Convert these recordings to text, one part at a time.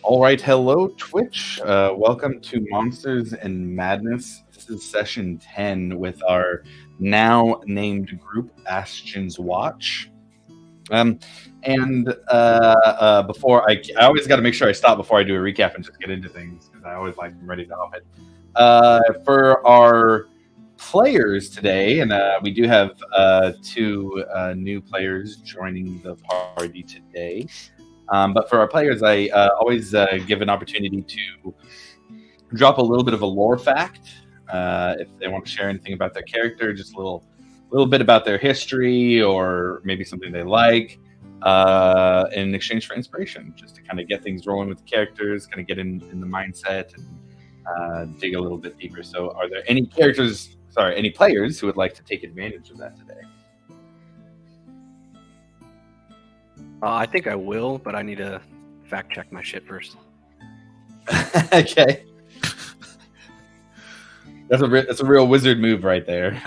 All right, hello Twitch. Welcome to Monsters and Madness. This is session 10 with our now named group, Bastion's Watch. Before I always got to make sure I stop before I do a recap and just get into things because I always like them ready to hop it. For our players today, and we do have two new players joining the party today. But for our players, I always give an opportunity to drop a little bit of a lore fact. If they want to share anything about their character, just a little bit about their history or maybe something they like, in exchange for inspiration, just to kind of get things rolling with the characters, kind of get in the mindset and dig a little bit deeper. So are there any any players who would like to take advantage of that today? I think I will, but I need to fact check my shit first. Okay. That's a real wizard move right there.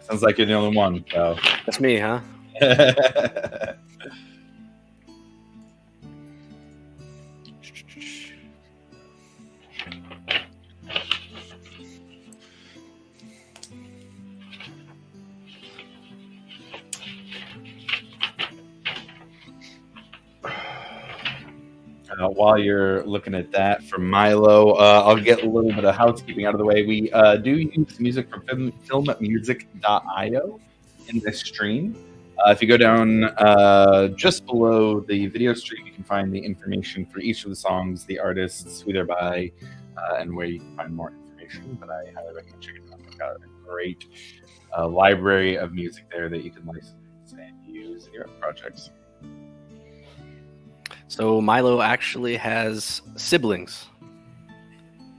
Sounds like you're the only one, so. That's me, huh? While you're looking at that for Milo, I'll get a little bit of housekeeping out of the way. We do use music from filmmusic.io in this stream. If you go down just below the video stream, you can find the information for each of the songs, the artists, who they're by, and where you can find more information. But I highly recommend checking it out. They've got a great library of music there that you can license and use in your own projects. So Milo actually has siblings.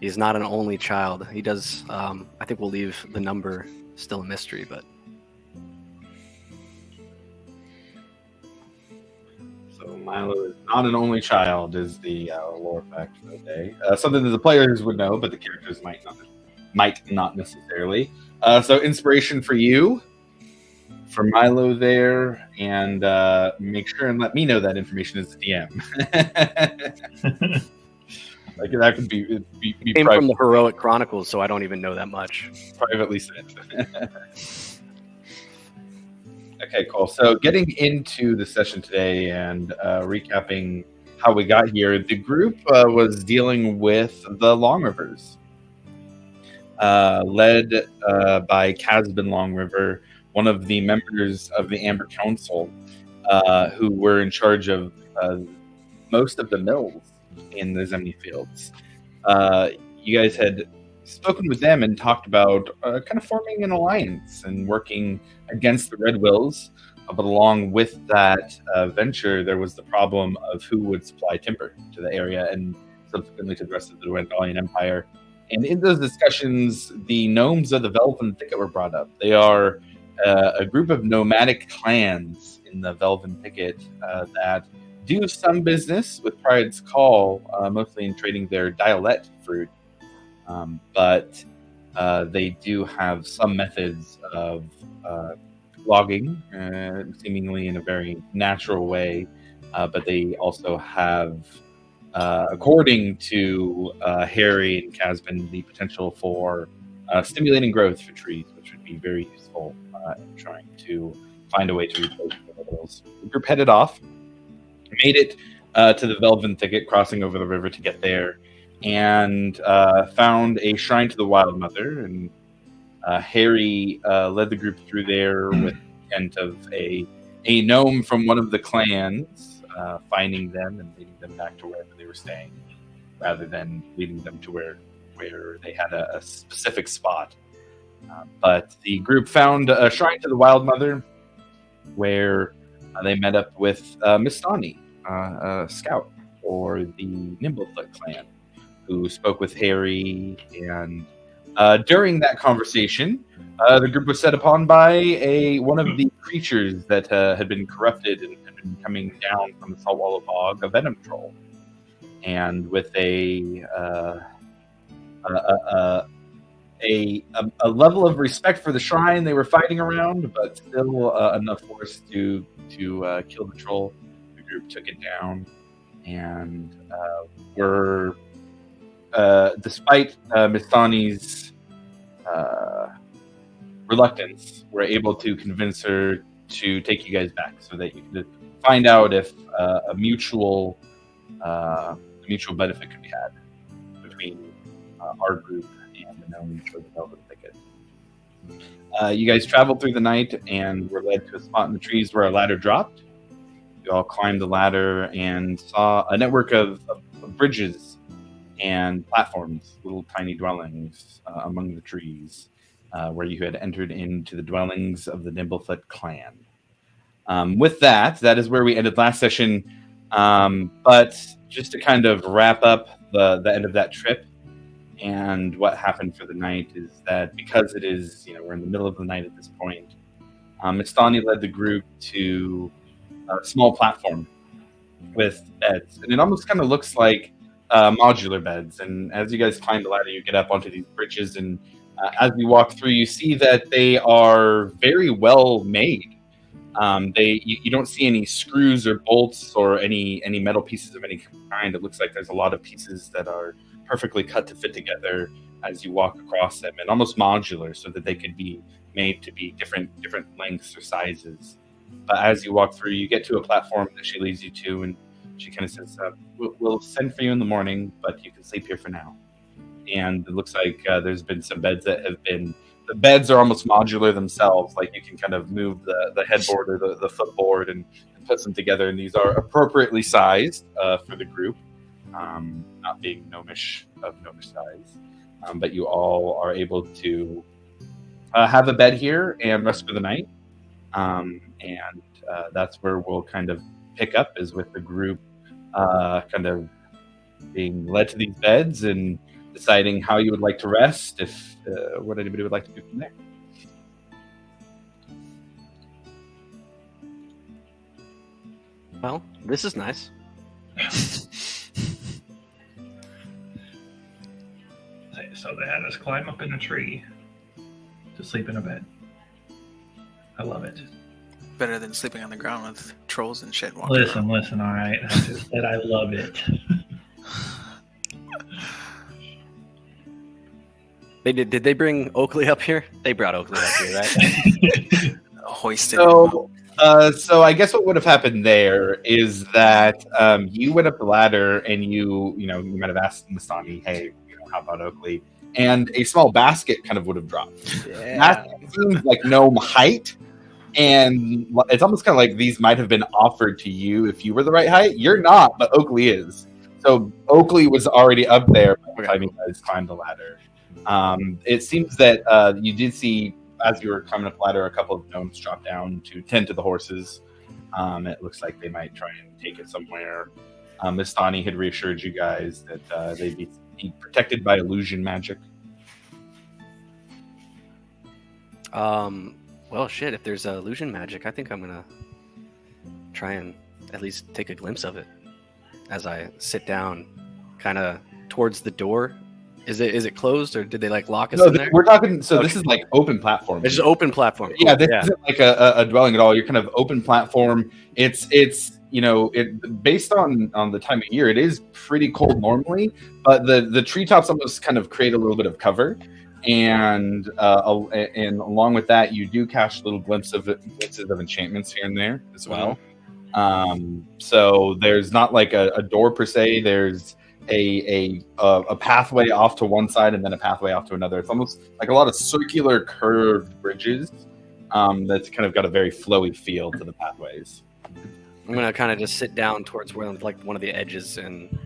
He's not an only child. He does. I think we'll leave the number still a mystery, but. So Milo is not an only child is the lore fact for the day. Something that the players would know, but the characters might not necessarily. So inspiration for you, for Milo there, and make sure and let me know that information as the DM. Like that could be Came from the Heroic Chronicles, so I don't even know that much. Privately sent. Okay, cool. So getting into the session today and recapping how we got here, the group was dealing with the Long Rivers, led by Casbin Long River, one of the members of the Amber Council, who were in charge of most of the mills in the Zemni Fields. You guys had spoken with them and talked about kind of forming an alliance and working against the Red Wills. But along with that venture, there was the problem of who would supply timber to the area and subsequently to the rest of the Dwendalian Empire. And in those discussions, the Gnomes of the Velven Thicket were brought up. They are a group of nomadic clans in the Velven Thicket that do some business with Pride's Call, mostly in trading their dialect fruit. But they do have some methods of logging, seemingly in a very natural way. But they also have, according to Harry and Casbin, the potential for stimulating growth for trees, which would be very useful in trying to find a way to replace the hills. The group headed off, made it to the Velven Thicket, crossing over the river to get there, and found a shrine to the Wild Mother. And Harry led the group through there with the intent of a gnome from one of the clans finding them and leading them back to wherever they were staying, rather than leading them to where they had a specific spot. But the group found a shrine to the Wild Mother, where they met up with Miss Stani, a scout for the Nimblefoot clan, who spoke with Harry. And during that conversation, the group was set upon by one of the creatures that had been corrupted and had been coming down from the Saltwallow Bog, a venom troll. and with a level of respect for the shrine they were fighting around, but still enough force to kill the troll. The group took it down, and were despite Mistani's reluctance, were able to convince her to take you guys back so that you could find out if a mutual benefit could be had between our group and the Gnomes for the Velvet Thicket. You guys traveled through the night and were led to a spot in the trees where a ladder dropped. You all climbed the ladder and saw a network of bridges and platforms, little tiny dwellings among the trees, where you had entered into the dwellings of the Nimblefoot clan. With that is where we ended last session. But just to kind of wrap up the end of that trip and what happened for the night is that because it is, we're in the middle of the night at this point, Mistani led the group to a small platform with beds. And it almost kind of looks like modular beds. And as you guys climb the ladder, you get up onto these bridges. And as you walk through, you see that they are very well made. You don't see any screws or bolts or any metal pieces of any kind. It looks like there's a lot of pieces that are perfectly cut to fit together as you walk across them, and almost modular, so that they could be made to be different lengths or sizes. But as you walk through, you get to a platform that she leads you to, and she kind of says, "We'll send for you in the morning, but you can sleep here for now." And it looks like there's been some beds that have been. The beds are almost modular themselves. Like you can kind of move the headboard or the footboard and put them together. And these are appropriately sized for the group, not being gnomish size. But you all are able to have a bed here and rest for the night. And that's where we'll kind of pick up, is with the group kind of being led to these beds and deciding how you would like to rest, if what anybody would like to do from there. Well, this is nice. So they had us climb up in a tree to sleep in a bed. I love it. Better than sleeping on the ground with trolls and shit walking around. Listen, all right. I just said I love it. Did they bring Oakley up here? They brought Oakley up here, right? Hoisted. So I guess what would have happened there is that you went up the ladder and you might have asked Mistani, "Hey, how about Oakley?" And a small basket kind of would have dropped. Yeah. That seems like gnome height, and it's almost kind of like these might have been offered to you if you were the right height. You're not, but Oakley is. So Oakley was already up there by the time you guys climbed the ladder. It seems that you did see, as you were climbing up the ladder, a couple of gnomes drop down to tend to the horses. It looks like they might try and take it somewhere. Mistani had reassured you guys that they'd be protected by illusion magic. Well, shit, if there's illusion magic, I think I'm gonna try and at least take a glimpse of it as I sit down kind of towards the door. Is it closed, or did they lock us in there? We're talking. So this is like open platform. It's just open platform. Yeah, this isn't like a dwelling at all. You're kind of open platform. It's based on the time of year, it is pretty cold normally, but the treetops almost kind of create a little bit of cover, and along with that, you do catch little glimpses of enchantments here and there as well. So there's not like a door per se. There's a pathway off to one side and then a pathway off to another. It's almost like a lot of circular curved bridges that's kind of got a very flowy feel to the pathways. I'm gonna kind of just sit down towards where one of the edges and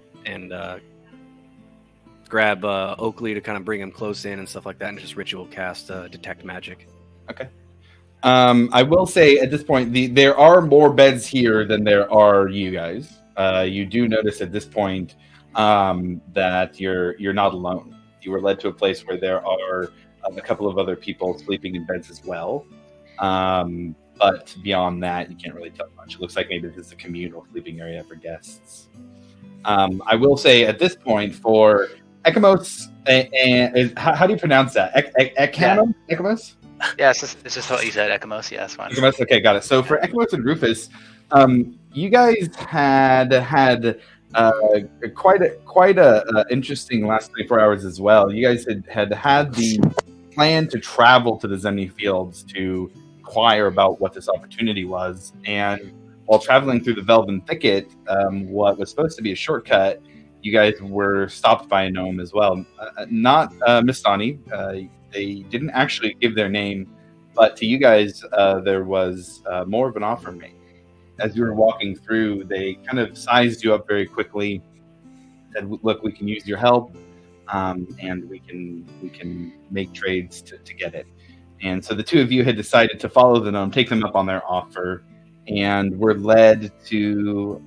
grab Oakley to kind of bring him close in and stuff like that, and just ritual cast detect magic. Okay. I will say at this point, there are more beds here than there are you guys. You do notice at this point that you're not alone. You were led to a place where there are a couple of other people sleeping in beds as well. But beyond that, you can't really tell much. It looks like maybe this is a communal sleeping area for guests. I will say at this point for Ekamos, and how do you pronounce that? Ekamos? Ekamos? Yeah, it's just what you said, Ekamos. Yeah, that's fine. Ekamos? Okay, got it. So for Ekamos and Rufus, you guys had quite a interesting last 24 hours as well. You guys had the plan to travel to the Zemni Fields to inquire about what this opportunity was, and while traveling through the Velven Thicket, what was supposed to be a shortcut, you guys were stopped by a gnome as well. Not Mistani. They didn't actually give their name, but to you guys, there was more of an offer made. As you were walking through, they kind of sized you up very quickly. Said, "Look, we can use your help, and we can make trades to get it." And so the two of you had decided to follow the gnome, take them up on their offer, and were led to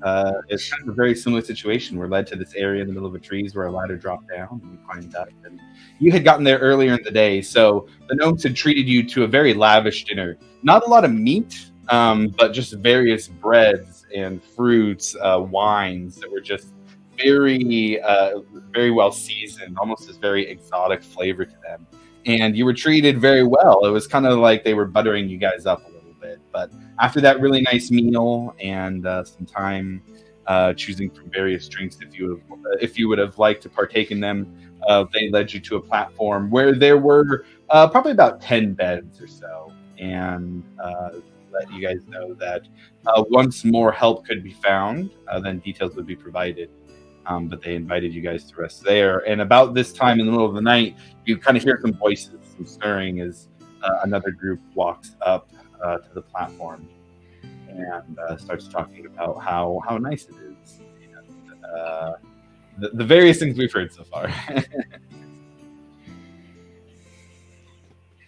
it's kind of a very similar situation. We're led to this area in the middle of the trees where a ladder dropped down, and we climbed up. And you had gotten there earlier in the day, so the gnomes had treated you to a very lavish dinner. Not a lot of meat, but just various breads and fruits, wines that were just very well seasoned, almost this very exotic flavor to them. And you were treated very well. It was kind of like they were buttering you guys up a little bit. But after that really nice meal and some time choosing from various drinks, if you would have liked to partake in them, they led you to a platform where there were probably about 10 beds or so, and let you guys know that once more help could be found, then details would be provided. But they invited you guys to rest there. And about this time in the middle of the night, you kind of hear some voices, some stirring as another group walks up to the platform and starts talking about how nice it is. And, the various things we've heard so far.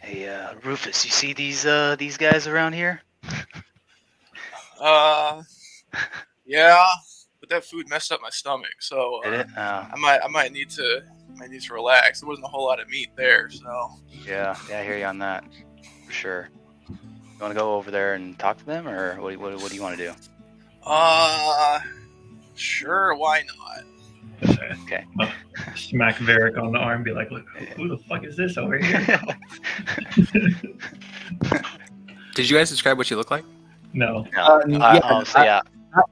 Hey, Rufus, you see these guys around here? Yeah, but that food messed up my stomach, so Did it? I might need to relax. There wasn't a whole lot of meat there, so Yeah, I hear you on that, for sure. You want to go over there and talk to them, or what do you want to do? Sure, why not? Okay. Smack Varric on the arm, be like, "Look, who the fuck is this over here?" Did you guys describe what you look like? No.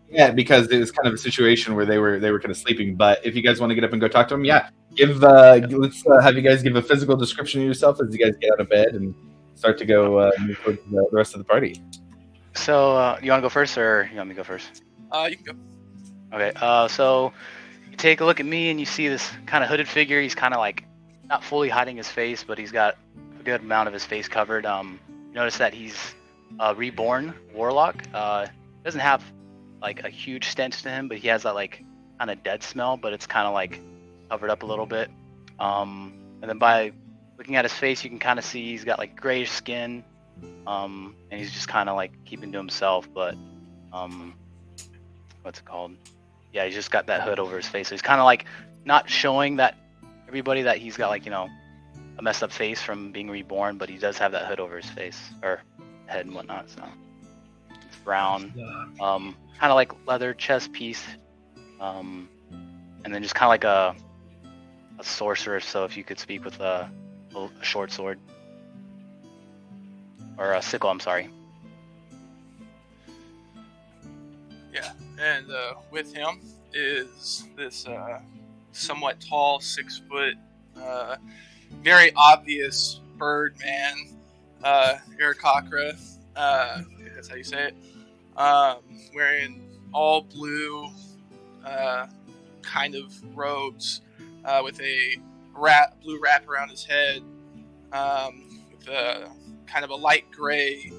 Yeah, because it was kind of a situation where they were kind of sleeping. But if you guys want to get up and go talk to them, yeah, let's have you guys give a physical description of yourself as you guys get out of bed and start to go move towards the rest of the party. So, you want to go first, or you want me to go first? You can go. Okay. So you take a look at me, and you see this kind of hooded figure. He's kind of like not fully hiding his face, but he's got a good amount of his face covered. You notice that he's a reborn warlock. Doesn't have like a huge stench to him, but he has that like kind of dead smell, but it's kind of like covered up a little bit. And then by looking at his face, you can kind of see he's got like grayish skin, and he's just kind of like keeping to himself. But what's it called? Yeah, he's just got that hood over his face, so he's kind of like not showing that everybody that he's got like a messed up face from being reborn, but he does have that hood over his face or head and whatnot. So it's brown, kind of like leather chest piece, and then just kind of like a sorcerer. So if you could speak with a short sword or a sickle, I'm sorry. Yeah, and with him is this somewhat tall, 6 foot, very obvious bird man, Aarakocra, if that's how you say it, wearing all blue kind of robes with a blue wrap around his head, with a kind of a light gray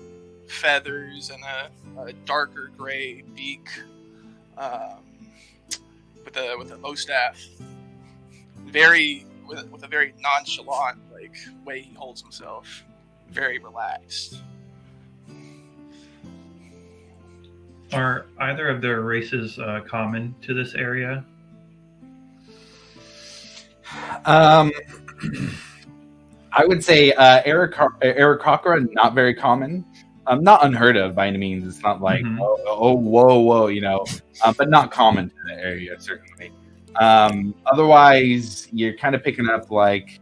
feathers and a darker gray beak, with a bow staff. With a very nonchalant way he holds himself, very relaxed. Are either of their races common to this area? I would say Aarakocra, not very common. Not unheard of by any means. It's not like Mhm. whoa, but not common to the area certainly. Otherwise, you're kind of picking up like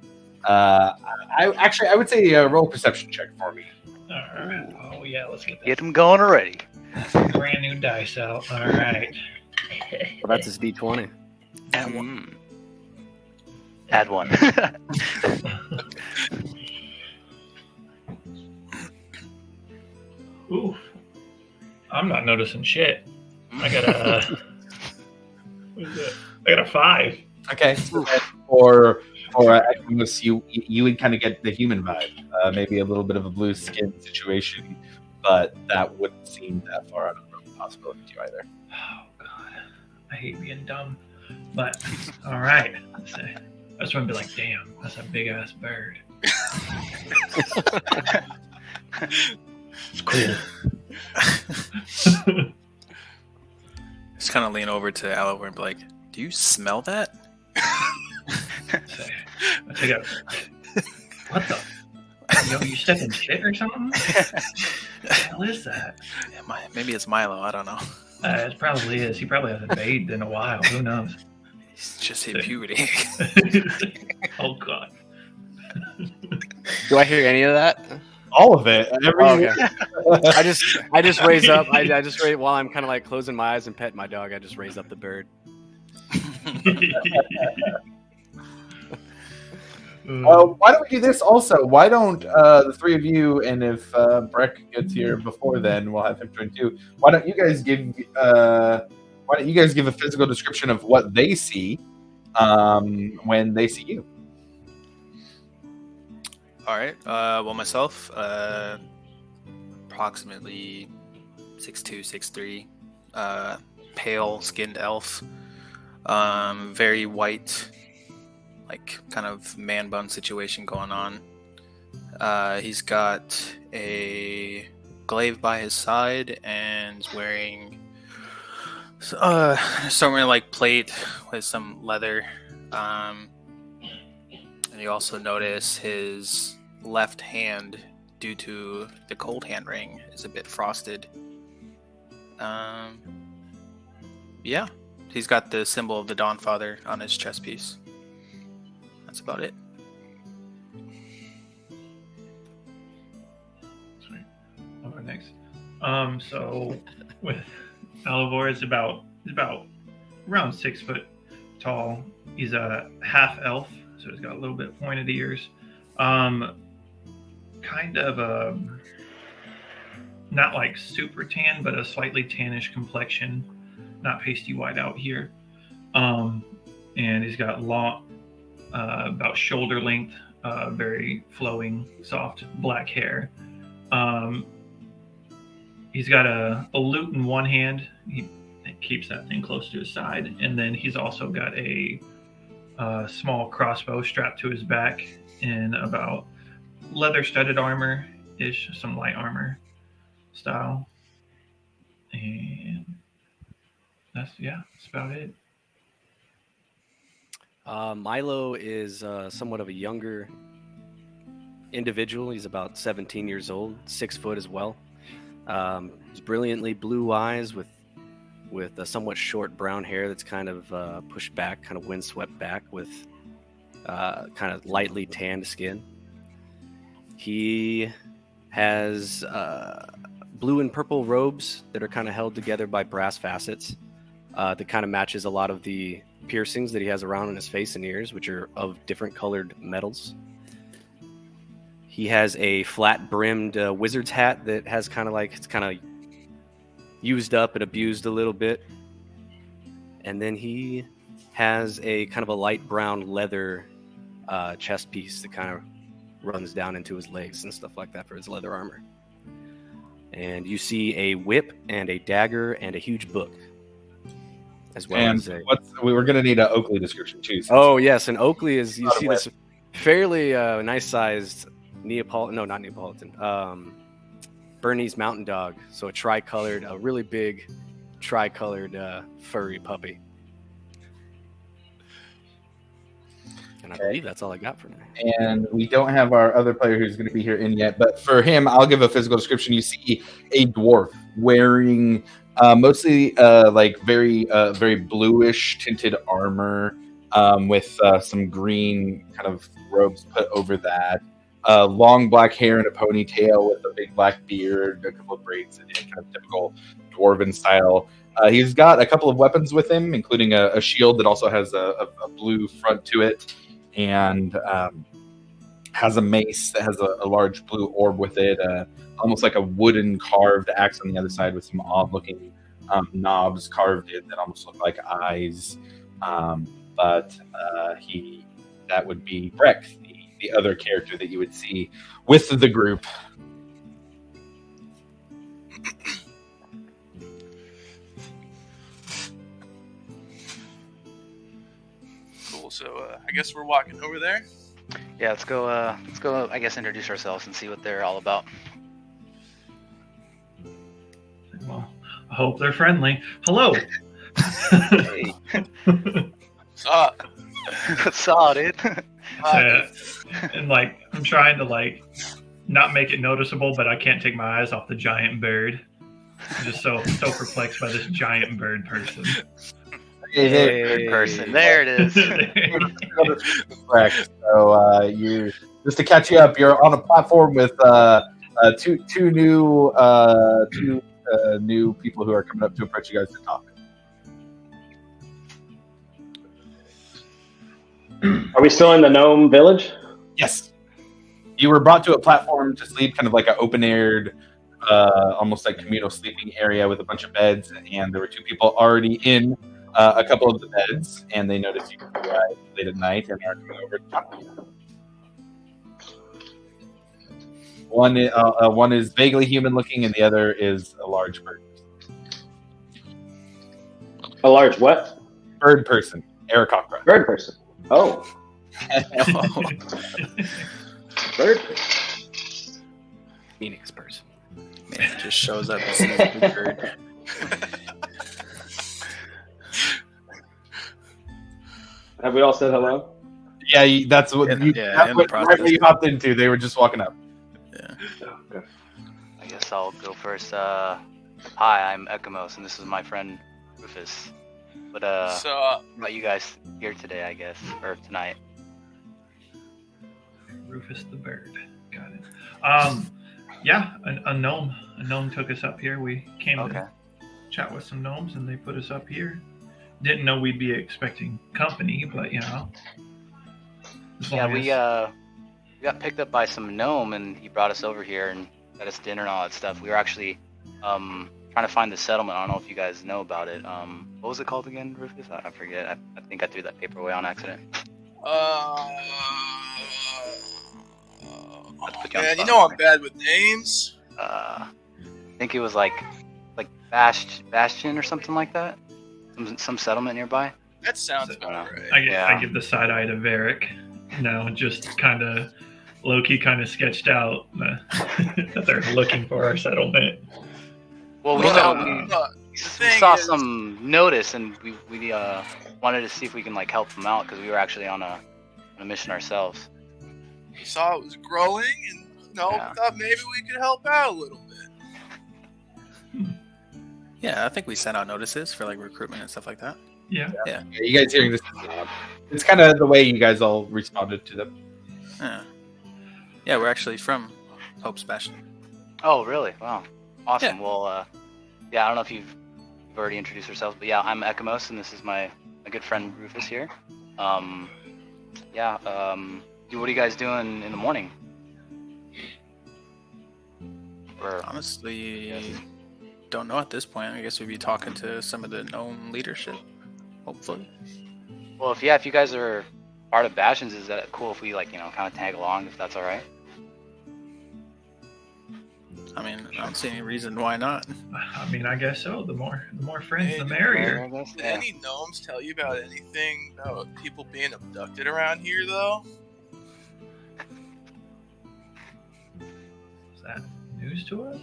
I would say roll perception check for me. All right. Oh yeah, let's get Get that him going already. brand new dice out. All right. Well, that's his D20. That one. Mm. Add one. Ooh, I'm not noticing shit. I got a. What is it? I got a 5. Okay. Or Equimus, you would kind of get the human vibe, maybe a little bit of a blue skin situation, but that wouldn't seem that far out of the possibility to you either. Oh god, I hate being dumb. But all right, I just want to be like, damn, that's a big ass bird. It's cool. Just kind of lean over to Alivor and be like, "Do you smell that?" I take a. What the? Yo, you stepping shit or something? What the hell is that? Yeah, maybe it's Milo. I don't know. It probably is. He probably hasn't bathed in a while. Who knows? He's just hit puberty. Oh god. Do I hear any of that? All of it. Oh, okay. I just raise up. I just raise while I'm kind of like closing my eyes and petting my dog. I just raise up the bird. Why don't we do this also? Why don't the three of you, and if Breck gets here before then, we'll have him join too. Why don't you guys give a physical description of what they see when they see you? All right. Well, myself, approximately 6'2", 6'3", pale-skinned elf, very white, like kind of man bun situation going on. He's got a glaive by his side and is wearing somewhere like plate with some leather. And you also notice his left hand, due to the cold hand ring, is a bit frosted. Yeah, he's got the symbol of the Dawnfather on his chest piece. That's about it. Sweet. I'll go next. So with Alivor is about around 6 foot tall. He's a half elf, so he's got a little bit pointed ears. Kind of a not like super tan, but a slightly tannish complexion, not pasty white out here. And he's got long, about shoulder length, very flowing, soft black hair. He's got a lute in one hand. He keeps that thing close to his side, and then he's also got a small crossbow strapped to his back in about leather-studded armor-ish, some light armor style. And that's about it. Milo is somewhat of a younger individual. He's about 17 years old, 6 foot as well. He's brilliantly blue eyes with a somewhat short brown hair that's kind of pushed back, kind of windswept back, with kind of lightly tanned skin. He has blue and purple robes that are kind of held together by brass facets that kind of matches a lot of the piercings that he has around in his face and ears, which are of different colored metals. He has a flat-brimmed wizard's hat that has kind of used up and abused a little bit. And then he has a kind of a light brown leather chest piece that kind of runs down into his legs and stuff like that for his leather armor. And you see a whip and a dagger and a huge book, as well as we were going to need an Oakley description too. Oh yes, and Oakley is, you see this fairly nice-sized Bernese mountain dog. So a really big tricolored furry puppy. And I believe that's all I got for now. And we don't have our other player who's going to be here in yet. But for him, I'll give a physical description. You see a dwarf wearing mostly like very bluish tinted armor with some green kind of robes put over that. Long black hair and a ponytail with a big black beard, a couple of braids in kind of typical dwarven style. He's got a couple of weapons with him, including a shield that also has a blue front to it, and has a mace that has a large blue orb with it, almost like a wooden carved axe on the other side with some odd-looking knobs carved in that almost look like eyes. But that would be Breck, the other character that you would see with the group. Cool. So I guess we're walking over there. Yeah, let's go. I guess introduce ourselves and see what they're all about. Well, I hope they're friendly. Hello. Saw dude. And like, I'm trying to like not make it noticeable, but I can't take my eyes off the giant bird. I'm just so perplexed by this giant bird person. Bird person. There it is. Correct. So you just to catch you up, you're on a platform with two new people who are coming up to approach you guys to talk. Are we still in the gnome village? Yes. You were brought to a platform to sleep, kind of like an open-aired, almost like communal sleeping area with a bunch of beds, and there were two people already in a couple of the beds, and they noticed you arrived late at night and are coming over to talk to you. One is vaguely human-looking, and the other is a large bird. A large what? Bird person. Aarakocra. Bird person. Oh. Bird person. Phoenix person. Man, it just shows up as a bird. Have we all said hello? Yeah, that's what In you hopped into. They were just walking up. Yeah. Oh, okay. I guess I'll go first. Hi, I'm Ekamos, and this is my friend Rufus. But So how about you guys here today, I guess, or tonight? Rufus the bird. Got it. Yeah, a gnome took us up here. We came to chat with some gnomes, and they put us up here. Didn't know we'd be expecting company, but you know. Yeah, we got picked up by some gnome, and he brought us over here and got us dinner and all that stuff. We were actually trying to find the settlement. I don't know if you guys know about it. What was it called again, Rufus? I forget. I think I threw that paper away on accident. Man, you know I'm bad with names. I think it was like Bastion or something like that. Some settlement nearby. That sounds about right. I give the side eye to Varric. Just kind of low-key kind of sketched out that they're looking for our settlement. Well, we saw some notice, and we wanted to see if we can like help them out because we were actually on a mission ourselves. We saw it was growing, and thought maybe we could help out a little bit. Yeah, I think we sent out notices for like recruitment and stuff like that. Yeah. You guys hearing this? It's kind of the way you guys all responded to them. Yeah, we're actually from Hope's Bastion. Oh, really? Wow. Awesome. Yeah. Well, I don't know if you've already introduced yourselves, but yeah, I'm Ekamos, and this is my good friend Rufus here. What are you guys doing in the morning? Honestly, don't know at this point. I guess we'd be talking to some of the gnome leadership, hopefully. Well, if you guys are part of Bastions, is that cool if we kind of tag along, if that's all right? I mean, I don't see any reason why not. I mean, I guess so. The more friends, the merrier. Did any gnomes tell you about anything about people being abducted around here, though? Is that news to us?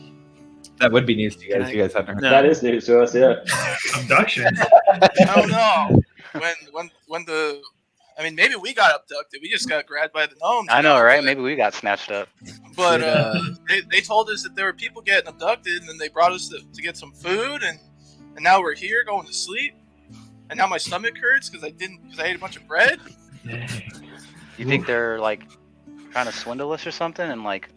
That would be news to you guys. You guys hadn't heard. No. That is news to us, yeah. Abduction. I don't know. When the I mean, maybe we got abducted. We just got grabbed by the gnomes. I you know, right? but- Maybe we got snatched up. But Did, they told us that there were people getting abducted, and then they brought us to get some food, and now we're here going to sleep, and now my stomach hurts because I ate a bunch of bread. You think they're like trying to swindle us or something? And like,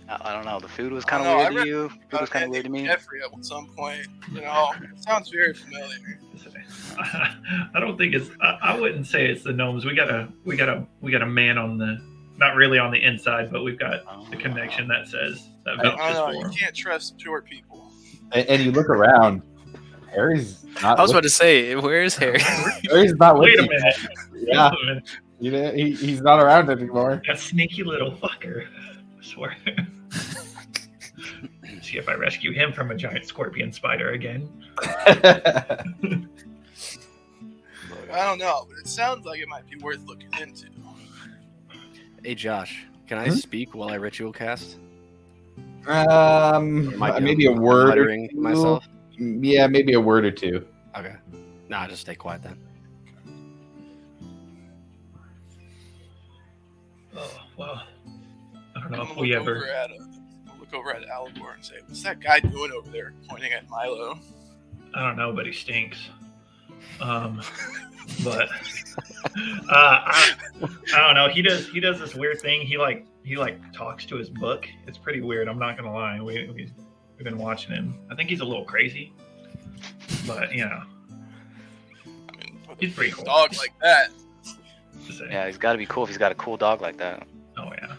I don't know. The food was kind I of don't know, weird to you. Food was kind of weird to me. Jeffrey at some point, it sounds very familiar. I don't think it's. I wouldn't say it's the gnomes. We got a man on the, not really on the inside, but we've got the connection that says that I don't vouches know. for You him. can't trust short people. And you look around, Harry's not. I was about with- to say, where is Harry? Harry's not with Wait a you. minute. Yeah, Wait a minute. you know, he's not around anymore. That sneaky little fucker. I swear. See if I rescue him from a giant scorpion spider again. I don't know, but it sounds like it might be worth looking into. Hey, Josh, can I Hmm? speak while I ritual cast? Might be Maybe a word or muttering two. myself. Yeah, maybe a word or two. Okay. Nah, just stay quiet then. Oh, well. I don't know I'm if gonna we look ever. look over at Alibor and say, "What's that guy doing over there?" Pointing at Milo. I don't know, but he stinks. But I don't know. He does this weird thing. He like talks to his book. It's pretty weird. I'm not gonna lie. We've been watching him. I think he's a little crazy, but I mean, with he's pretty a cool. dog like that. to say. Yeah, he's got to be cool if he's got a cool dog like that. Oh yeah.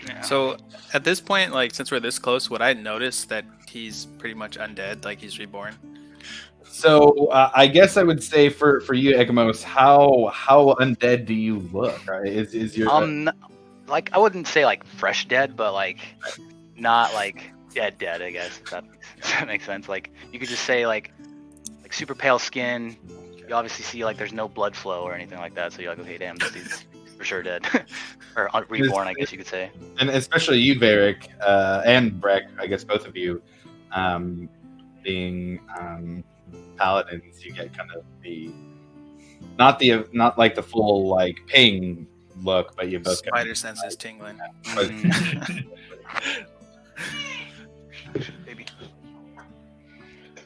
Yeah. So at this point, like since we're this close, would I notice that he's pretty much undead, like he's reborn? So I guess I would say for you, Egamos, how undead do you look? Right? Is your Like I wouldn't say like fresh dead, but like not like dead, I guess. If that makes sense. Like you could just say like super pale skin. You obviously see like there's no blood flow or anything like that. So you're like, okay, damn, this dude's for sure dead or reborn, I guess you could say. and especially you, Varric, and Breck, I guess both of you, being paladins, you get kind of the not like the full like ping look, but you both Spider get senses tingling. Maybe.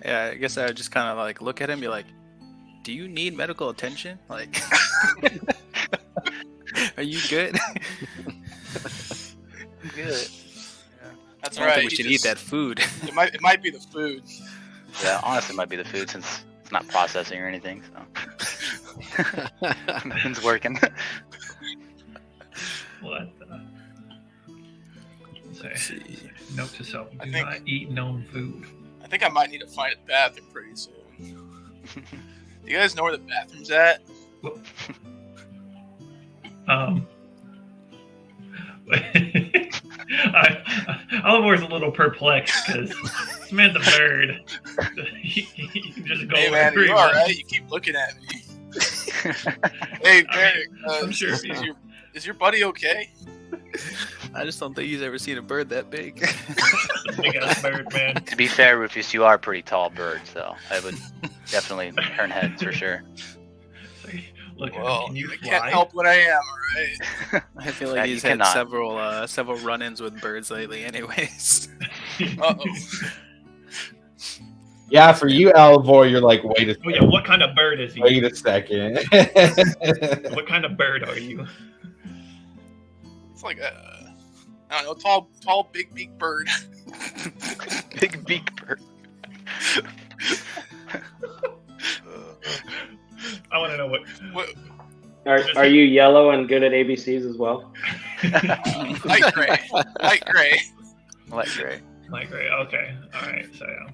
Yeah, I guess I would just kind of like look at him, and be like, "Do you need medical attention? Like, are you good?" Good. That's I don't right. think we should eat that food. It might be the food. Yeah, honestly, it might be the food since it's not processing or anything. So nothing's working. What? Let's Say, see. note to self: I do think- not eat gnome food. I think I might need to find a bathroom pretty soon. Do you guys know where the bathroom's at? Oliver's a little perplexed because this man's a bird. he can just go Hey man, wherever he you wants. alright? You keep looking at me. Hey, Barry, I'm sure is your buddy okay? I just don't think he's ever seen a bird that big. Big ass bird, man. To be fair, Rufus, you are a pretty tall bird, so I would definitely turn heads for sure. Look at him. Well, Can you I fly? can't help what I am, alright? I feel Yeah, like you he's had cannot. several run-ins with birds lately, anyways. Uh-oh. Yeah, for you, Alvor, you're like, wait a Oh yeah, what kind of bird is he? wait a second. What kind of bird are you? It's like a, I don't know, tall, big beak bird. Big beak bird. I want to know what. What, Are you yellow and good at ABCs as well? light gray. Light gray. Light gray. Like, right, okay, all right, so yeah.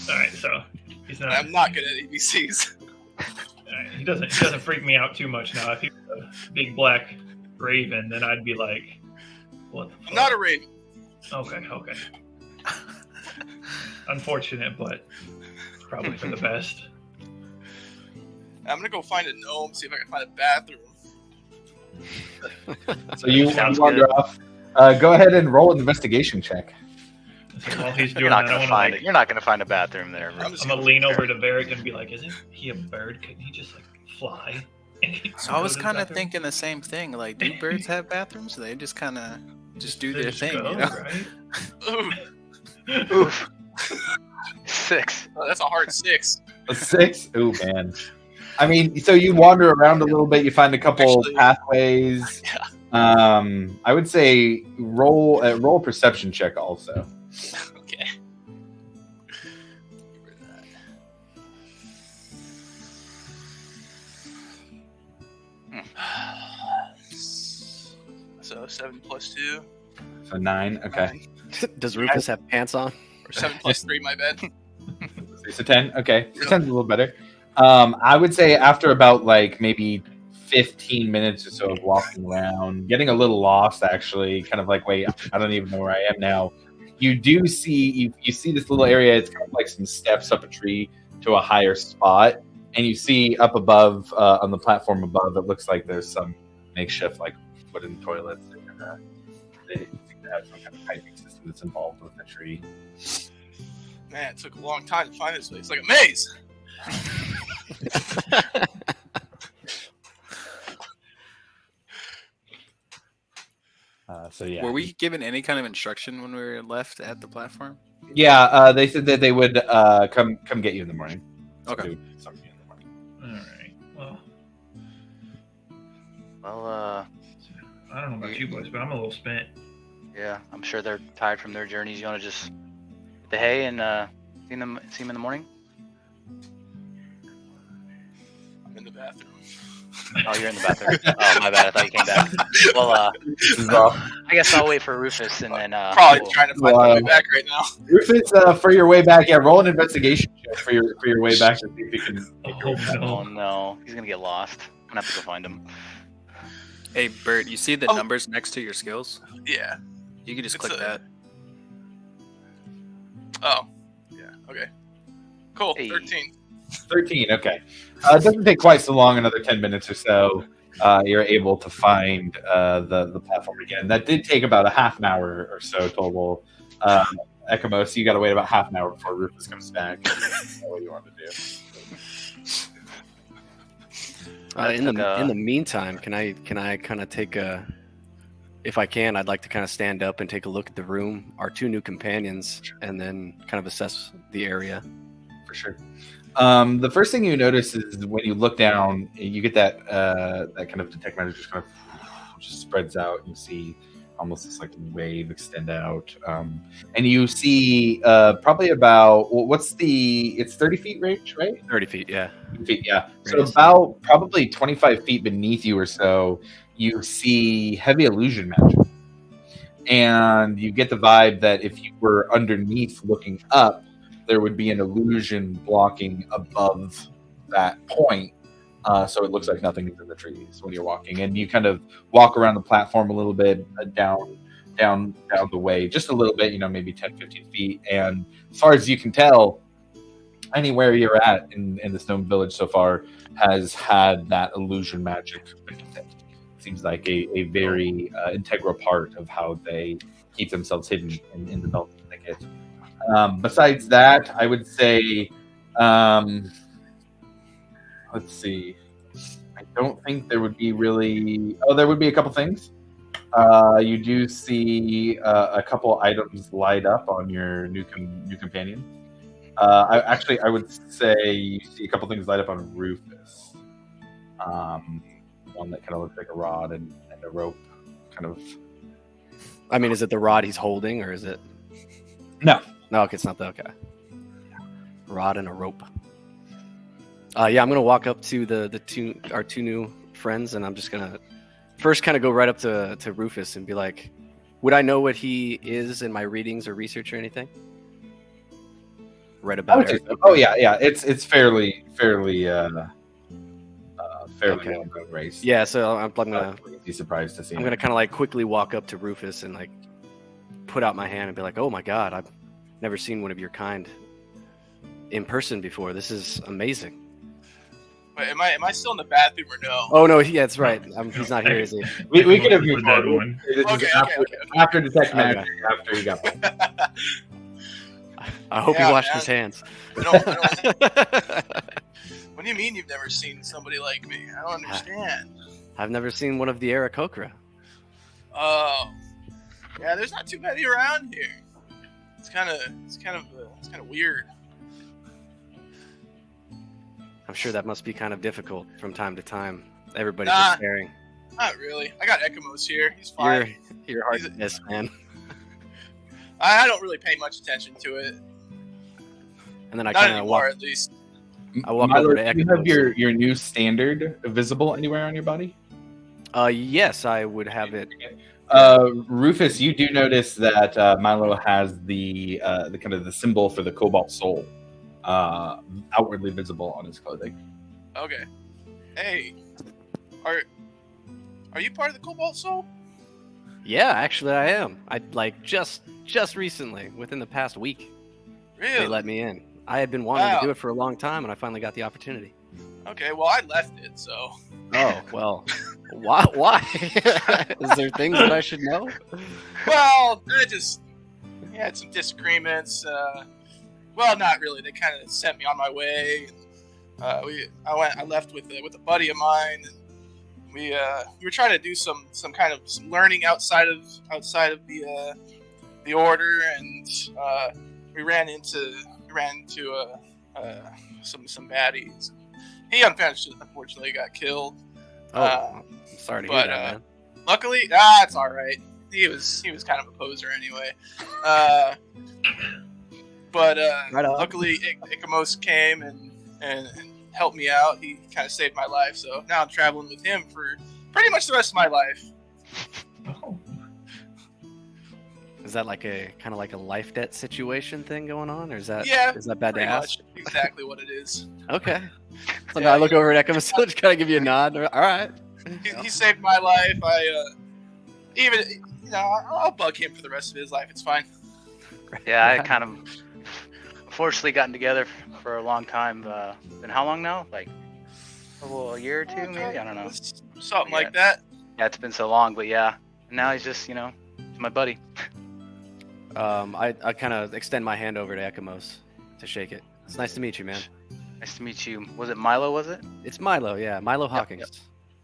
All right, so he's not. I'm not good at ABCs. All right, he doesn't freak me out too much now. If he was a big black raven, then I'd be like, what the fuck? I'm not a raven. Okay. Unfortunate, but probably for the best. I'm gonna go find a gnome, see if I can find a bathroom. So you Sounds wander good. off. Go ahead and roll an investigation check. So while he's doing You're not that, gonna I find want it. You're not gonna find a bathroom there. I'm just I'm gonna lean over to Varric and be like, "Isn't he a bird? Couldn't he just like fly?" So I was kind of thinking the same thing. Like, do birds have bathrooms? They just kind of do their thing, go, you know? right? Ooh, Oof. 6. oh, that's a hard 6. A 6? Ooh, man. I mean, so you wander around a little bit. You find a couple Actually, pathways. Yeah. I would say roll a perception check also. Okay. So 7 plus 2. So 9. Okay. Does Rufus have pants on? Or 7 plus 3, my bad. So 10. Okay. So 10's a little better. I would say after about like maybe 15 minutes or so of walking around, getting a little lost actually, kind of like, wait, I don't even know where I am now. You do see you see this little area. It's kind of like some steps up a tree to a higher spot, and you see up above on the platform above, it looks like there's some makeshift like wooden toilets. They seem to have some kind of piping system that's involved with the tree. Man, it took a long time to find this place. It's like a maze. So yeah. Were we given any kind of instruction when we were left at the platform? Yeah, they said that they would come get you in the morning. Okay. They would summon you in the morning. All right. Well, Well, I don't know about you boys, but I'm a little spent. yeah, I'm sure they're tired from their journeys. You want to just hit the hay and see them in the morning? I'm in the bathroom. Oh, you're in the bathroom. Oh, my bad. I thought you came back. Well, I guess I'll wait for Rufus and then. Probably we'll- trying to find my way back right now. Rufus, for your way back, yeah, roll an investigation check for your way back to see if you can. Oh Oh no. no, he's gonna get lost. I'm gonna have to go find him. Hey, Bert, you see the Oh. numbers next to your skills? Yeah. You can just It's click a- that. Oh. Yeah. Okay. Cool. Hey. 13. 13. Okay, it doesn't take quite so long. Another 10 minutes or so, you're able to find the platform again. That did take about a half an hour or so total. Ekamos, you got to wait about half an hour before Rufus comes back. That's what you want to do. In the meantime, can I kind of take a, if I can, I'd like to kind of stand up and take a look at the room, our 2 new companions, and then kind of assess the area. For sure. The first thing you notice is when you look down, you get that that kind of detect magic just spreads out. And you see almost this like wave extend out, and you see probably about it's 30 feet range, right? 30 feet, yeah. Feet, yeah. So Radius. about probably 25 feet beneath you or so, you see heavy illusion magic, and you get the vibe that if you were underneath looking up, there would be an illusion blocking above that point. So it looks like nothing is in the trees when you're walking, and you kind of walk around the platform a little bit, down the way, just a little bit, maybe 10, 15 feet. And as far as you can tell, anywhere you're at in this gnome village so far has had that illusion magic beneath it. Seems like a very integral part of how they keep themselves hidden in the Velvet Thicket. Besides that, I would say, let's see. I don't think there would be really. Oh, there would be a couple things. You do see a couple items light up on your new companion. I would say you see a couple things light up on Rufus. One that kind of looks like a rod and a rope, kind of. I mean, is it the rod he's holding, or is it? No. No, okay, it's not the okay. Rod and a rope. Yeah, I'm gonna walk up to our two new friends, and I'm just gonna first kind of go right up to Rufus and be like, "Would I know what he is in my readings or research or anything?" Read I about would say it. so. Oh yeah. It's fairly Okay. well-known race. Yeah, so I'm gonna Be surprised to see. I'm gonna kind of like quickly walk up to Rufus and like put out my hand and be like, "Oh my God, I've never seen one of your kind in person before. This is amazing." Wait, am I still in the bathroom or no? Oh no, yeah, that's right. He's not here, is he? We could have With moved that on. one. This is Okay, after detect Okay. magic. After you got back. I hope Yeah, he washed man. his hands. I don't What do you mean you've never seen somebody like me? I don't understand. I've never seen one of the Aarakocra. Oh, yeah. There's not too many around here. It's kind of weird. I'm sure that must be kind of difficult from time to time. Everybody's Nah. just staring. Not really. I got Ekimos here. He's fine. You're hard to miss, man. I don't really pay much attention to it. And then I Not kind of anymore, walk. at least. I walk Milo, over to do you have Ekimos. your new standard visible anywhere on your body? Yes, I would have it. Rufus, you do notice that Milo has the kind of the symbol for the Cobalt Soul outwardly visible on his clothing. Okay. Hey, are you part of the Cobalt Soul? Yeah, actually, I am. I like just recently, within the past week, Really? they let me in. I had been wanting Wow. to do it for a long time, and I finally got the opportunity. Okay. Well, I left it, so. Oh well, why? Why? Is there things that I should know? Well, I just had some disagreements. Well, not really. They kind of sent me on my way. I left with a buddy of mine. And we were trying to do some learning outside of the order, and we ran into some baddies. He unfortunately got killed. Oh, I'm sorry to hear but, that, man. Luckily, it's all right. He was kind of a poser anyway. But Right on. luckily, Ikamos came and helped me out. He kind of saved my life. So now I'm traveling with him for pretty much the rest of my life. Oh, Is that like a kind of like a life debt situation thing going on, or is that Yeah, is that bad to Pretty ask? much exactly what it is. Okay. So Yeah, now I look over at Ekam, so just kind of give you a nod. All right. He saved my life. I'll bug him for the rest of his life. It's fine. Yeah, I kind of unfortunately gotten together for a long time. Been how long now? Like a year or two, maybe. I don't know. Something Yeah. like that. Yeah, it's been so long, but yeah. And now he's just, he's my buddy. I kind of extend my hand over to Ekamos to shake it. It's nice to meet you, man. Nice to meet you. Was it Milo? Was it? It's Milo, yeah, Milo Hawkins. yep.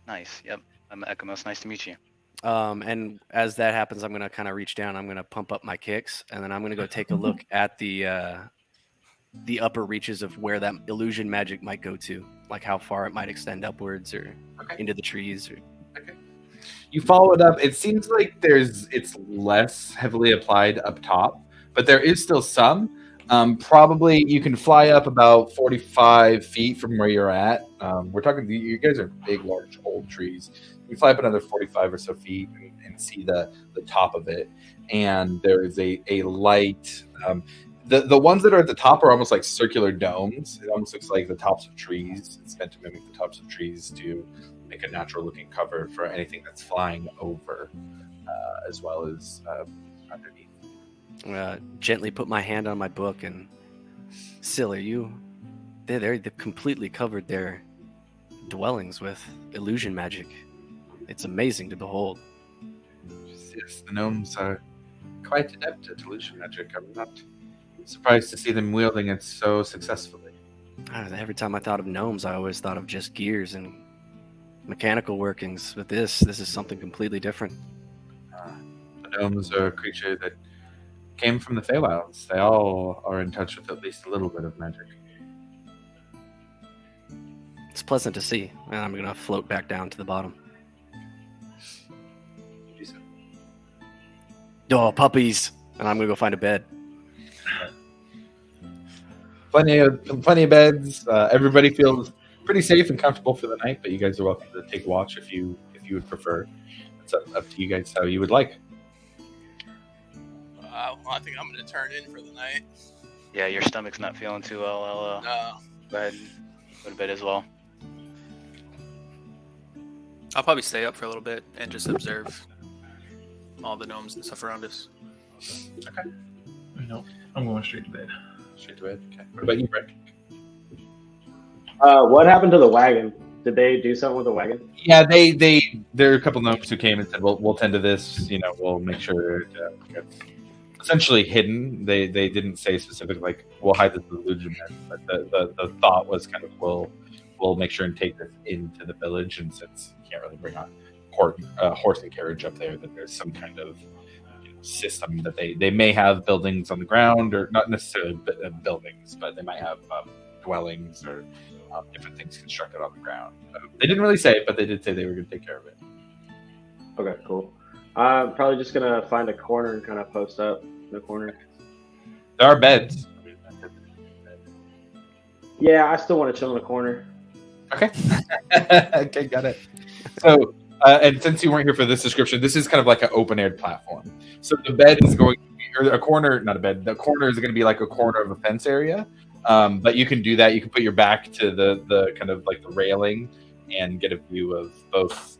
Nice. Yep. I'm Ekamos. Nice to meet you. And as that happens, I'm gonna kind of reach down. I'm gonna pump up my kicks, and then I'm gonna go take a look at the upper reaches of where that illusion magic might go to, like how far it might extend upwards or into the trees. Or You follow it up. It seems like it's less heavily applied up top, but there is still some. Probably you can fly up about 45 feet from where you're at. We're talking, you guys are big, large, old trees. You fly up another 45 or so feet and see the top of it. And there is a light. The ones that are at the top are almost like circular domes. It almost looks like the tops of trees. It's meant to mimic the tops of trees to make a natural looking cover for anything that's flying over, as well as underneath. Gently put my hand on my book and, silly, they're completely covered their dwellings with illusion magic. It's amazing to behold. Yes, the gnomes are quite adept at illusion magic. I'm not surprised to see them wielding it so successfully. Every time I thought of gnomes, I always thought of just gears and mechanical workings. But this is something completely different. The gnomes are a creature that came from the Feywilds. They all are in touch with at least a little bit of magic. It's pleasant to see, and I'm gonna float back down to the bottom. Oh, puppies! And I'm gonna go find a bed. Plenty of beds. Everybody feels pretty safe and comfortable for the night, but you guys are welcome to take watch if you would prefer. It's up to you guys how you would like. Well, I think I'm going to turn in for the night. Yeah, your stomach's not feeling too well. I'll go ahead and go to bed as well. I'll probably stay up for a little bit and just observe all the gnomes and stuff around us. no, I'm going straight to bed. Straight to bed. Okay. What about you, Brett? What happened to the wagon? Did they do something with the wagon? Yeah, there are a couple gnomes who came and said, "We'll tend to this. We'll make sure it gets essentially hidden." They didn't say specifically like we'll hide this illusion, but the thought was kind of we'll we'll make sure and take this into the village. And since you can't really bring a horse and carriage up there, that there's some kind of system that they may have buildings on the ground, or not necessarily buildings, but they might have dwellings or different things constructed on the ground. They didn't really say it, but they did say they were going to take care of it. Okay, cool. I'm probably just gonna find a corner and kind of post up in the corner. There are beds. Yeah, I still want to chill in the corner. Okay. Okay, got it. So, and since you weren't here for this description, this is kind of like an open-aired platform. So the bed is going to be, or a corner, not a bed, the corner is going to be like a corner of a fence area. But you can do that. You can put your back to the kind of like the railing and get a view of both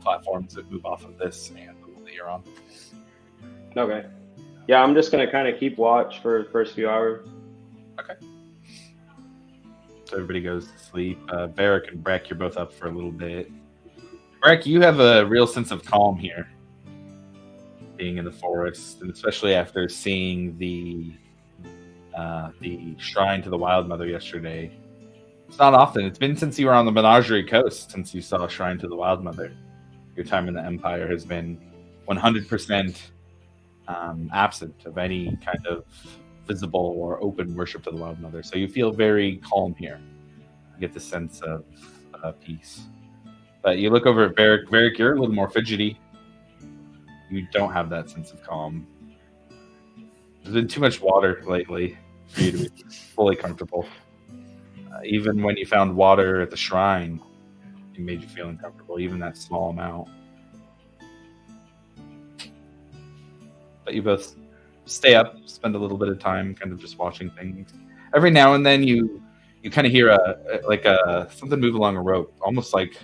platforms that move off of this and the one that you're on. Okay. Yeah, I'm just gonna kind of keep watch for the first few hours. Okay. So everybody goes to sleep. Varric and Breck, you're both up for a little bit. Breck, you have a real sense of calm here, being in the forest, and especially after seeing the shrine to the Wild Mother yesterday. It's not often. It's been since you were on the Menagerie Coast since you saw a shrine to the Wild Mother. Your time in the Empire has been 100% absent of any kind of visible or open worship to the Wild Mother. So you feel very calm here. You get the sense of peace. But you look over at Varric. Varric, you're a little more fidgety. You don't have that sense of calm. There's been too much water lately for you to be fully comfortable. Even when you found water at the shrine, it made you feel uncomfortable, even that small amount. But you both stay up, spend a little bit of time kind of just watching things. Every now and then you kind of hear something move along a rope, almost like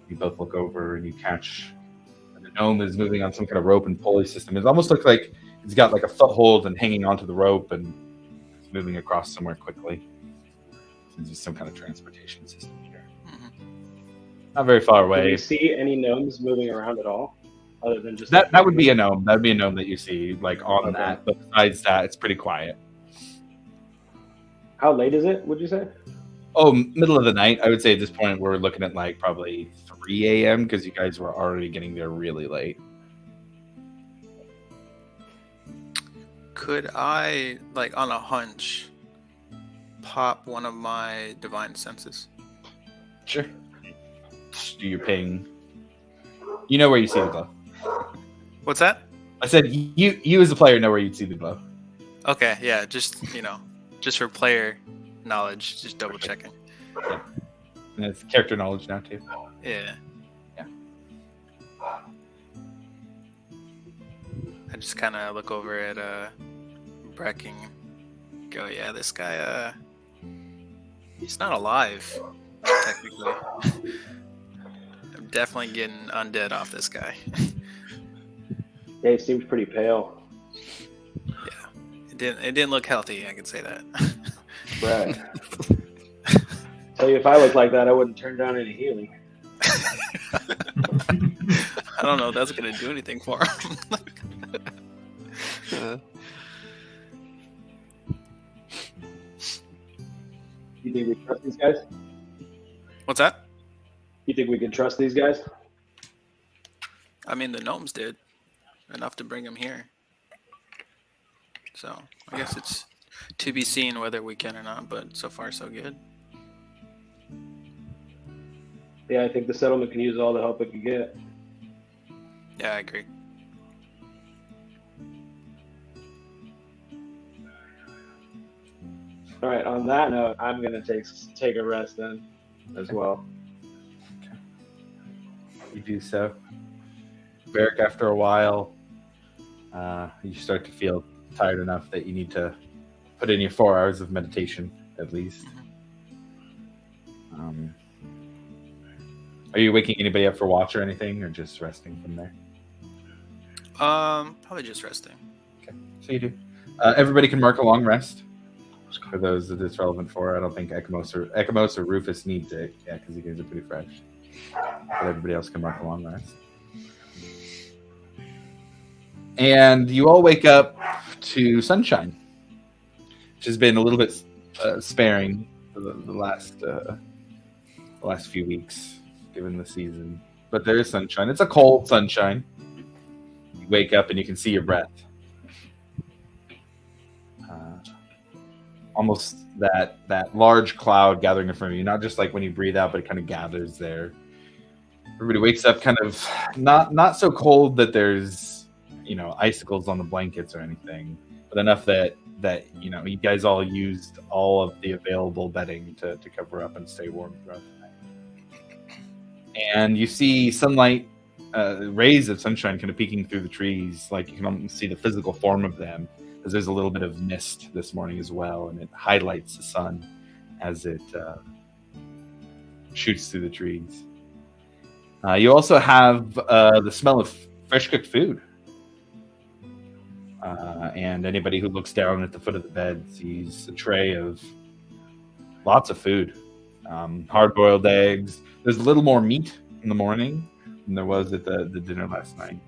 you both look over and you catch the gnome is moving on some kind of rope and pulley system. It almost looks like it's got like a foothold and hanging onto the rope and it's moving across somewhere quickly. It's just some kind of transportation system here. Not very far away. Do you see any gnomes moving around at all, other than just that would be a gnome. That would be a gnome that you see like on that. But besides that, it's pretty quiet. How late is it? Would you say? Oh, middle of the night. I would say at this point we're looking at like probably 3 a.m. because you guys were already getting there really late. Could I, like on a hunch, pop one of my divine senses? Sure. Just do your ping. You know where you see the glow. What's that? I said you as a player know where you'd see the glow. Okay, yeah, just just for player knowledge, just double checking. Yeah. And it's character knowledge now too. Yeah. Yeah. I just kind of look over at Breck and go, yeah, this guy, he's not alive, technically. I'm definitely getting undead off this guy. Yeah, he seems pretty pale. Yeah, it didn't look healthy, I can say that. Right. Tell you, if I looked like that, I wouldn't turn down any healing. I don't know if that's gonna do anything for him. You think we trust these guys? What's that? You think we can trust these guys? I mean, the gnomes did enough to bring him here. So I guess it's to be seen whether we can or not, but so far so good. Yeah, I think the settlement can use all the help it can get. Yeah, I agree. All right, on that note, I'm going to take a rest then as well. Okay. You do so. Varric, after a while, you start to feel tired enough that you need to put in your 4 hours of meditation, at least. Are you waking anybody up for watch or anything, or just resting from there? Probably just resting. Okay, so you do. Everybody can mark a long rest. For those that it's relevant for, I don't think Ekamos or Rufus needs it. Yeah, because you guys are pretty fresh. But everybody else can mark a long rest. And you all wake up to sunshine. which has been a little bit sparing for the last few weeks, given the season. But there is sunshine. It's a cold sunshine. You wake up and you can see your breath. Almost that large cloud gathering in front of you. Not just like when you breathe out, but it kind of gathers there. Everybody wakes up kind of not so cold that there's icicles on the blankets or anything, but enough that you guys all used all of the available bedding to cover up and stay warm throughout the night. And you see sunlight, rays of sunshine kind of peeking through the trees, like you can almost see the physical form of them, as there's a little bit of mist this morning as well, and it highlights the sun as it shoots through the trees. You also have the smell of fresh cooked food. And anybody who looks down at the foot of the bed sees a tray of lots of food. Hard-boiled eggs. There's a little more meat in the morning than there was at the dinner last night.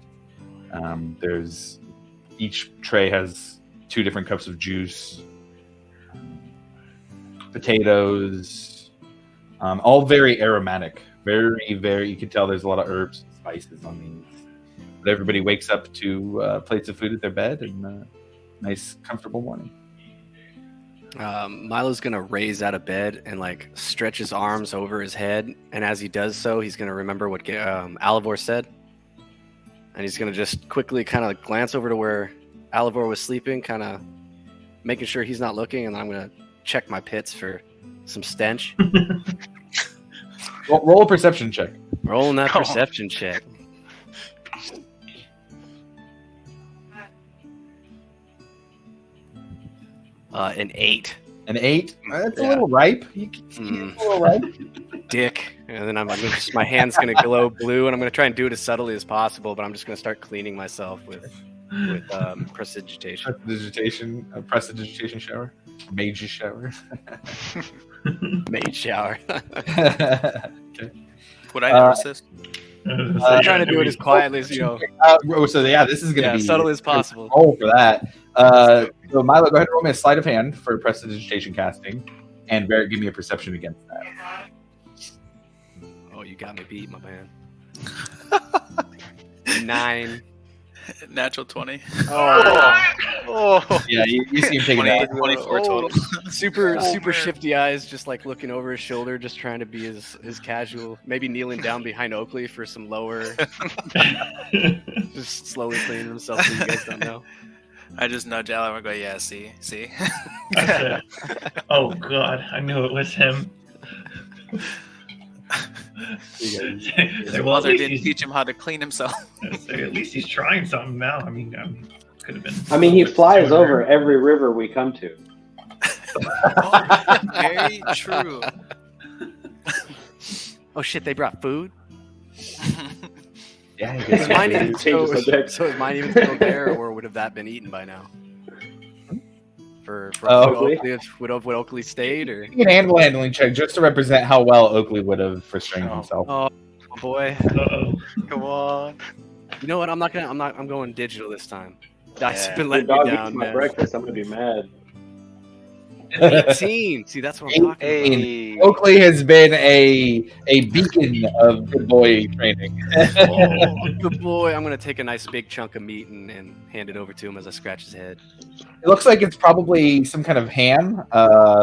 Each tray has 2 different cups of juice, potatoes, all very aromatic. Very, very, you can tell there's a lot of herbs and spices on these. But everybody wakes up to plates of food at their bed and nice, comfortable morning. Milo's gonna raise out of bed and like stretch his arms over his head, and as he does so, he's gonna remember what Alivor said, and he's gonna just quickly kind of glance over to where Alivor was sleeping, kind of making sure he's not looking, and then I'm gonna check my pits for some stench. Roll a perception check. Rolling that perception check. An 8. An 8? That's a little ripe. You can see it's a little ripe. Dick. And then my hand's gonna glow blue, and I'm gonna try and do it as subtly as possible. But I'm just gonna start cleaning myself with prestidigitation. Prestidigitation shower. Mage's shower. Mage shower. Okay. Would I notice this? I'm trying to do it as quietly as this is going to be subtle as possible. Roll for that. So Milo, go ahead and roll me a sleight of hand for prestidigitation casting, and Barrett, give me a perception against that. Oh, you got me beat, my man. 9. Natural 20. Oh. Yeah, you see him taking that. 24 total. Super shifty eyes, just like looking over his shoulder, just trying to be as casual. Maybe kneeling down behind Oakley for some lower. Just slowly cleaning himself so you guys don't know. I just nudge Alan and go, yeah, see? Oh, God. I knew it was him. His mother didn't teach him how to clean himself. At least he's trying something now. I mean, could have been. I mean, he flies over every river we come to. Oh, very true. Oh shit! They brought food. Yeah, Is mine even Change the subject. so is mine even still there, or would have that been eaten by now? For Oakley? would Oakley stayed, or Give me an animal handling check just to represent how well Oakley would have restrained himself. oh boy, Come on. you know what? I'm going digital this time. Dice have been Your letting dog me eats down, my man. breakfast. I'm gonna be mad. 18. See, that's what I'm talking about. Hey. Oakley has been a beacon of good boy training. Oh, good boy. I'm gonna take a nice big chunk of meat and hand it over to him as I scratch his head. It looks like it's probably some kind of ham,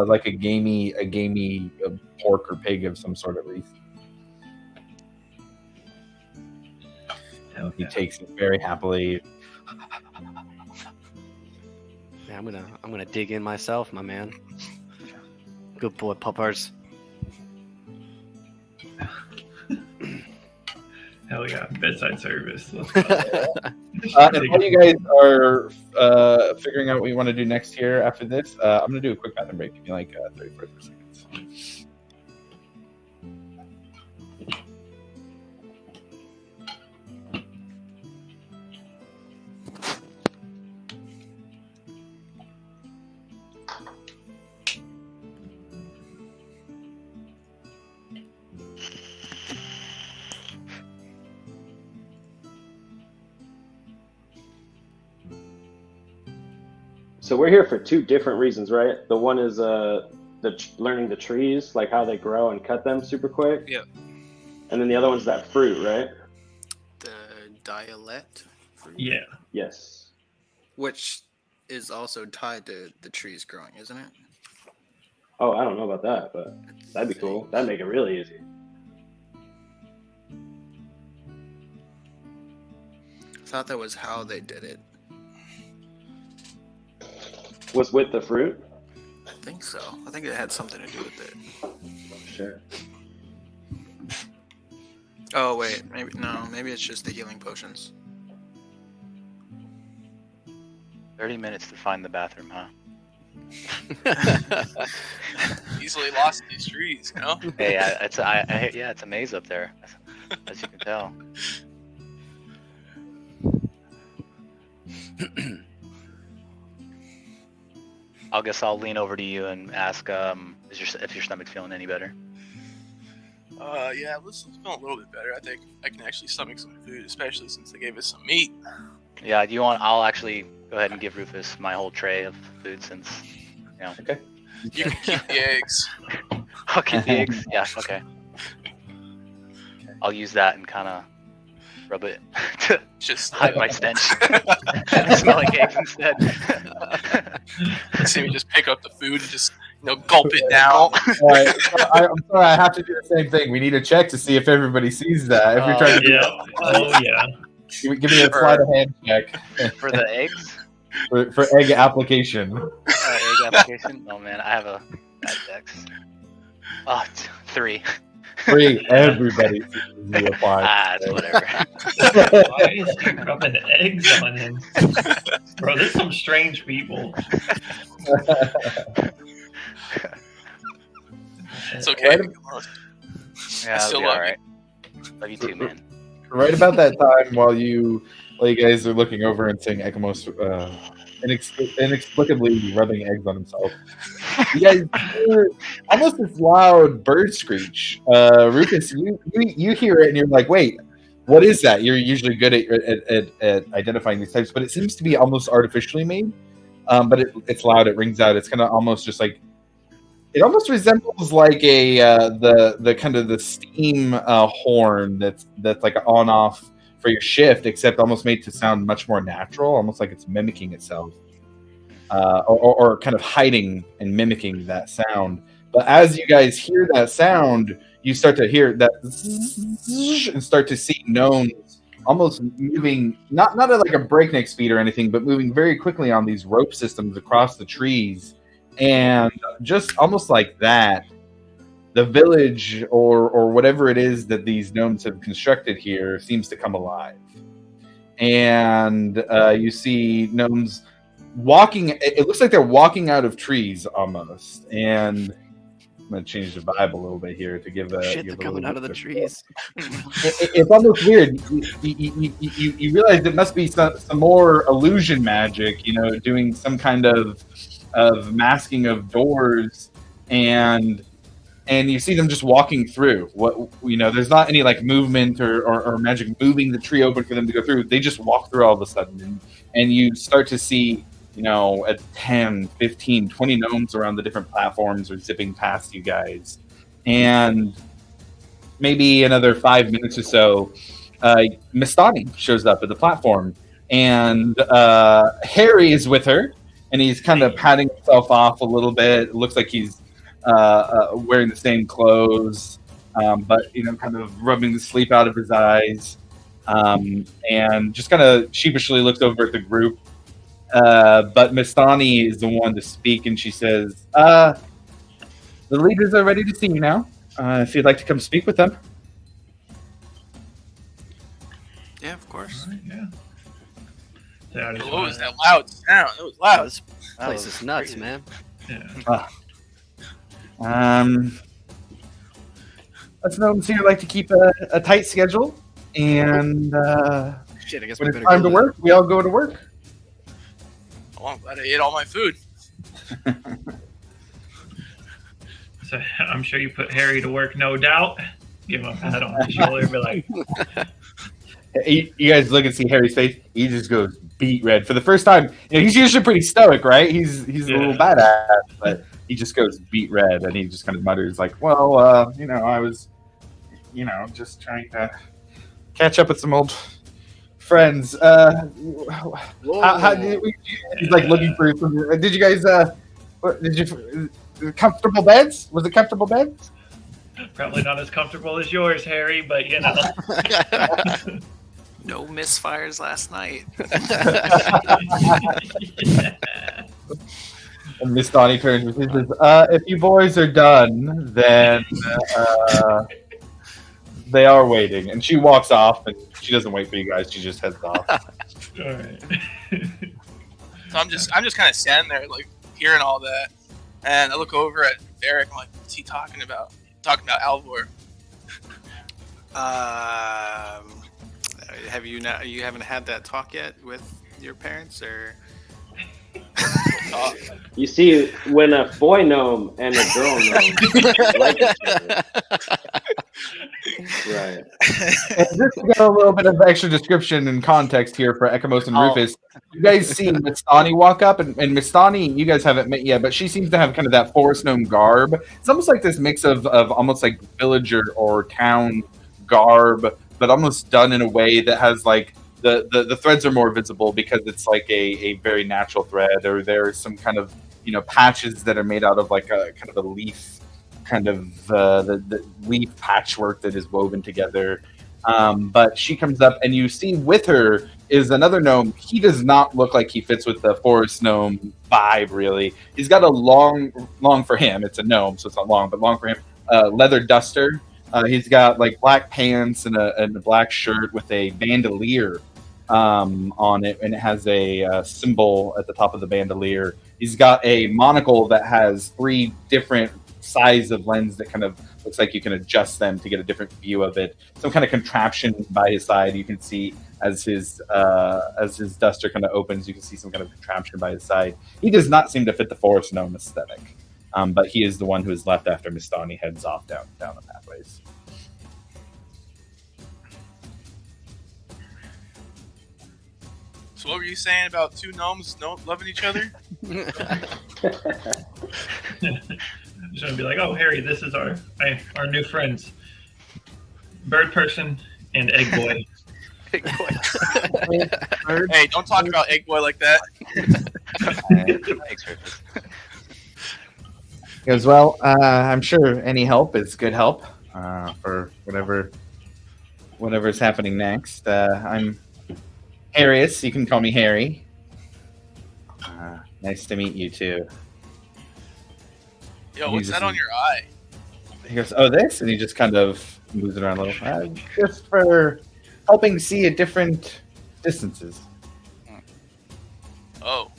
like a gamey pork or pig of some sort at least. He takes it very happily. Yeah, I'm gonna dig in myself, my man. Good boy, puppers. Hell yeah, bedside service. Let's And while you guys are figuring out what you want to do next here after this, I'm going to do a quick bathroom break. Give me like 30, 40 seconds. So we're here for two different reasons, right? The one is learning the trees, like how they grow and cut them super quick. Yep. And then the other one's that fruit, right? The dialect fruit, Yeah. Yes. which is also tied to the trees growing, isn't it? Oh, I don't know about that, but that'd be cool. That'd make it really easy. I thought that was how they did it. Was with the fruit? I think so. I think it had something to do with it. Sure. Oh wait, maybe it's just the healing potions. 30 minutes to find the bathroom, huh? Easily lost in these trees, you know? Hey, it's a maze up there, as you can tell. I guess I'll lean over to you and ask, if your stomach's feeling any better. Yeah, this is feeling a little bit better. I think I can actually stomach some food, especially since they gave us some meat. Yeah, I'll actually go ahead and give Rufus my whole tray of food since, you know. Okay. You can keep the eggs. I'll keep the eggs. Yeah, okay. I'll use that and kind of rub it to Just hide my stench. Smelling eggs instead. see me just pick up the food and just gulp it down. All right. I'm sorry, I have to do the same thing. We need to check to see if everybody sees that. If you're trying to Yeah. Oh yeah. give me a sleight of hand check For the eggs? for egg application. Egg application? Oh man, I have a bad dex. Oh, 3. 3. Everybody sees you apply. It's whatever. Why is he rubbing eggs on him? Bro, there's some strange people. It's okay. Yeah, still it'll be love alright. Love you too, man. Right about that time, while you guys are looking over and seeing Ekamos inexplicably rubbing eggs on himself, you guys hear almost this loud bird screech. Rufus, you hear it and you're like, wait, what is that? You're usually good at identifying these types, but it seems to be almost artificially made. But it's loud. It rings out. It's kind of almost just like, it almost resembles like the kind of the steam horn that's like an on off for your shift, except almost made to sound much more natural, almost like it's mimicking itself, or kind of hiding and mimicking that sound. But as you guys hear that sound, you start to hear that and start to see gnomes almost moving, not at like a breakneck speed or anything, but moving very quickly on these rope systems across the trees. And just almost like that, the village or whatever it is that these gnomes have constructed here seems to come alive. And you see gnomes walking. It looks like they're walking out of trees almost. And I'm going to change the vibe a little bit here to give a... Shit, they're coming out of the trees. It's almost weird. You realize it must be some more illusion magic, doing some kind of masking of doors, and you see them just walking through. There's not any like movement or magic moving the tree open for them to go through. They just walk through all of a sudden, and you start to see at 10, 15, 20 gnomes around the different platforms are zipping past you guys. And maybe another 5 minutes or so, Mistani shows up at the platform, and Harry is with her, and he's kind of patting himself off a little bit. It looks like he's wearing the same clothes, but kind of rubbing the sleep out of his eyes, and just kind of sheepishly looks over at the group. But Mistani is the one to speak, and she says, "The leaders are ready to see you now. If you'd like to come speak with them." Yeah, of course. Yeah. So I just What was wanna- that loud sound? It was Wow, loud. this place is nuts, man. Yeah. Us gnomes here like to keep a tight schedule, and Shit, I guess when we it's better time go to then. work, we all go to work. Oh, I'm glad I ate all my food. So I'm sure you put Harry to work, no doubt. Give him a pat on the shoulder, be like, You guys look and see Harry's face. He just goes beet red for the first time. He's usually pretty stoic, right? He's a little badass, but he just goes beet red, and he just kind of mutters like, "Well, I was, just trying to catch up with some old friends. How he's like looking for some. Did you guys? Comfortable beds? Was it comfortable beds? Probably not as comfortable as yours, Harry, but No misfires last night. And Miss Donnie turns and says, "If you boys are done, then they are waiting." And she walks off, and she doesn't wait for you guys. She just heads off. All right. So I'm just kind of standing there, like hearing all that, and I look over at Derek. I'm like, "What's he talking about? Talking about Alvor?" Have you not? You haven't had that talk yet with your parents, or? You see, when a boy gnome and a girl gnome like each other. Right. And just to get a little bit of extra description and context here for Ekamos and Rufus, you guys see Mistani walk up, and Mistani, you guys haven't met yet, but she seems to have kind of that forest gnome garb. It's almost like this mix of almost like villager or town garb, but almost done in a way that has like the threads are more visible because it's like a very natural thread, or there's some kind of patches that are made out of like a kind of a leaf, kind of the leaf patchwork that is woven together. But she comes up, and you see with her is another gnome. He does not look like he fits with the forest gnome vibe, really. He's got a long for him. It's a gnome, so it's not long, but long for him. Leather duster. He's got like black pants and a black shirt with a bandolier on it, and it has a symbol at the top of the bandolier. He's got a monocle that has 3 different size of lens that kind of looks like you can adjust them to get a different view of it. Some kind of contraption by his side. You can see as his duster kind of opens, you can see some kind of contraption by his side. He does not seem to fit the forest gnome aesthetic, but he is the one who is left after Mistani heads off down the pathways. So what were you saying about 2 gnomes loving each other? Just gonna be like, "Oh, Harry, this is our new friends, Bird Person and Egg Boy." Big boy. Hey, don't talk about Egg Boy like that. Thanks, Rufus. He goes, "Well, I'm sure any help is good help for whatever's happening next. I'm Harius. You can call me Harry. Nice to meet you too." Yo, what's that on your eye? He goes, "Oh, this?" And he just kind of moves it around a little. Just for helping see at different distances. Oh,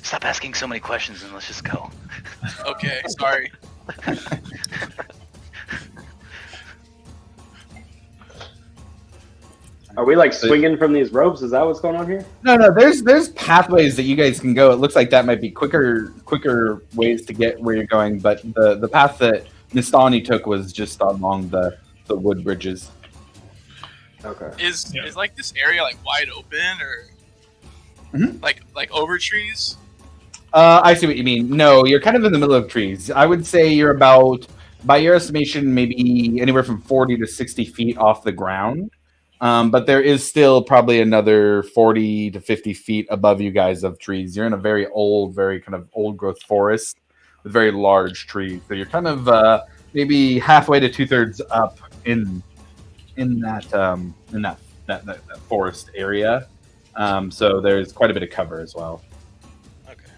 Stop asking so many questions and let's just go. okay. Sorry. Are we like swinging from these ropes? Is that what's going on here? No. There's pathways that you guys can go. It looks like that might be quicker ways to get where you're going. But the path that Nistani took was just along the wood bridges. Okay. Is like this area like wide open or like over trees? I see what you mean. No, you're kind of in the middle of trees. I would say you're about, by your estimation, maybe anywhere from 40 to 60 feet off the ground. But there is still probably another 40 to 50 feet above you guys of trees. You're in a very kind of old growth forest with very large trees. So you're kind of maybe halfway to 2/3 up in that forest area. So there's quite a bit of cover as well. Okay.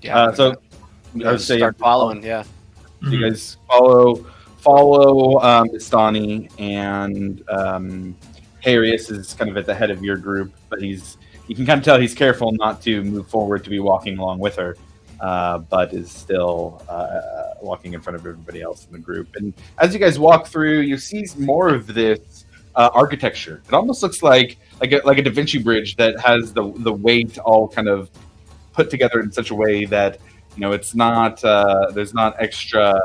Yeah. So I would say start following. Yeah. So you guys follow Istani, and Harius is kind of at the head of your group, but you can kind of tell he's careful not to move forward to be walking along with her, but is still walking in front of everybody else in the group. And as you guys walk through, you see more of this architecture. It almost looks like a Da Vinci bridge that has the weight all kind of put together in such a way that It's not there's not extra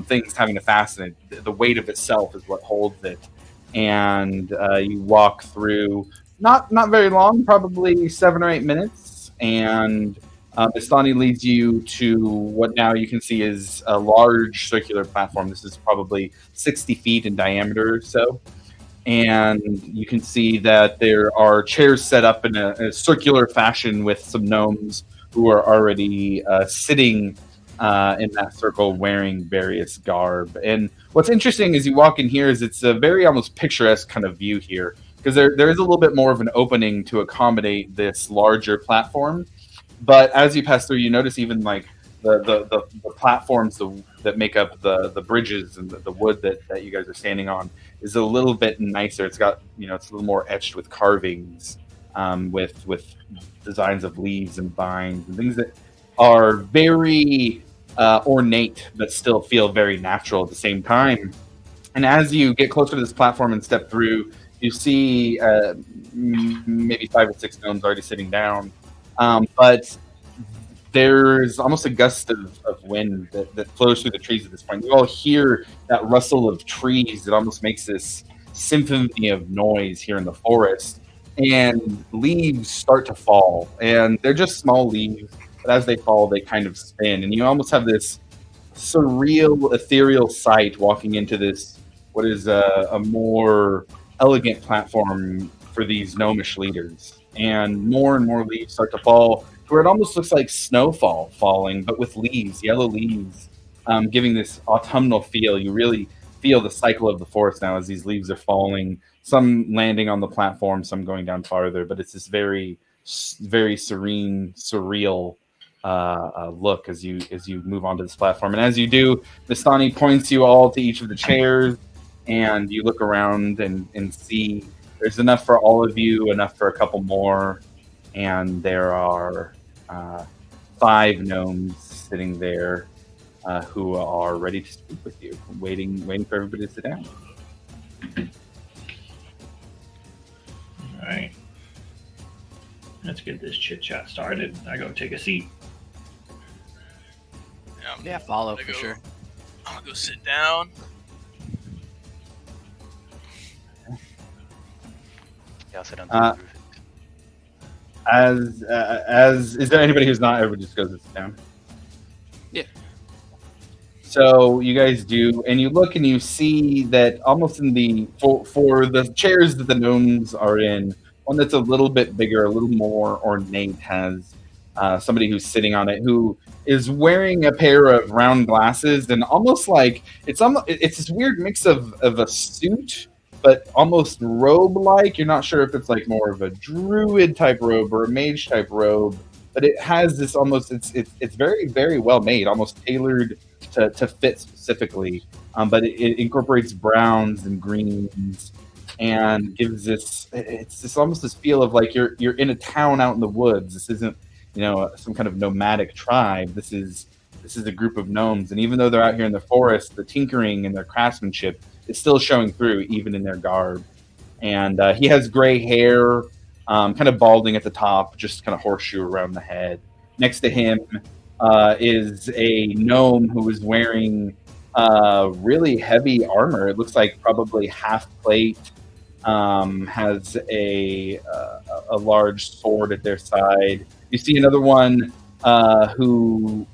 things having to fasten it. The weight of itself is what holds it. And you walk through, not very long, probably 7 or 8 minutes, and Bastani leads you to what now you can see is a large circular platform. This is probably 60 feet in diameter or so. And you can see that there are chairs set up in a circular fashion with some gnomes who are already sitting in that circle wearing various garb. And what's interesting as you walk in here is it's a very almost picturesque kind of view here, because there is a little bit more of an opening to accommodate this larger platform. But as you pass through, you notice even like the platforms that make up the bridges and the wood that you guys are standing on is a little bit nicer. It's got, it's a little more etched with carvings, with designs of leaves and vines and things that are very ornate but still feel very natural at the same time. And as you get closer to this platform and step through, you see maybe 5 or 6 gnomes already sitting down. But there's almost a gust of wind that flows through the trees at this point. You all hear that rustle of trees. It almost makes this symphony of noise here in the forest. And leaves start to fall. And they're just small leaves, but as they fall, they kind of spin. And you almost have this surreal, ethereal sight walking into this, what is a more elegant platform for these gnomish leaders. And more leaves start to fall, where it almost looks like snowfall falling, but with leaves, yellow leaves, giving this autumnal feel. You really feel the cycle of the forest now as these leaves are falling, some landing on the platform, some going down farther. But it's this very, very serene, surreal look as you move onto this platform. And as you do, Vistani points you all to each of the chairs, and you look around and see there's enough for all of you, enough for a couple more, and there are 5 gnomes sitting there who are ready to speak with you, waiting for everybody to sit down. All right. Let's get this chit chat started. I go take a seat. Yeah, follow I for go- sure. I'll go sit down. Yeah, I'll sit on Uh, the roof. As is there anybody who's not? Everybody just goes and sits down. Yeah. So you guys do, and you look and you see that almost in the for the chairs that the gnomes are in, one that's a little bit bigger, a little more ornate, has somebody who's sitting on it who is wearing a pair of round glasses and almost like it's this weird mix of a suit but almost robe-like. You're not sure if it's like more of a druid type robe or a mage type robe, but it has this almost it's very very well made, almost tailored to fit specifically. But it incorporates browns and greens and gives this almost this feel of like you're in a town out in the woods. This isn't some kind of nomadic tribe. This is a group of gnomes, and even though they're out here in the forest, the tinkering and their craftsmanship is still showing through, even in their garb. And he has gray hair, kind of balding at the top, just kind of horseshoe around the head. Next to him is a gnome who is wearing really heavy armor. It looks like probably half plate. Has a large sword at their side. You see another one who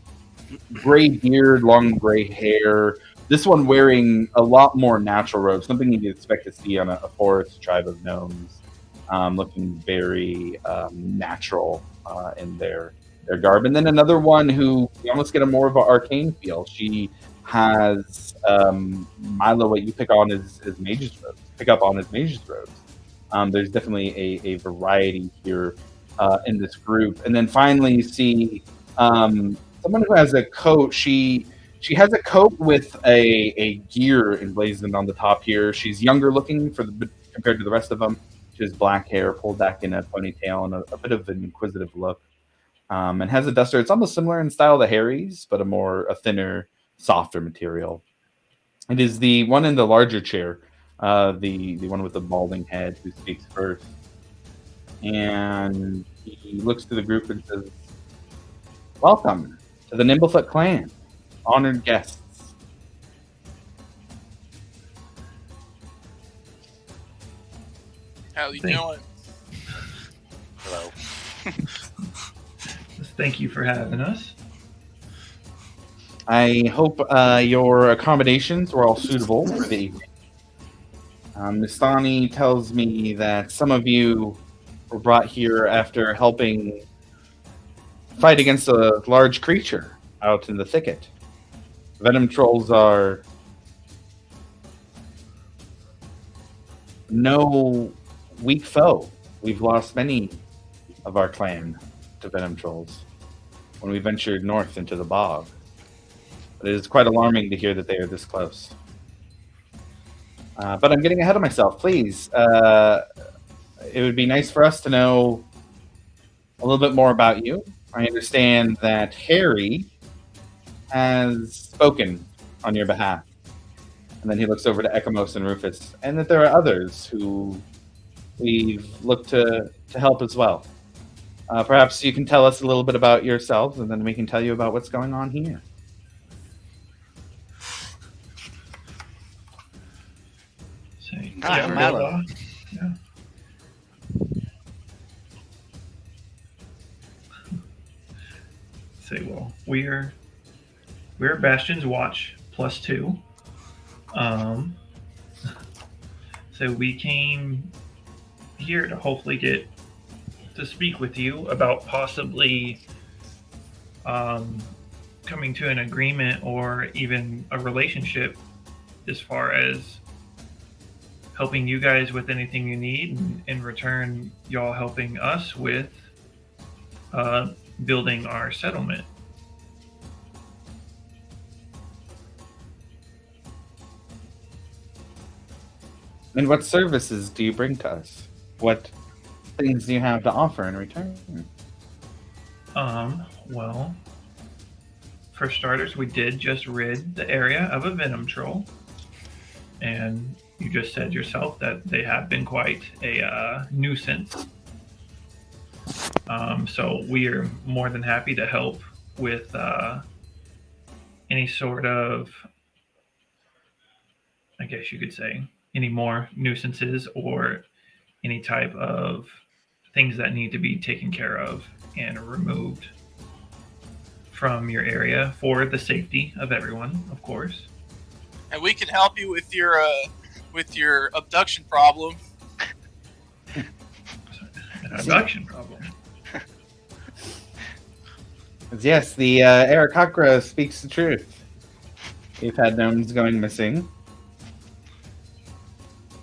gray beard, long gray hair. This one wearing a lot more natural robes, something you'd expect to see on a forest tribe of gnomes, looking very natural in their garb. And then another one who you almost get a more of an arcane feel. She has Milo, what you pick on is mage's robes. Pick up on his mage's robes. There's definitely a variety here in this group. And then finally, you see someone who has a coat. She has a coat with a gear emblazoned on the top here. She's younger looking compared to the rest of them. She has black hair pulled back in a ponytail and a bit of an inquisitive look. And has a duster. It's almost similar in style to Harry's, but a thinner, softer material. It is the one in the larger chair, the one with the balding head, who speaks first. And he looks to the group and says, "Welcome to the Nimblefoot clan, honored guests. How you Thank- doing? Hello. Thank you for having us. I hope your accommodations were all suitable for the evening. Mistani tells me that some of you were brought here after helping fight against a large creature out in the thicket. Venom trolls are no weak foe. We've lost many of our clan to venom trolls when we ventured north into the bog. But it is quite alarming to hear that they are this close. But I'm getting ahead of myself. Please, it would be nice for us to know a little bit more about you. I understand that Harry has spoken on your behalf. And then he looks over to Ekamos and Rufus, and that there are others who we've looked to help as well. Perhaps you can tell us a little bit about yourselves, and then we can tell you about what's going on here. Say, Ah, yeah, Mallow. yeah. Say, well, we're Bastion's Watch +2. So we came here to hopefully get to speak with you about possibly coming to an agreement or even a relationship as far as helping you guys with anything you need, and in return, y'all helping us with building our settlement. And what services do you bring to us? What things do you have to offer in return? Well, for starters, we did just rid the area of a venom troll. And you just said yourself that they have been quite a nuisance. So we are more than happy to help with any sort of, I guess you could say, any more nuisances or any type of things that need to be taken care of and removed from your area for the safety of everyone, of course. And we can help you with your abduction problem. An abduction problem. Yes, the Aarakocra speaks the truth. We've had gnomes going missing.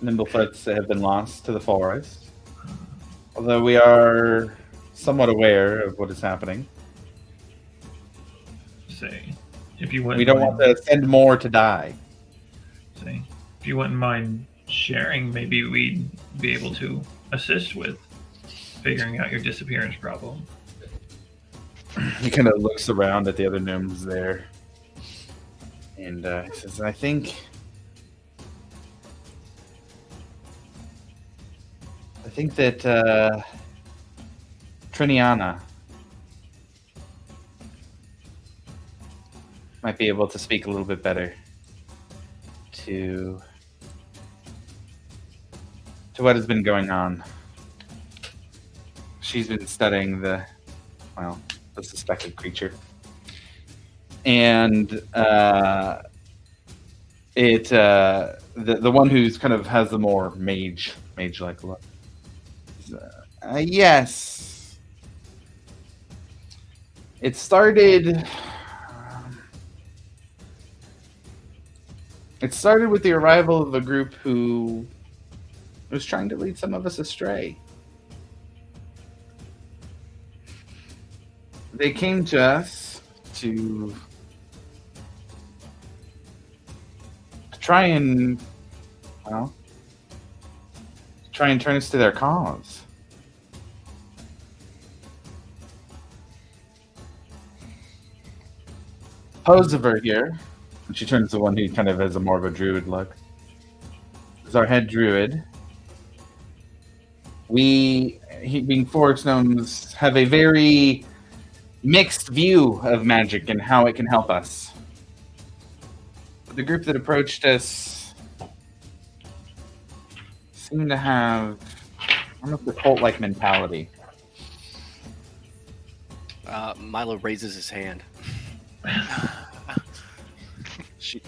Nimblefoots have been lost to the forest. Although we are somewhat aware of what is happening. Say, if you wouldn't We don't mind, want to send more to die. say, if you wouldn't mind sharing, maybe we'd be able to assist with figuring out your disappearance problem. He kind of looks around at the other gnomes there. And he says, I think that Triniana might be able to speak a little bit better to what has been going on. She's been studying the suspected creature. And the one who's kind of has the more mage-like look. Yes. It started with the arrival of a group who was trying to lead some of us astray. They came to us to try and turn us to their cause. Posiver here, and she turns to one who kind of has a more of a druid look, is our head druid. Being forest gnomes, have a very mixed view of magic and how it can help us. The group that approached us seemed to have almost a cult-like mentality. Milo raises his hand. She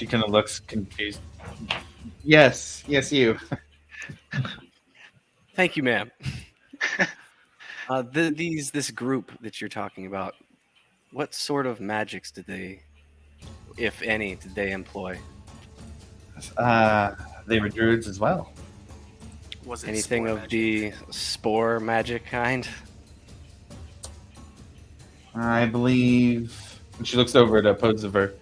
kind of looks confused. Yes, you. Thank you, ma'am. This group that you're talking about, what sort of magics did they, if any, did they employ? They were druids as well. Was it Anything spore of magic? the spore magic kind? I believe. And she looks over to Podziver,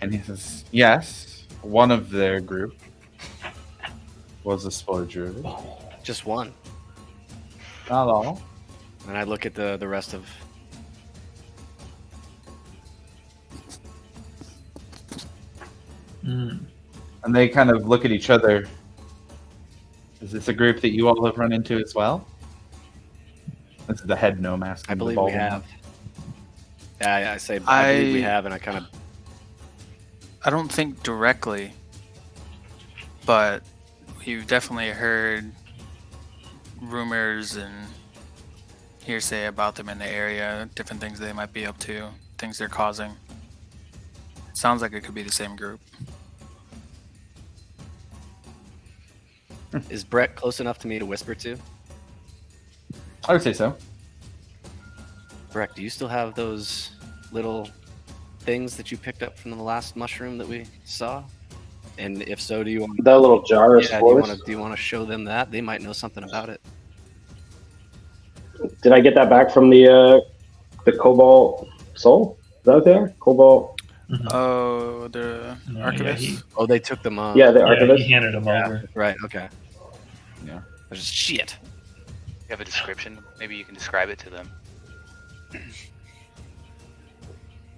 and he says, "Yes, one of their group was a spore druid. Just one. Not all." And I look at the rest of. Mm. And they kind of look at each other. Is this a group that you all have run into as well? This is the head gnome asking. I believe we have. Yeah, I say I believe we have, and I kind of. I don't think directly, but you've definitely heard rumors and hearsay about them in the area, different things they might be up to, things they're causing. Sounds like it could be the same group. Is Brett close enough to me to whisper to? I would say so. Brett, do you still have those little things that you picked up from the last mushroom that we saw? And if so, do you want? That little jar of Yeah, spores. do you want to show them that? They might know something about it. Did I get that back from the Cobalt Soul? Is that what they are? Cobalt. Oh, the No, yeah, archivist. he- Oh, they took them. Yeah, the Yeah, archivist. he handed him over. Right. Okay. Yeah. There's just shit. You have a description? Maybe you can describe it to them.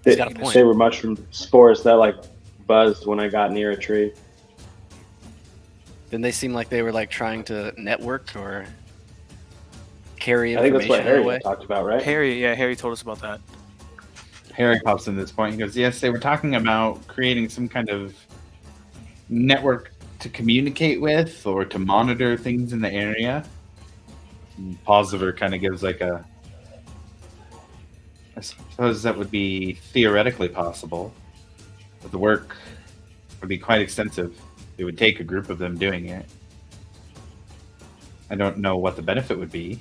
He's got a point. They were mushroom spores that like buzzed when I got near a tree. Didn't they seem like they were like trying to network or carry I think information that's what Harry away? talked about, right? Harry told us about that. Harry pops in this point. He goes, "Yes, they were talking about creating some kind of network to communicate with or to monitor things in the area." And Posiver kind of gives like a. I suppose that would be theoretically possible, but the work would be quite extensive. It would take a group of them doing it. I don't know what the benefit would be.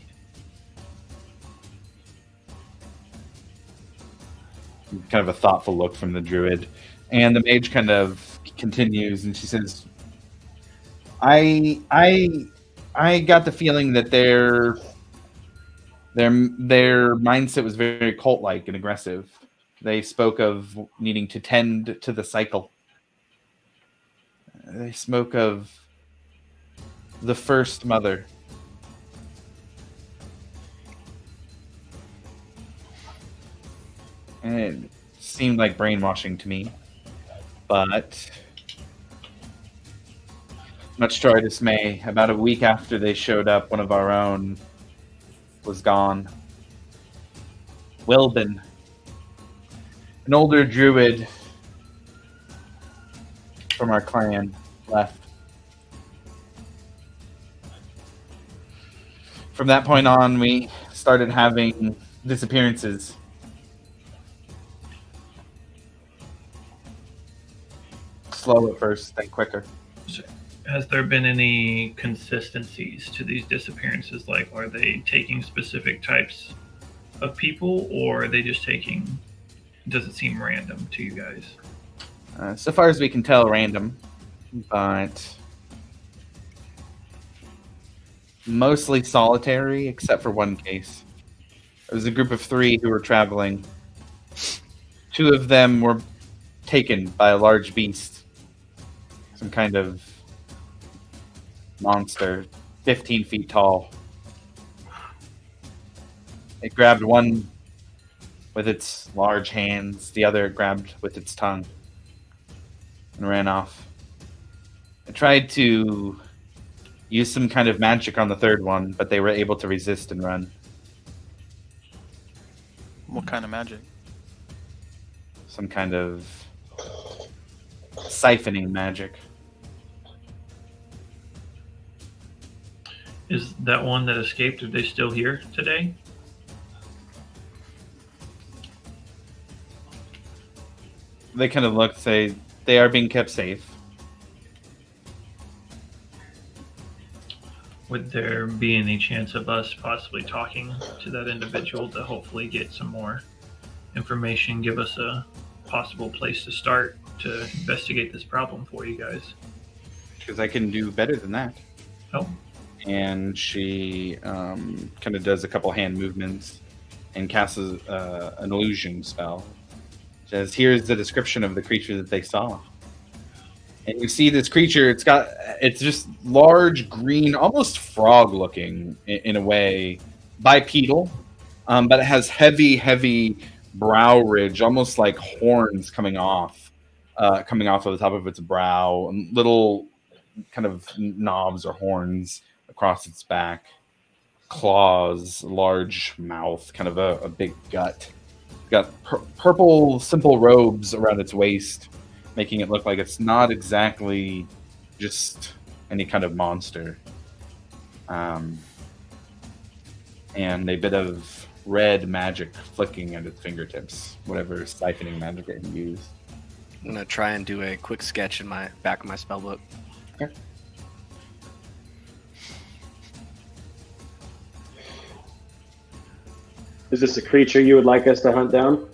Kind of a thoughtful look from the druid. And the mage kind of continues and she says, I got the feeling that their mindset was very cult-like and aggressive. They spoke of needing to tend to the cycle. They spoke of the first mother. And it seemed like brainwashing to me. But much to our dismay, about a week after they showed up, one of our own was gone. Wilbin, an older druid from our clan, left. From that point on, we started having disappearances. Slow at first, then quicker. Has there been any consistencies to these disappearances? Like, are they taking specific types of people, or are they just taking? Does it seem random to you guys? So far as we can tell, random, but mostly solitary, except for one case. There was a group of 3 who were traveling. 2 of them were taken by a large beast, some kind of monster, 15 feet tall. It grabbed one with its large hands, the other it grabbed with its tongue, and ran off. I tried to use some kind of magic on the third one, but they were able to resist and run. What kind of magic? Some kind of siphoning magic. Is that one that escaped? Are they still here today? They kind of look, say they are being kept safe. Would there be any chance of us possibly talking to that individual to hopefully get some more information, give us a possible place to start to investigate this problem for you guys? Because I can do better than that. Oh, And she kind of does a couple hand movements and casts an illusion spell. She says, "Here's the description of the creature that they saw." And you see this creature. It's just large, green, almost frog-looking in a way, bipedal, but it has heavy brow ridge, almost like horns coming off of the top of its brow, and little kind of knobs or horns across its back, claws, large mouth, kind of a big gut. It's got purple, simple robes around its waist, making it look like it's not exactly just any kind of monster. And a bit of red magic flicking at its fingertips, whatever siphoning magic it can use. I'm gonna try and do a quick sketch in my back of my spell book. Okay. Is this a creature you would like us to hunt down?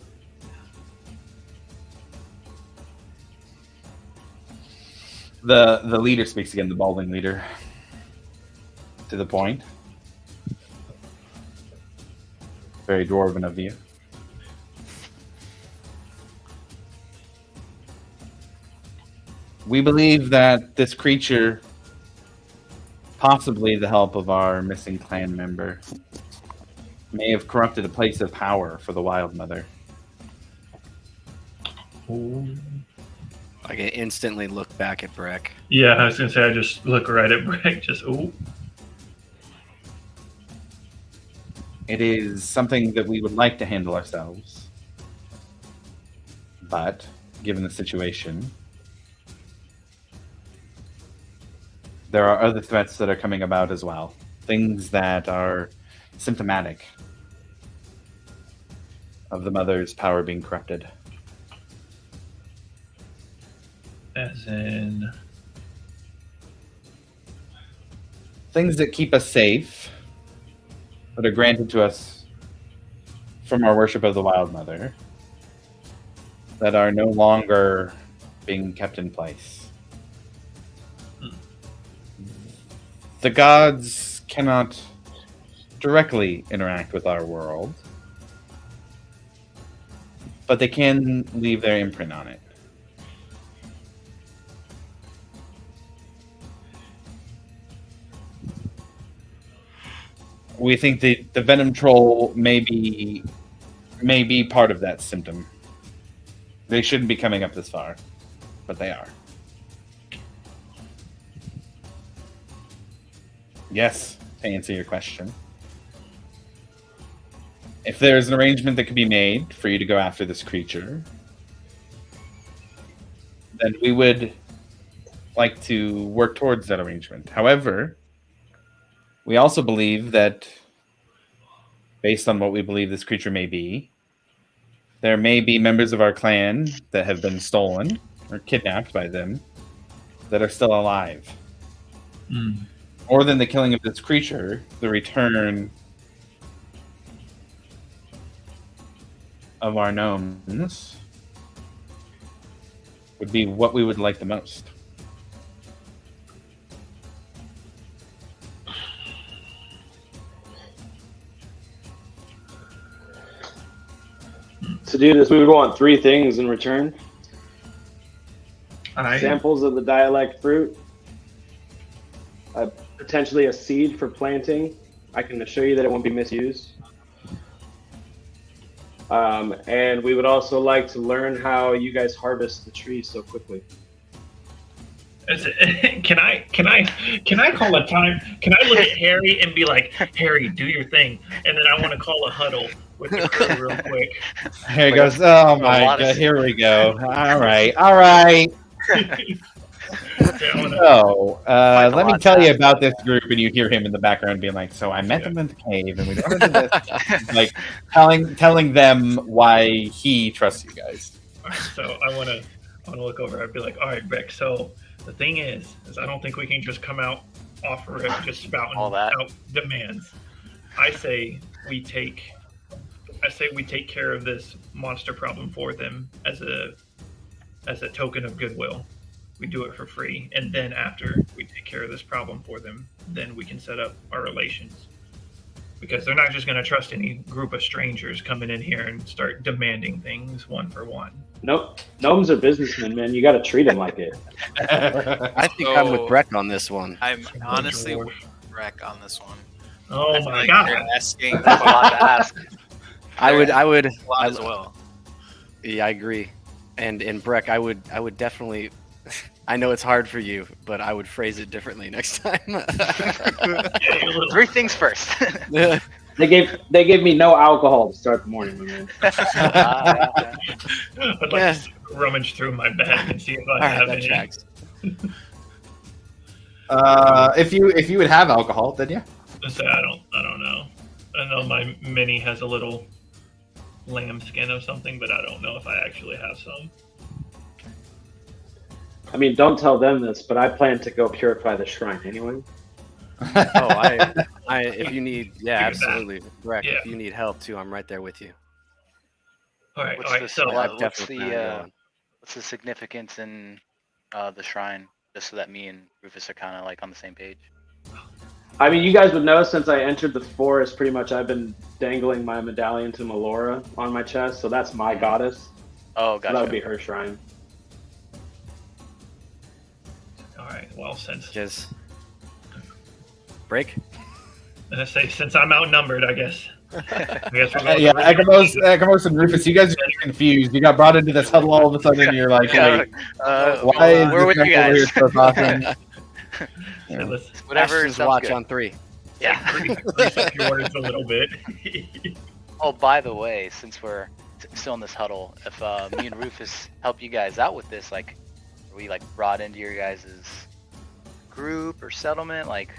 The leader speaks again, the balding leader. To the point. Very dwarven of you. We believe that this creature, possibly the help of our missing clan member, may have corrupted a place of power for the Wild Mother. I can instantly look back at Breck. yeah, I was gonna say I just look right at Breck, just ooh. It is something that we would like to handle ourselves. But, given the situation, there are other threats that are coming about as well. Things that are symptomatic of the Mother's power being corrupted. As in, Things that keep us safe, that are granted to us from our worship of the Wild Mother, that are no longer being kept in place. The gods cannot directly interact with our world, but they can leave their imprint on it. We think the venom troll may be part of that symptom. They shouldn't be coming up this far, but they are. Yes, to answer your question. If there's an arrangement that could be made for you to go after this creature, then we would like to work towards that arrangement. However, we also believe that, based on what we believe this creature may be, there may be members of our clan that have been stolen or kidnapped by them that are still alive. More than the killing of this creature, the return of our gnomes would be what we would like the most. To do this, we would want 3 things in return. I Samples of the dialect fruit, potentially a seed for planting. I can assure you that it won't be misused. And we would also like to learn how you guys harvest the trees so quickly. Can I call a time? Can I look at Harry and be like, Harry, do your thing, and then I want to call a huddle with the crew real quick. Here he Like goes. Oh a my lot of- god! Here we go. All right. All right. Yeah, I wanna, So, Quite a let me lot tell to you ask about this group, and you hear him in the background being like, "So I met them in the cave, and we learned this." Like telling them why he trusts you guys. all right, so I wanna look over. I'd be like, all right, Rick. So the thing is I don't think we can just come out off a rip just spouting All that. out demands. I say we take care of this monster problem for them as a token of goodwill. We do it for free, and then after we take care of this problem for them, then we can set up our relations. Because they're not just going to trust any group of strangers coming in here and start demanding things one for one. Nope. Gnomes are businessmen, man. You got to treat them like it. I think I'm with So- Breck on this one. I'm honestly with Breck on this one. Oh I feel my like god! you're asking That's a lot to ask. I would a lot as well. Yeah, I agree. And Breck, I would definitely. I know it's hard for you, but I would phrase it differently next time. Yeah, you little- 3 things first. They gave me no alcohol to start the morning, man. I'd like Yeah. to rummage through my bag and see if I All right, have that any. tracks. If you would have alcohol, then yeah. So I don't know. I know my mini has a little lamb skin of something, but I don't know if I actually have some. I mean, don't tell them this, but I plan to go purify the shrine anyway. Oh, if you need, yeah, Figure that. absolutely, Breck. Yeah. If you need help too, I'm right there with you. All right, What's all right. the So I've what's definitely the planned on going. what's the significance in the shrine? Just so that me and Rufus are kind of like on the same page. I mean, you guys would know since I entered the forest, pretty much I've been dangling my medallion to Melora on my chest, so that's my goddess. Oh, So gotcha. that would be her shrine. all right. Well, since Just break. since I'm outnumbered, I guess. I guess we're going Yeah, Ekamos and Rufus, you guys are getting confused. You got brought into this huddle all of a sudden, and you're like, Yeah, wait, why is we're this with you guy over here guys. so talking? So let's Whatever Ashton's sounds watch good. on 3. Yeah. grease up your words a little bit. Oh, by the way, since we're still in this huddle, if me and Rufus help you guys out with this, like, are we like brought into your guys' group or settlement? Like,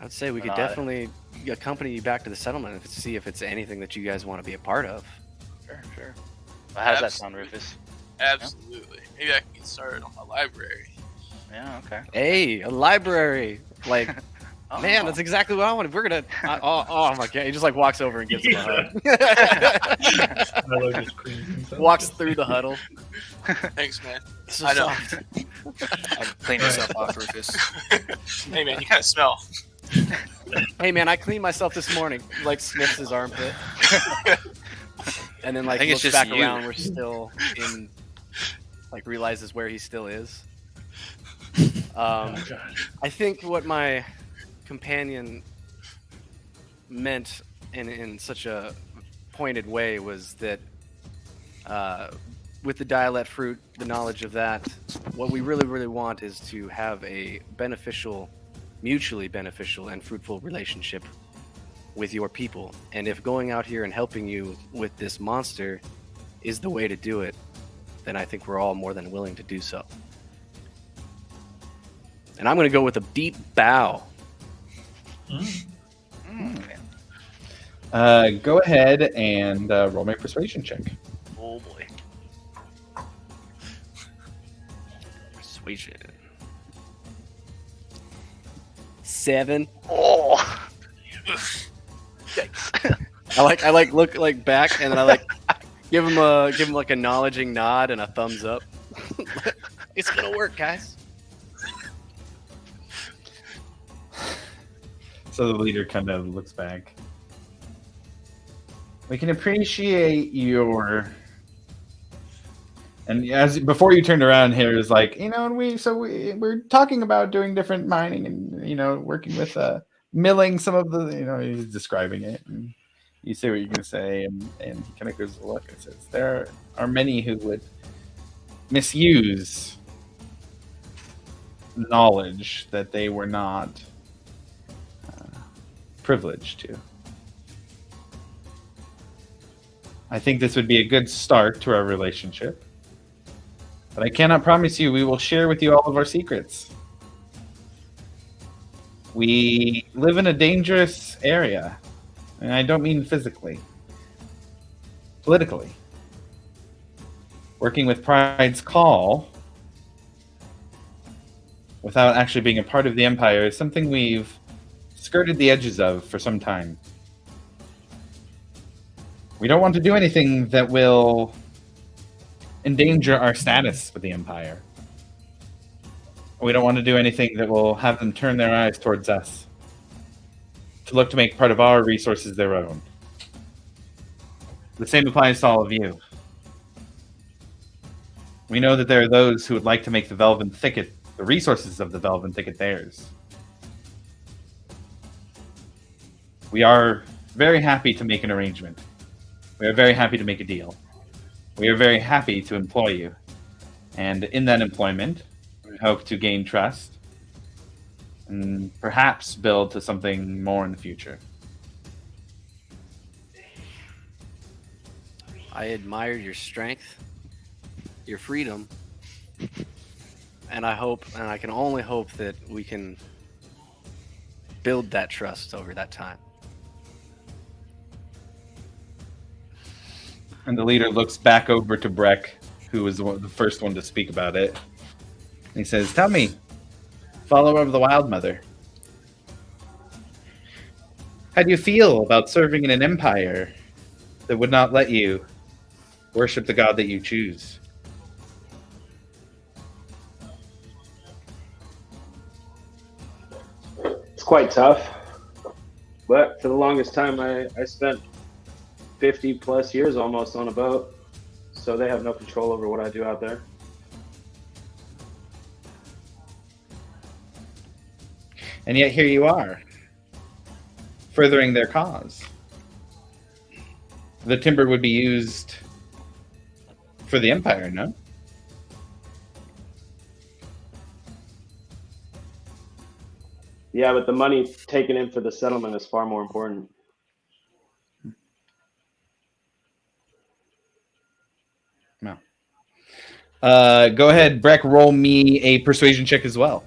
I'd say we could Not- definitely accompany you back to the settlement and see if it's anything that you guys want to be a part of. sure. Well, how does that sound, Rufus? Absolutely. Maybe I can get started on my library. Yeah. Okay. Hey, a library! Like, Oh. man, that's exactly what I wanted. We're gonna. Oh my god! He just like walks over and gives him a hug. Milo just creams himself. Walks through the huddle. Thanks, man. So I know. soft. Clean yourself off, Rufus. Hey, man, you kind of smell. Hey man, I cleaned myself this morning. Like sniffs his armpit, and then like I think it's looks just back you. around. We're still in. Like realizes where he still is. Oh, God. I think what my companion meant in such a pointed way was that with the dialect fruit, the knowledge of that, what we really, really want is to have a beneficial, mutually beneficial and fruitful relationship with your people. And if going out here and helping you with this monster is the way to do it, then I think we're all more than willing to do so. And I'm going to go with a deep bow. Go ahead and roll me a persuasion check. Oh boy. Persuasion. 7. Oh. Yikes. I like look like back and then I like give him like a acknowledging nod and a thumbs up. It's gonna work, guys. So the leader kind of looks back. We can appreciate your. And as before you turned around here is like, you know, and we're talking about doing different mining and, you know, working with milling some of the, you know, he's describing it, and you say what you're gonna say, and he kind of goes, look, and says there are many who would misuse knowledge that they were not privileged to. I think this would be a good start to our relationship. But I cannot promise you we will share with you all of our secrets. We live in a dangerous area, and I don't mean physically, politically. Working with Pride's Call, without actually being a part of the Empire, is something we've skirted the edges of for some time. We don't want to do anything that will endanger our status with the Empire. We don't want to do anything that will have them turn their eyes towards us, to look to make part of our resources their own. The same applies to all of you. We know that there are those who would like to make the Velvet Thicket, the resources of the Velvet Thicket, theirs. We are very happy to make an arrangement. We are very happy to make a deal. We are very happy to employ you. And in that employment, we hope to gain trust and perhaps build to something more in the future. I admire your strength, your freedom, and I hope, and I can only hope that we can build that trust over that time. And the leader looks back over to Breck, who was the first one to speak about it. And he says, "Tell me, follower of the Wild Mother, how do you feel about serving in an empire that would not let you worship the god that you choose?" It's quite tough, but for the longest time, I spent 50 plus years almost on a boat, so they have no control over what I do out there. And yet here you are, furthering their cause. The timber would be used for the Empire, no? Yeah, but the money taken in for the settlement is far more important. No. Go ahead, Breck, roll me a persuasion check as well.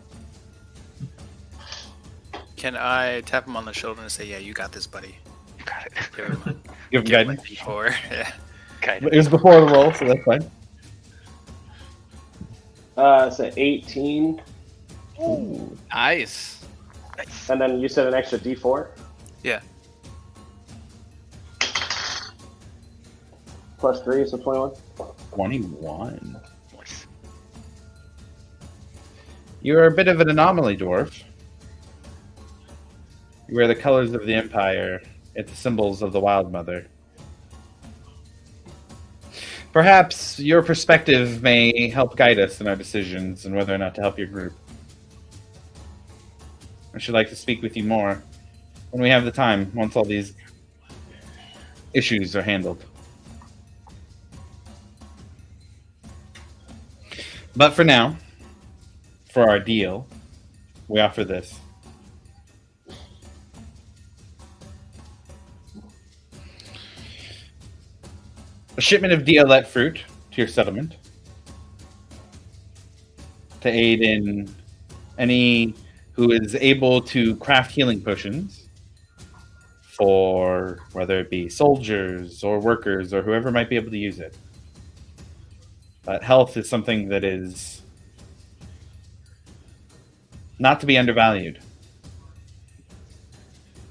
Can I tap him on the shoulder and say, "Yeah, you got this, buddy"? You got it. Give him, Give him give him a guidance. D4. Yeah. Kind It was before the roll, so that's fine. It's an 18, Ooh. Nice. and then you said an extra D4 Yeah. plus 3, so 21. 21. Nice. You are a bit of an anomaly, dwarf. You wear the colors of the Empire, yet the symbols of the Wild Mother. Perhaps your perspective may help guide us in our decisions and whether or not to help your group. I should like to speak with you more when we have the time, once all these issues are handled. But for now, for our deal, we offer this. A shipment of Dialette fruit to your settlement to aid in any who is able to craft healing potions for whether it be soldiers or workers or whoever might be able to use it. But health is something that is not to be undervalued.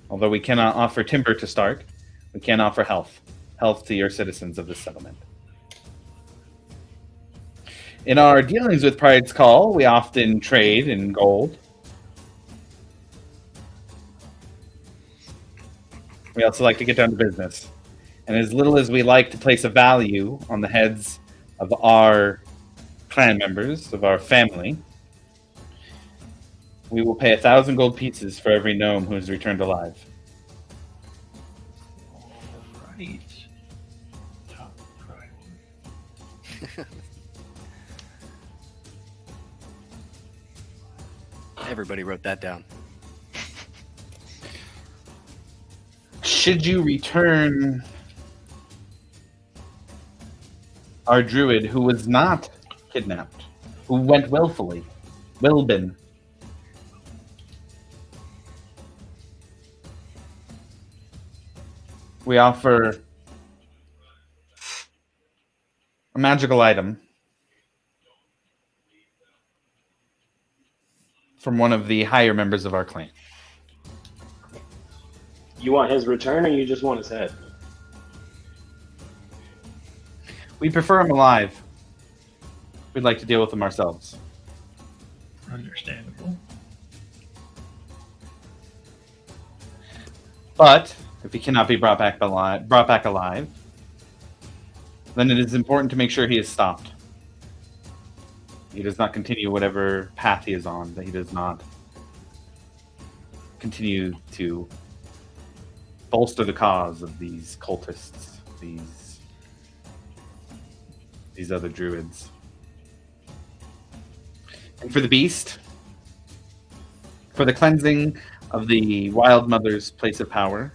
Although we cannot offer timber to start, we can offer health. Health to your citizens of the settlement. In our dealings with Pride's Call, we often trade in gold. We also like to get down to business. And as little as we like to place a value on the heads of our clan members, of our family, we will pay 1,000 gold pieces for every gnome who is returned alive. Right. Top priority. Everybody wrote that down. Should you return our druid who was not kidnapped, who went willfully, Wilbin, we offer a magical item from one of the higher members of our clan. You want his return, or you just want his head? We prefer him alive. We'd like to deal with him ourselves. Understandable. But if he cannot be brought back alive, then it is important to make sure he is stopped. He does not continue whatever path he is on. That he does not continue to bolster the cause of these cultists, these other druids. And for the beast, for the cleansing of the Wild Mother's place of power,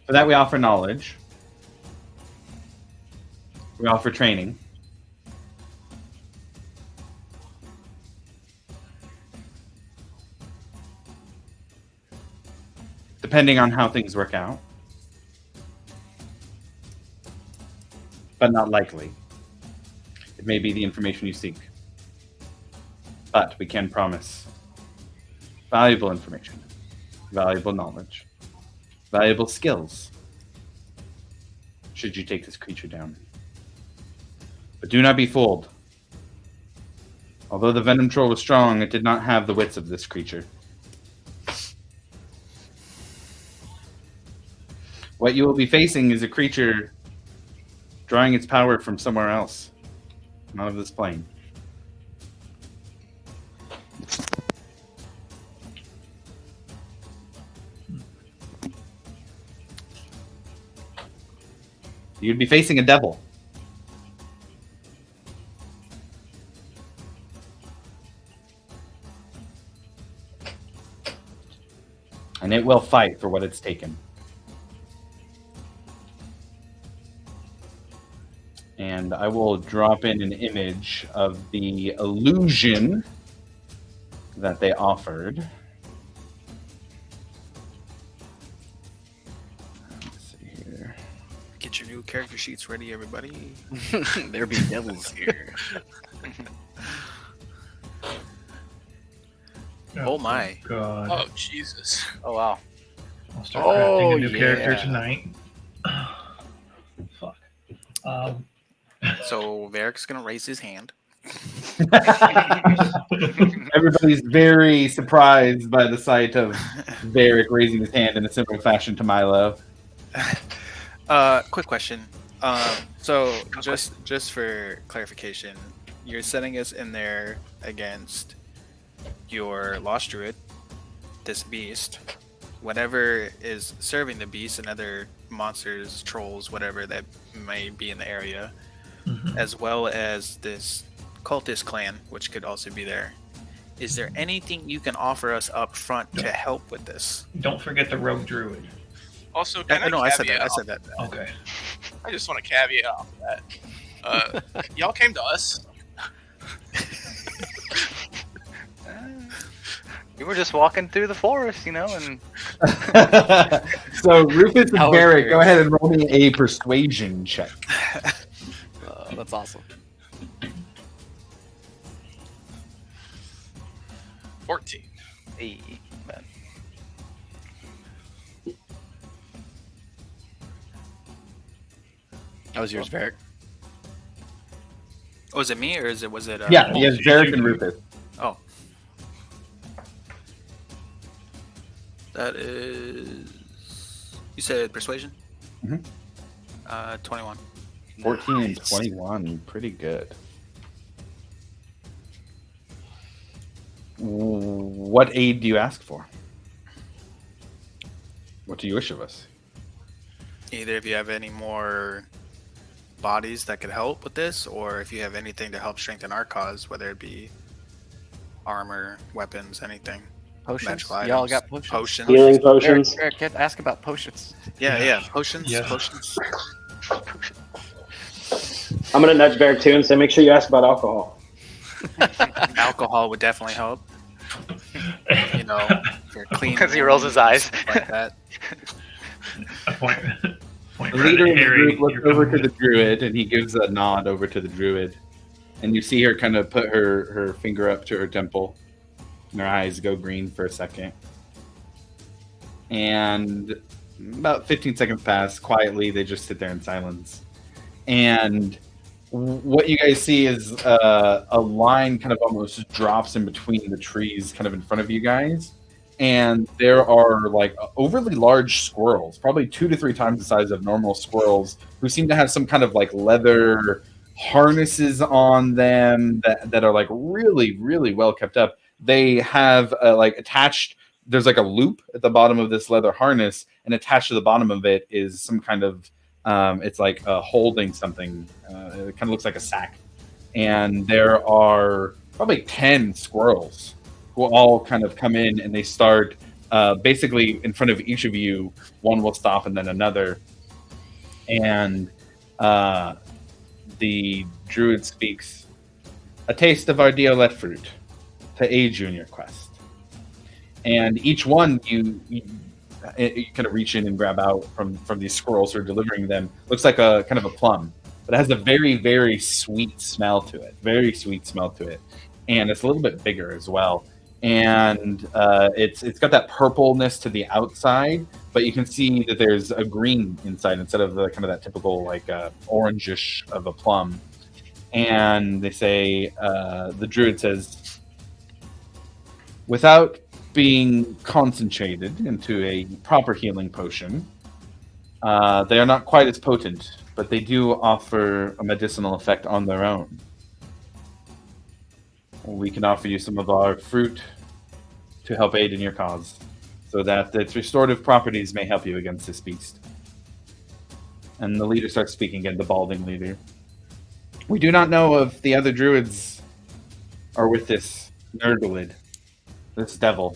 for that we offer knowledge. We offer training. Depending on how things work out. But not likely. It may be the information you seek. But we can promise valuable information, valuable knowledge, valuable skills, should you take this creature down. But do not be fooled. Although the Venom Troll was strong, it did not have the wits of this creature. What you will be facing is a creature drawing its power from somewhere else, not of this plane. You'd be facing a devil. And it will fight for what it's taken. And I will drop in an image of the illusion that they offered. Let's see here. Get your new character sheets ready, everybody. There be devils here. Oh my. God. Oh Jesus! Oh wow. I'll start crafting a new yeah. character tonight. Fuck. So Varric's gonna raise his hand. Everybody's very surprised by the sight of Varric raising his hand in a similar fashion to Milo. Quick question. So just for clarification, you're setting us in there against your lost druid, this beast, whatever is serving the beast, and other monsters, trolls, whatever that may be in the area, as well as this cultist clan, which could also be there. Is there anything you can offer us up front to help with this? Don't forget the rogue druid. Also, can I No, I said that. caveat I said off- that. Okay. I just want to caveat off that. Y'all came to us. We were just walking through the forest, you know, and So Rufus and I was Varric, curious. go ahead and roll me a persuasion check. That's awesome. 14. hey, man. That was yours, Varric. Was it me or was it? Yeah, he has Varric and Rufus. Oh. That is. You said persuasion? Mhm. 21. 14 and Nice. 21, pretty good. What aid do you ask for? What do you wish of us? Either if you have any more bodies that could help with this, or if you have anything to help strengthen our cause, whether it be armor, weapons, anything. Potions. Magical Y'all items. got potions. Potions. Healing potions. Eric, get ask about potions. Yeah. Potions. Yeah. Potions. I'm gonna nudge Barrick too and say, make sure you ask about alcohol. Alcohol would definitely help. You know, if you're clean. Because he rolls his eyes. stuff like that. I point The leader of the Harry, group looks you're over coming to the druid, and he gives a nod over to the druid. And you see her kind of put her finger up to her temple, and her eyes go green for a second. And about 15 seconds pass. Quietly, they just sit there in silence. And what you guys see is a line kind of almost drops in between the trees, kind of in front of you guys. And there are like overly large squirrels, probably 2 to 3 times the size of normal squirrels, who seem to have some kind of like leather harnesses on them that are like really, really well kept up. They have like attached, there's like a loop at the bottom of this leather harness, and attached to the bottom of it is some kind of, it's like holding something. It kind of looks like a sack. And there are probably 10 squirrels who all kind of come in, and they start basically in front of each of you. One will stop and then another. And the druid speaks, "A taste of our Diolet fruit to aid you in your quest." And each one you kind of reach in and grab out from these squirrels who are delivering them. Looks like a kind of a plum, but it has a very, very sweet smell to it. Very sweet smell to it. And it's a little bit bigger as well. And it's got that purpleness to the outside, but you can see that there's a green inside instead of the kind of that typical like orangish of a plum. And they say, the druid says, "Without being concentrated into a proper healing potion, they are not quite as potent, but they do offer a medicinal effect on their own. We can offer you some of our fruit to help aid in your cause, so that its restorative properties may help you against this beast." And the leader starts speaking again, the balding leader. "We do not know if the other druids are with this Nurglid, this devil.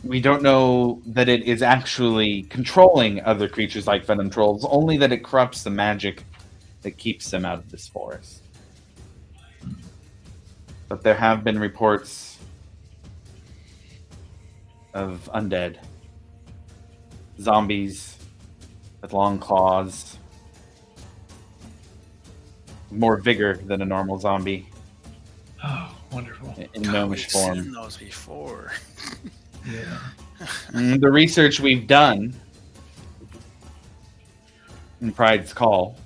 We don't know that it is actually controlling other creatures like venom trolls, only that it corrupts the magic that keeps them out of this forest. But there have been reports of undead, zombies with long claws, more vigor than a normal zombie, Oh, wonderful. in gnomish We've form. seen those before. Yeah. The research we've done in Pride's Call,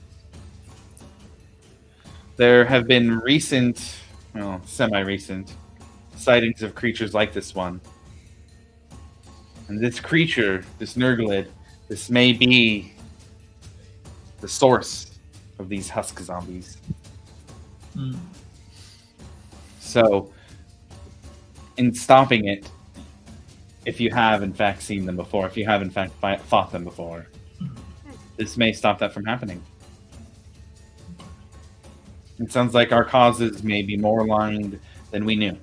there have been recent, well, semi-recent, sightings of creatures like this one. And this creature, this Nurglid, this may be the source of these husk zombies. Hmm. So, in stopping it, if you have in fact seen them before, if you have in fact fought them before, this may stop that from happening. It sounds like our causes may be more aligned than we knew.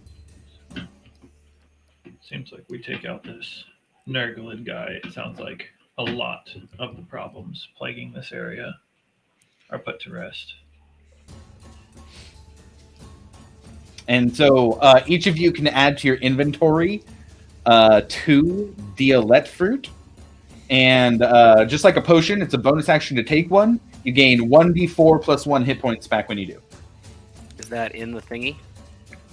Seems like we take out this Nurglid guy. It sounds like a lot of the problems plaguing this area are put to rest. And so each of you can add to your inventory 2 Diolet fruit. And just like a potion, it's a bonus action to take one. You gain 1d4 plus 1 hit points back when you do. Is that in the thingy?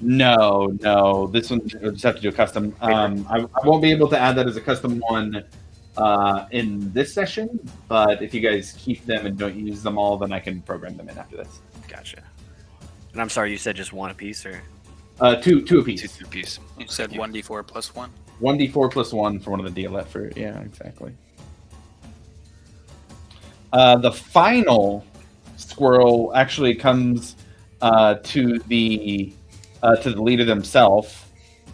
No. This one, you'll just have to do a custom. I won't be able to add that as a custom one in this session, but if you guys keep them and don't use them all, then I can program them in after this. Gotcha. And I'm sorry, you said just one apiece, or 2 apiece. two apiece? You said 1d4 plus 1? 1d4 plus 1 for one of the Diolet fruit. Yeah, exactly. The final squirrel actually comes to the leader themselves,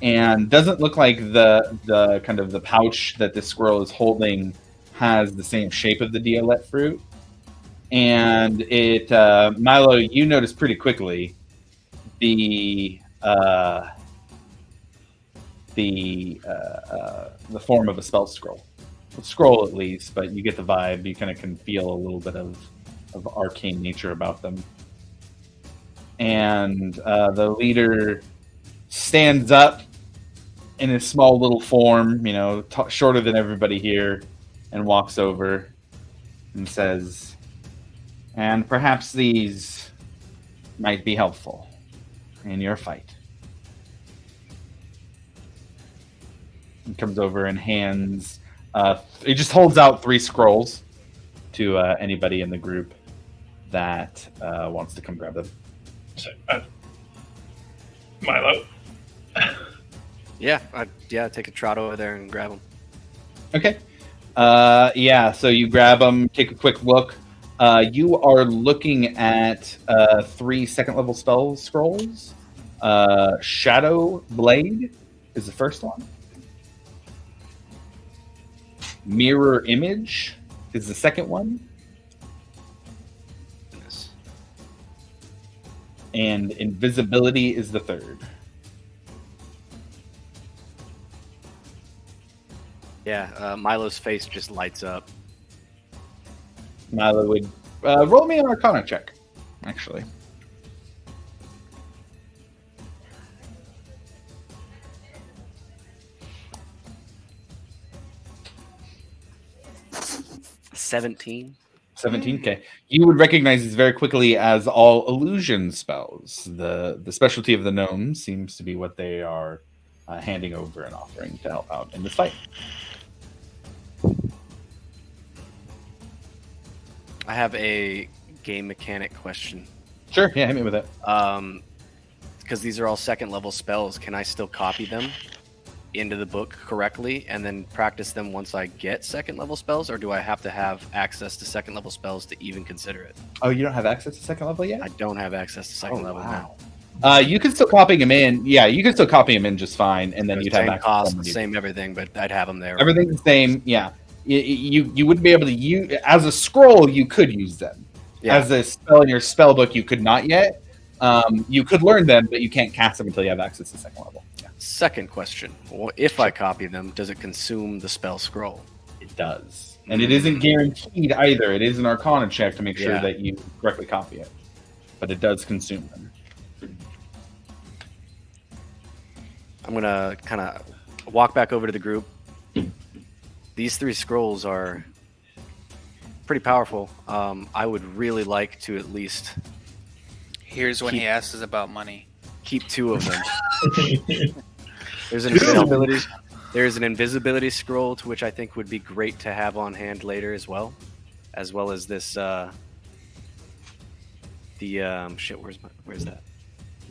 and doesn't look like the kind of the pouch that this squirrel is holding has the same shape of the Diolet fruit. And it, Milo, you notice pretty quickly the form of a spell scroll. A scroll at least, but you get the vibe. You kind of can feel a little bit of arcane nature about them. And the leader stands up in a small little form, shorter than everybody here, and walks over and says, "And perhaps these might be helpful in your fight." He comes over and hands. He just holds out 3 scrolls to anybody in the group that wants to come grab them. So, Milo. Yeah, take a trot over there and grab them. Okay. So you grab them, take a quick look. You are looking at 3 second-level spell scrolls. Shadow Blade is the first one. Mirror Image is the second one. Yes. And Invisibility is the third. Yeah, Milo's face just lights up. Milo would roll me an Arcana check, actually. $17. 17. Okay. You would recognize these very quickly as all illusion spells. The specialty of the gnomes seems to be what they are handing over and offering to help out in this fight. I have a game mechanic question. Sure. Yeah, hit me with it. Because these are all second level spells, can I still copy them into the book correctly and then practice them once I get second level spells, or do I have to have access to second level spells to even consider it? Oh, you don't have access to second level yet? I don't have access to second level now. You can still copy them in. Yeah, you can still copy them in just fine, and then you'd have same access cost, to them. same everything, but I'd have them there. Everything's the same. Yeah, you wouldn't be able to use as a scroll. You could use them as a spell in your spell book. You could not yet. You could learn them, but you can't cast them until you have access to second level. Yeah. Second question: if I copy them, does it consume the spell scroll? It does, and it isn't guaranteed either. It is an Arcana check to make sure Yeah. that you correctly copy it, but it does consume them. I'm gonna kind of walk back over to the group. These 3 scrolls are pretty powerful. I would really like to at least Here's when he asks us about money. keep 2 of them. There's an invisibility scroll, to which I think would be great to have on hand later as well as this where's that?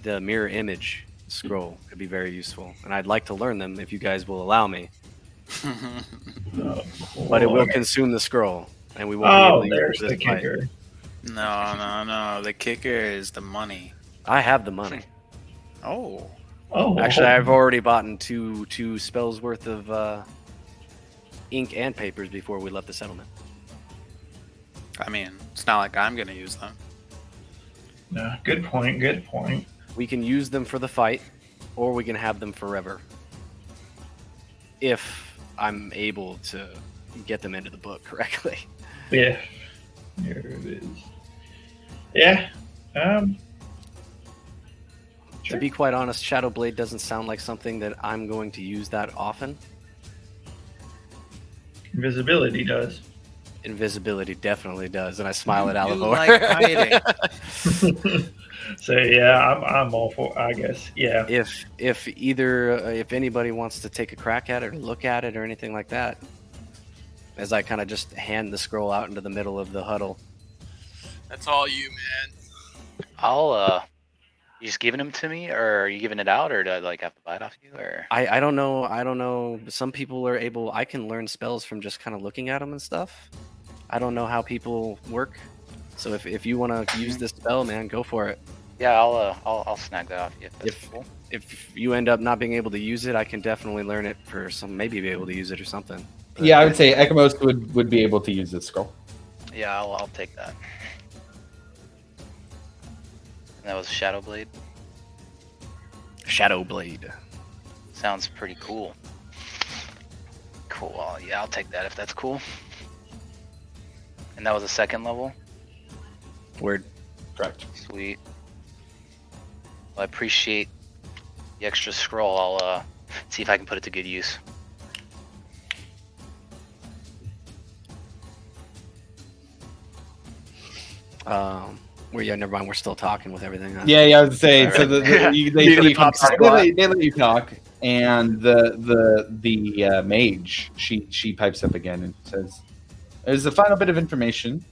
The mirror image scroll could be very useful, and I'd like to learn them if you guys will allow me. But it will consume the scroll, and we won't be able to there's use the this fight. kicker. No. The kicker is the money. I have the money. Oh. Actually, I've already bought two spells worth of ink and papers before we left the settlement. I mean, it's not like I'm gonna use them. No, good point. Good point. We can use them for the fight, or we can have them forever. If I'm able to get them into the book correctly. Yeah. Here it is. Yeah. To be quite honest, Shadow Blade doesn't sound like something that I'm going to use that often. Invisibility does. Invisibility definitely does, and I smile at Alivor. Like hiding. So yeah, I'm all for. I guess yeah. If anybody wants to take a crack at it or look at it or anything like that, as I kind of just hand the scroll out into the middle of the huddle. That's all you, man. I'll you just giving them to me, or are you giving it out, or do I have to buy it off you, or? I don't know. Some people are able. I can learn spells from just kind of looking at them and stuff. I don't know how people work. So if you want to use this spell, man, go for it. Yeah, I'll snag that off you. That's cool. If you end up not being able to use it, I can definitely learn it for maybe be able to use it or something. Yeah, I would say Ekamos would be able to use this scroll. Yeah, I'll take that. And that was Shadow Blade. Shadow Blade. Sounds pretty cool. Cool. Yeah, I'll take that if that's cool. And that was a second level. Word. Correct. Sweet. Well, I appreciate the extra scroll. I'll see if I can put it to good use. Well, yeah, never mind. We're still talking with everything. Yeah, I was saying. Right, So right. they Really pop squat. they let you talk, and the mage she pipes up again and says, "There's a final bit of information.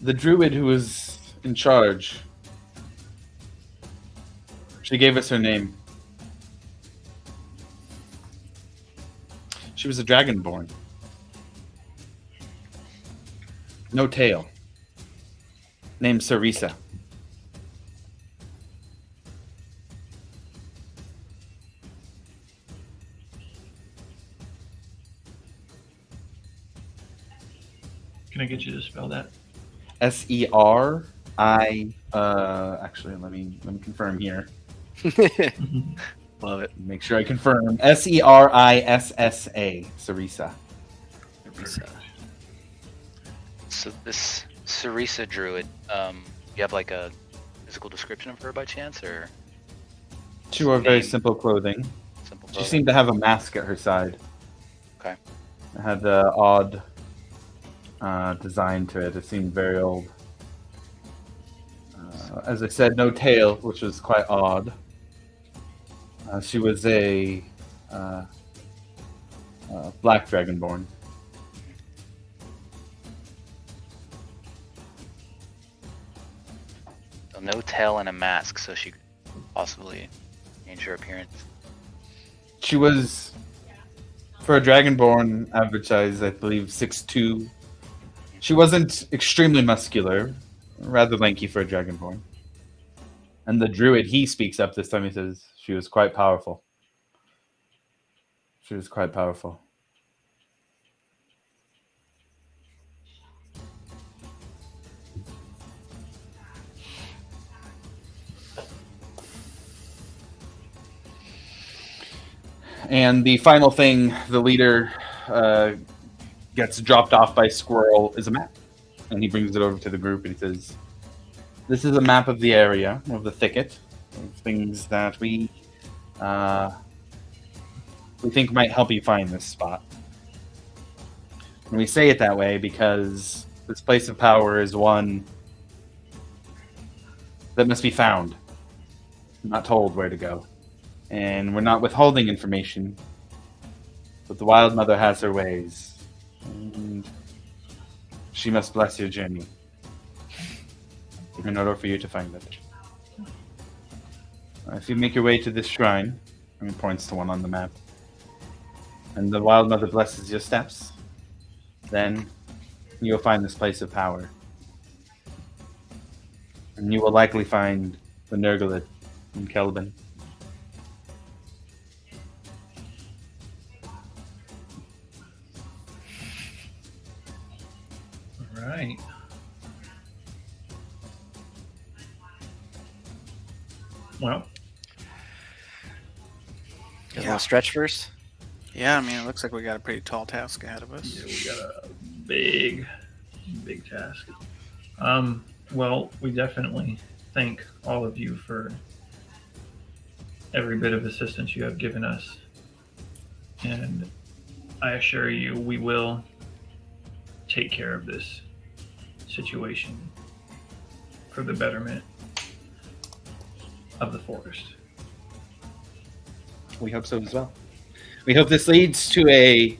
The druid who was in charge. She gave us her name. She was a dragonborn. No tail. Named Sarisa. Can I get you to spell that? S-E-R-I. Actually, let me confirm here. Love it. Make sure I confirm. S-E-R-I-S-S-A. Sarisa. So this Sarisa druid, you have like a physical description of her by chance, or She wore very Name. simple clothing. simple? She clothing? seemed to have a mask at her side. Okay. It had the odd design to it. It seemed very old. As I said, no tail, which was quite odd. She was a black dragonborn. So no tail and a mask, so she could possibly change her appearance. She was, for a dragonborn, average size, I believe, 6'2". She wasn't extremely muscular, rather lanky for a dragonborn. And the druid, he speaks up this time. He says she was quite powerful. She was quite powerful. And the final thing the leader gets dropped off by Squirrel is a map. And he brings it over to the group and he says, "This is a map of the area, of the thicket, of things that we think might help you find this spot." And we say it that way because this place of power is one that must be found, not told where to go. And we're not withholding information, but the Wild Mother has her ways, and she must bless your journey in order for you to find it. If you make your way to this shrine, and he points to one on the map, and the Wild Mother blesses your steps, then you'll find this place of power. And you will likely find the Nurglet in Kelvin. All right. Well, Guys want to stretch first? Yeah, I mean, it looks like we got a pretty tall task ahead of us. yeah, we got a big task. Well, we definitely thank all of you for every bit of assistance you have given us. And I assure you, we will take care of this situation for the betterment of the forest. We hope so as well. We hope this leads to a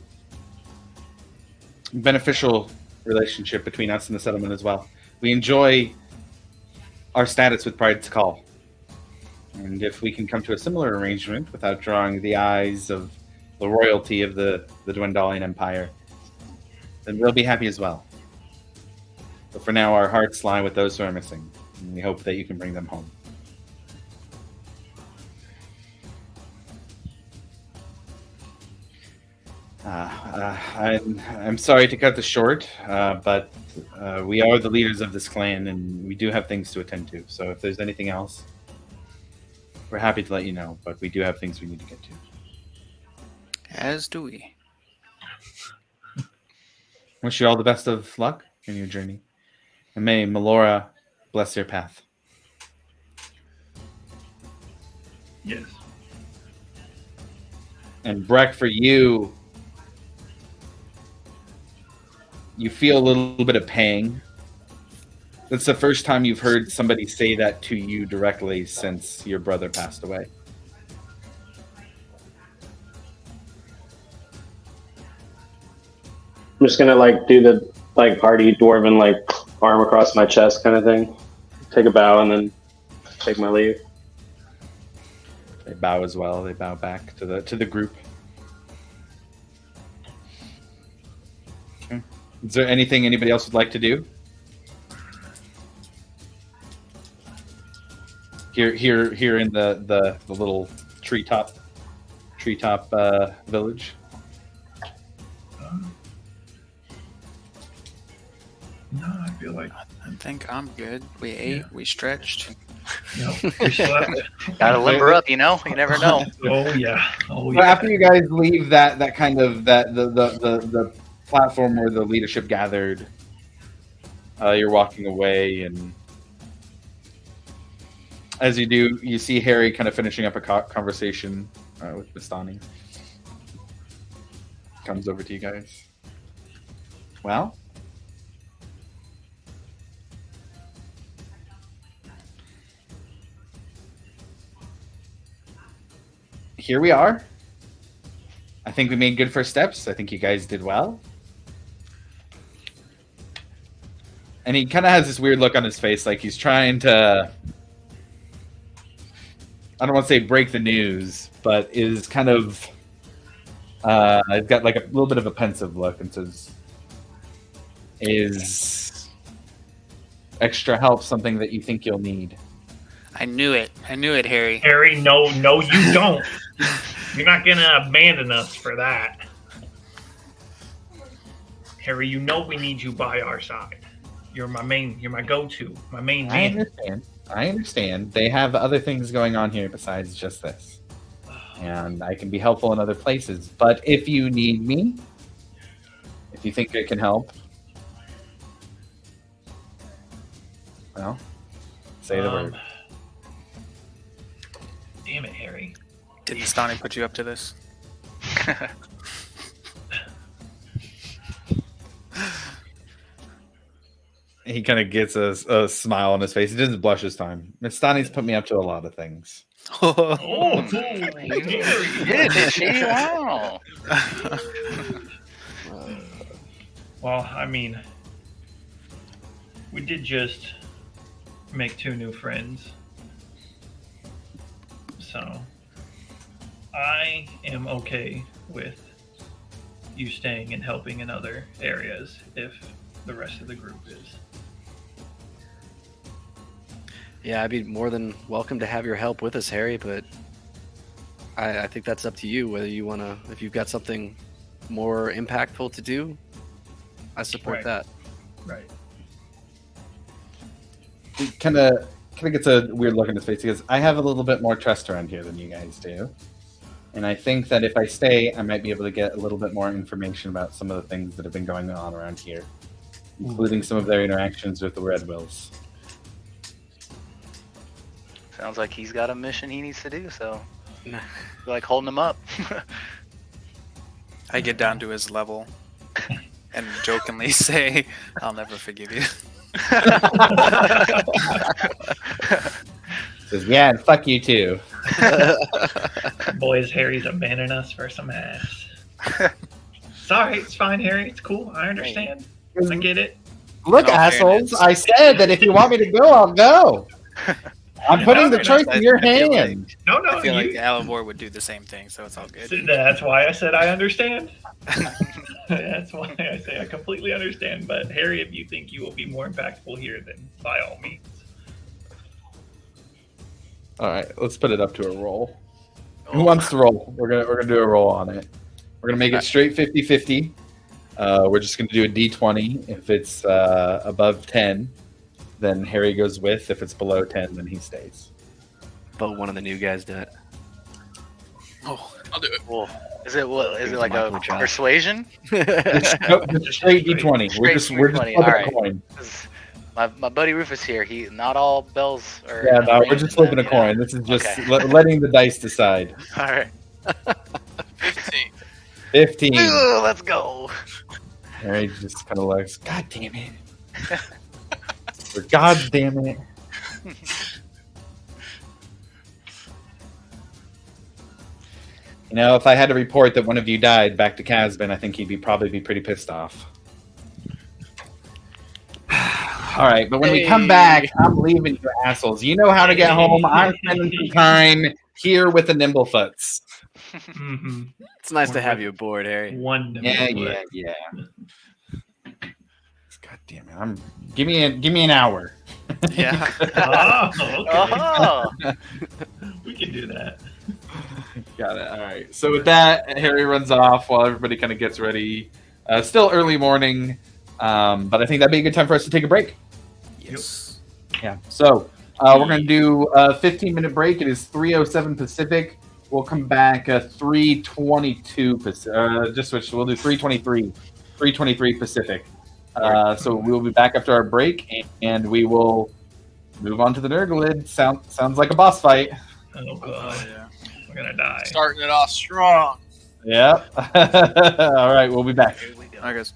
beneficial relationship between us and the settlement as well. We enjoy our status with Pride's Call. And if we can come to a similar arrangement without drawing the eyes of the royalty of the Dwendalian Empire, then we'll be happy as well. But for now, our hearts lie with those who are missing. And we hope that you can bring them home. I'm sorry to cut this short, but we are the leaders of this clan, and we do have things to attend to. So if there's anything else, we're happy to let you know. But we do have things we need to get to. As do we. Wish you all the best of luck in your journey, and may Melora bless your path. Yes. And Breck, for you, you feel a little bit of pang. That's the first time you've heard somebody say that to you directly since your brother passed away. I'm just gonna like do the like party dwarven like arm across my chest kind of thing. Take a bow and then take my leave. They bow as well. They bow back to the group. Okay. Is there anything anybody else would like to do? Here in the little treetop village. No, I feel like I think I'm good. We ate, we stretched. we slept. Gotta limber up, you know. You never know. Oh yeah. Oh So yeah. after you guys leave that kind of the platform where the leadership gathered, you're walking away, and as you do, you see Harry kind of finishing up a conversation with Bastani. Comes over to you guys. Well, here we are. I think we made good first steps. I think you guys did well. And he kind of has this weird look on his face, like he's trying to, I don't want to say break the news, but is kind of, he's got like a little bit of a pensive look and says, is extra help something that you think you'll need? I knew it, Harry. Harry, no, you don't. You're not gonna abandon us for that. Harry, you know we need you by our side. You're my go-to, my main man. I understand. They have other things going on here besides just this. And I can be helpful in other places. But if you need me, if you think I can help, well, say the word. Damn it, Harry. Did Bastani put you up to this? He kind of gets a smile on his face. He doesn't blush this time. Miss Stani's put me up to a lot of things. Oh, You did, did she? Wow. Well, I mean, we did just make 2 new friends. So, I am okay with you staying and helping in other areas if the rest of the group is. Yeah, I'd be more than welcome to have your help with us, Harry, but I think that's up to you whether you want to, if you've got something more impactful to do, I support Right. that. Right. He kind of gets a weird look in his face. He goes, I have a little bit more trust around here than you guys do. And I think that if I stay, I might be able to get a little bit more information about some of the things that have been going on around here, including some of their interactions with the Red Wills. Sounds like he's got a mission he needs to do, so I feel like holding him up. I get down to his level and jokingly say, I'll never forgive you. Says, yeah, and fuck you too. Boys, Harry's abandoning us for some ass. Sorry, it's fine, Harry. It's cool. I understand. I get it. Look, In all assholes, fairness. I said that if you want me to go, I'll go. I'm putting the choice in your I feel like- hand. No, I feel like you, Alivor would do the same thing, so it's all good. that's why I said I understand. That's why I say I completely understand. But Harry, if you think you will be more impactful here, then by all means. All right, let's put it up to a roll. Who wants to roll? We're gonna do a roll on it. We're going to make it straight 50-50. We're just going to do a d20. If it's above 10, then Harry goes with. If it's below 10, then he stays. But one of the new guys do it. Oh, I'll do it. Well, is it Give like Michael a a job. persuasion? Nope, just straight d20. We're just Straight flipping D20, a alright. coin. 'Cause my buddy Rufus here, he not all bells are. Yeah, no, we're ringing just in flipping a them, you know? coin. This is just Okay. letting the dice decide. All right. 15. 15. Ooh, let's go. Harry just kind of looks, God damn it. Or God damn it. You know, if I had to report that one of you died back to Casbin, I think he'd probably be pretty pissed off. All right, but when we come back, I'm leaving you assholes. You know how to get home. I'm spending some time here with the Nimblefoots. Mm-hmm. It's nice to have you aboard, Harry. One. Yeah. God damn it! Give me an hour. Yeah. Oh, okay. Oh. We can do that. Got it. All right. So with that, Harry runs off while everybody kind of gets ready. Still early morning, but I think that'd be a good time for us to take a break. Yes. Yeah. So we're gonna do a 15-minute break. It is 3:07 Pacific. We'll come back 3:22 Pacific. Just switch. We'll do 3:23 Pacific. So we'll be back after our break, and we will move on to the Nurglid. Sounds like a boss fight. Oh god, yeah. we're gonna die. Starting it off strong. Yep. All right, we'll be back. Here we go. All right, guys.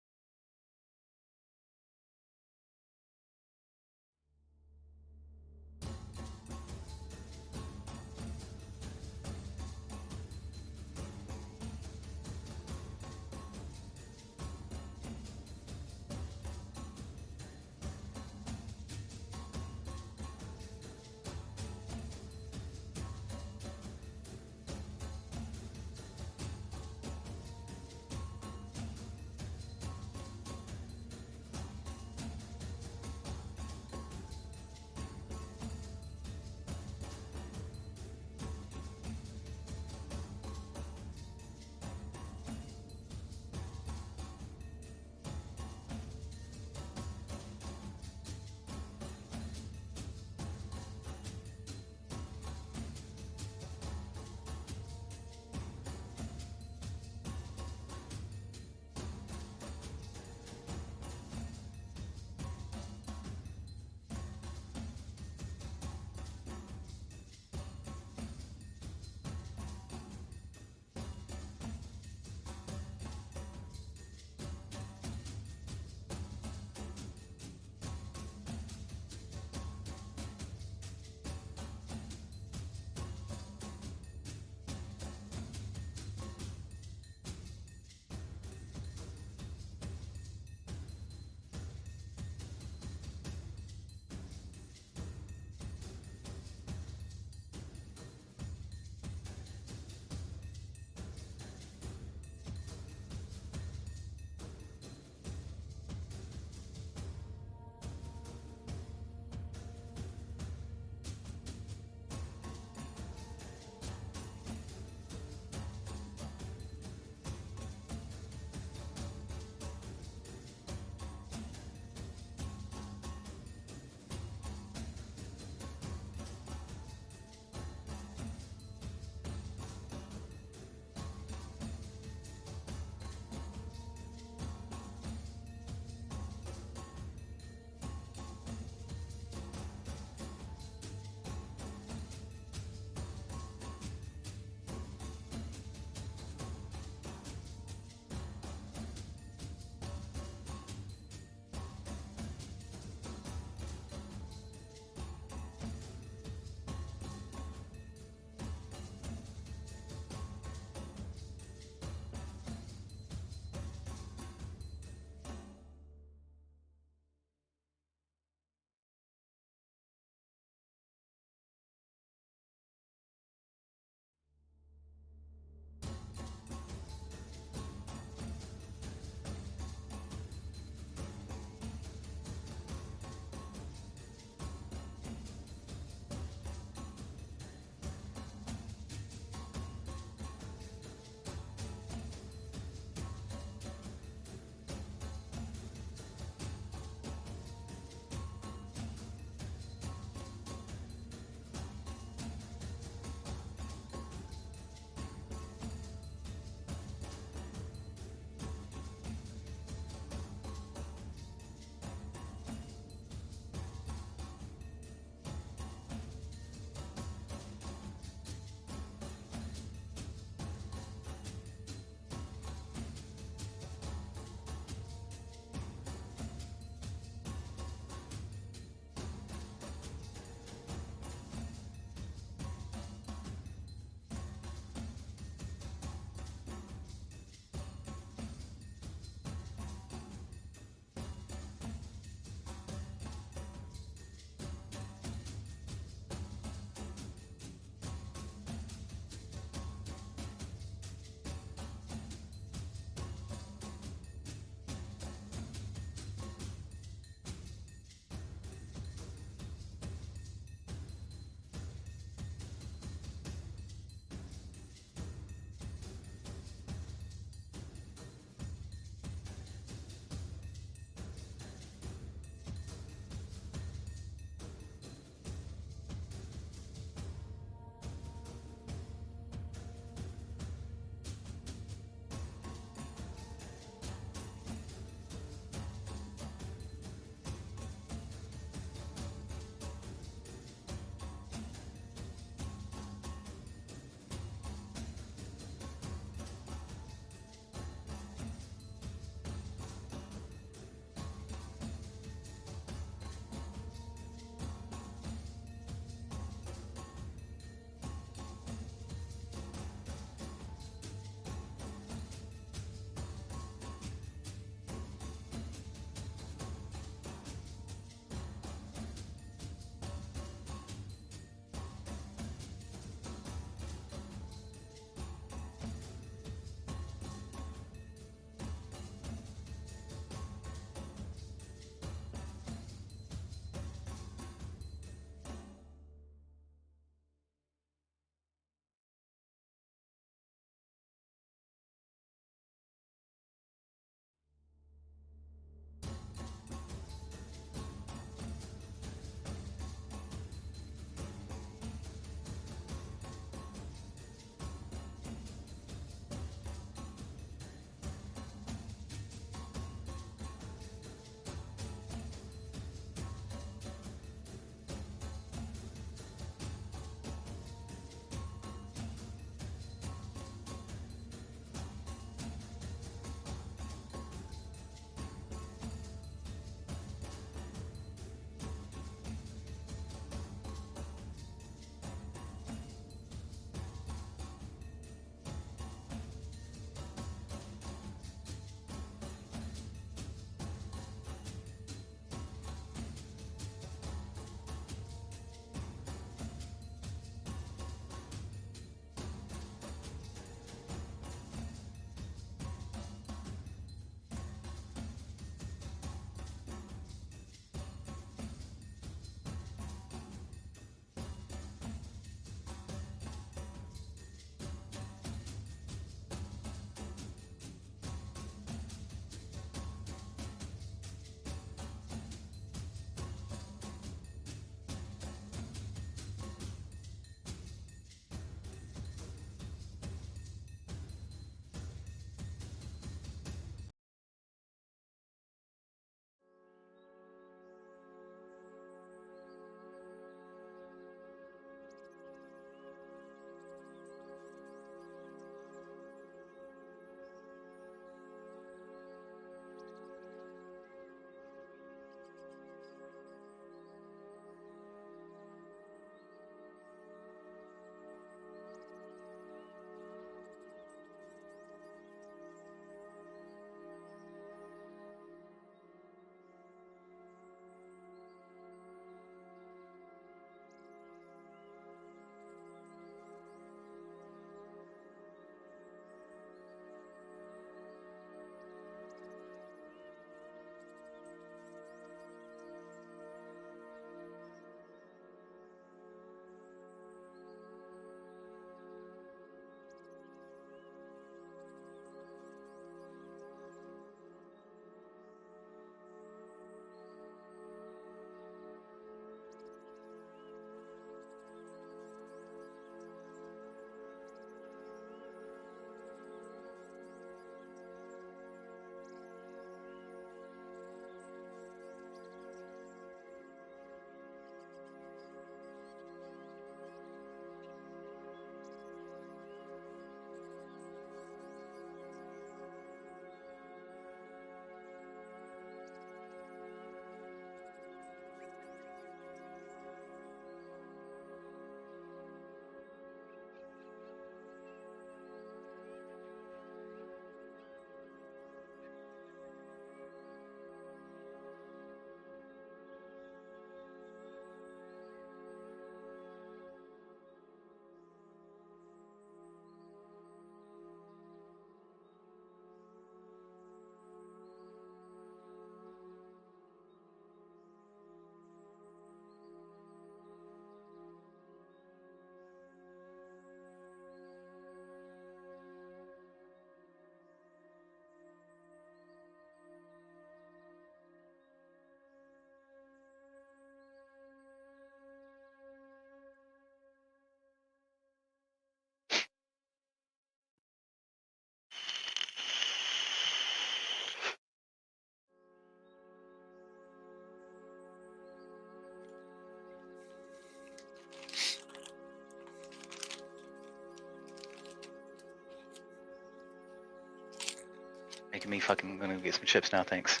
Making me fucking gonna get some chips now, thanks.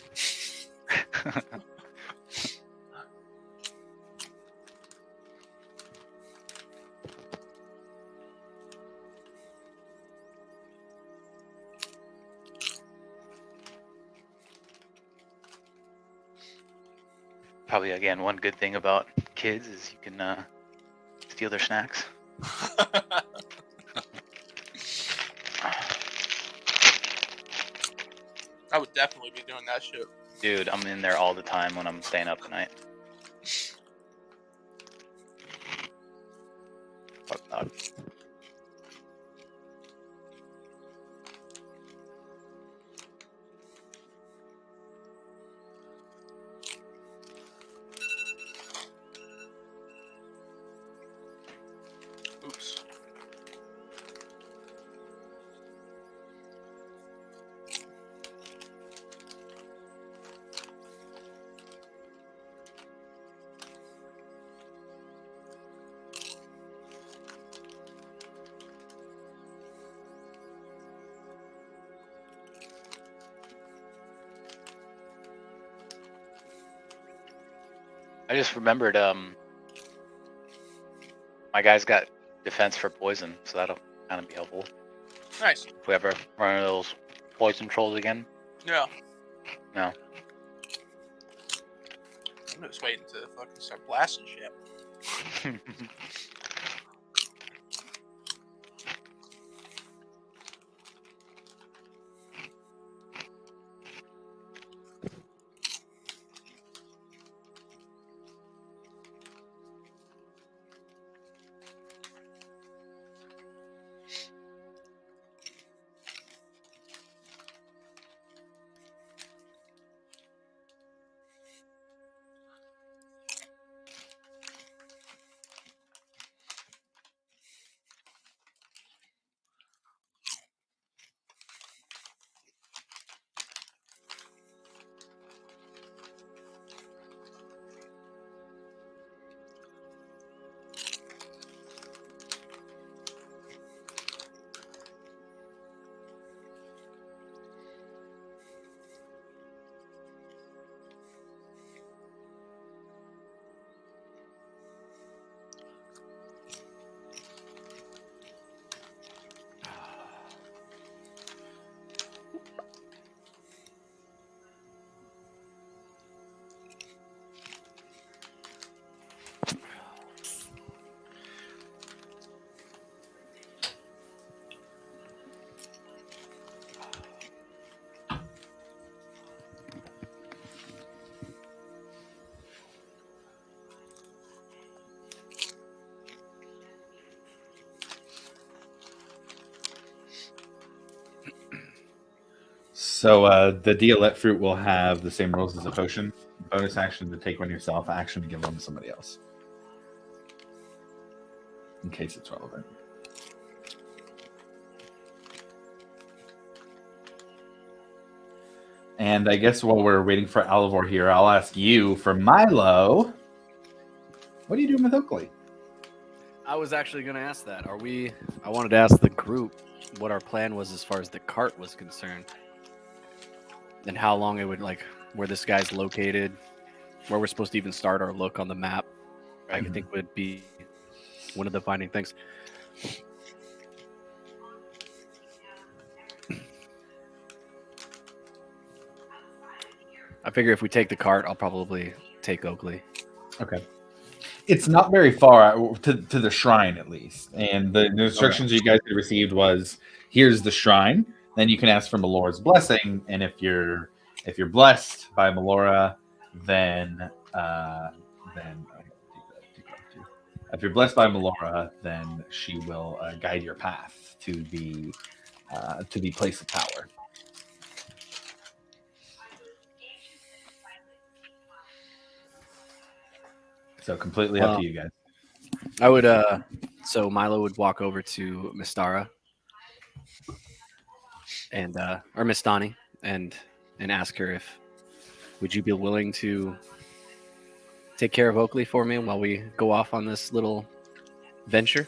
Probably again, one good thing about kids is you can steal their snacks. I would definitely be doing that shit. Dude, I'm in there all the time when I'm staying up at night. Fuck that. Oops. I just remembered, my guy's got defense for poison, so that'll kind of be helpful. Nice. If we ever run into those poison trolls again. Yeah. No. I'm just waiting to fucking start blasting shit. So the Dialect fruit will have the same rules as a potion. Bonus action to take one yourself, action to give one to somebody else. In case it's relevant. And I guess while we're waiting for Alivor here, I'll ask you for Milo. What are you doing with Oakley? I was actually going to ask that. I wanted to ask the group what our plan was as far as the cart was concerned. And how long it would, where this guy's located, where we're supposed to even start our look on the map. I think would be one of the defining things. I figure if we take the cart, I'll probably take Oakley. Okay. It's not very far to the shrine, at least. And the instructions you guys had received was, here's the shrine. Then you can ask for Melora's blessing. And if you're blessed by Melora, then if you're blessed by Melora, then she will guide your path to the place of power. So completely up to you guys. I would so Milo would walk over to Mistara and or Mistani and ask her if would you be willing to take care of Oakley for me while we go off on this little venture.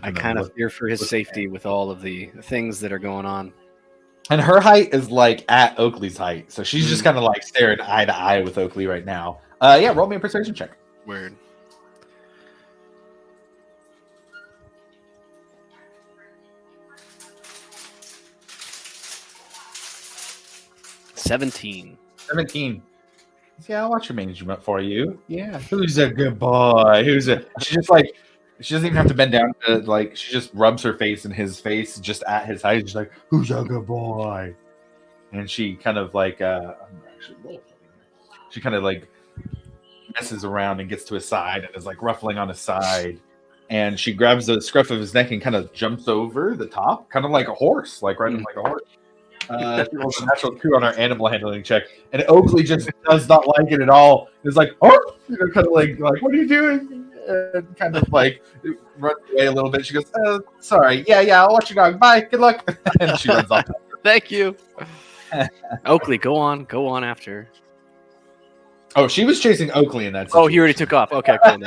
I kind of fear for his safety with all of the things that are going on. And her height is like at Oakley's height, so she's just kind of like staring eye to eye with Oakley right now. Yeah, roll me a persuasion check. Word. 17. 17. Yeah, I'll watch your management for you. Yeah, who's a good boy? Who's a? She just like she doesn't even have to bend down to like. She just rubs her face in his face, just at his height. She's like, "Who's a good boy?" And she kind of like she kind of like messes around and gets to his side and is like ruffling on his side. And she grabs the scruff of his neck and kind of jumps over the top, kind of like a horse, like riding like a horse. She rolls a natural 2 on our animal handling check, and Oakley just does not like it at all. It's like, oh, kind of like, what are you doing? And kind of like runs away a little bit. She goes, sorry, yeah, I'll watch your dog. Bye, good luck. And she runs off. Thank you. Oakley, go on after. Oh, she was chasing Oakley in that situation. Oh, he already took off. Okay, cool.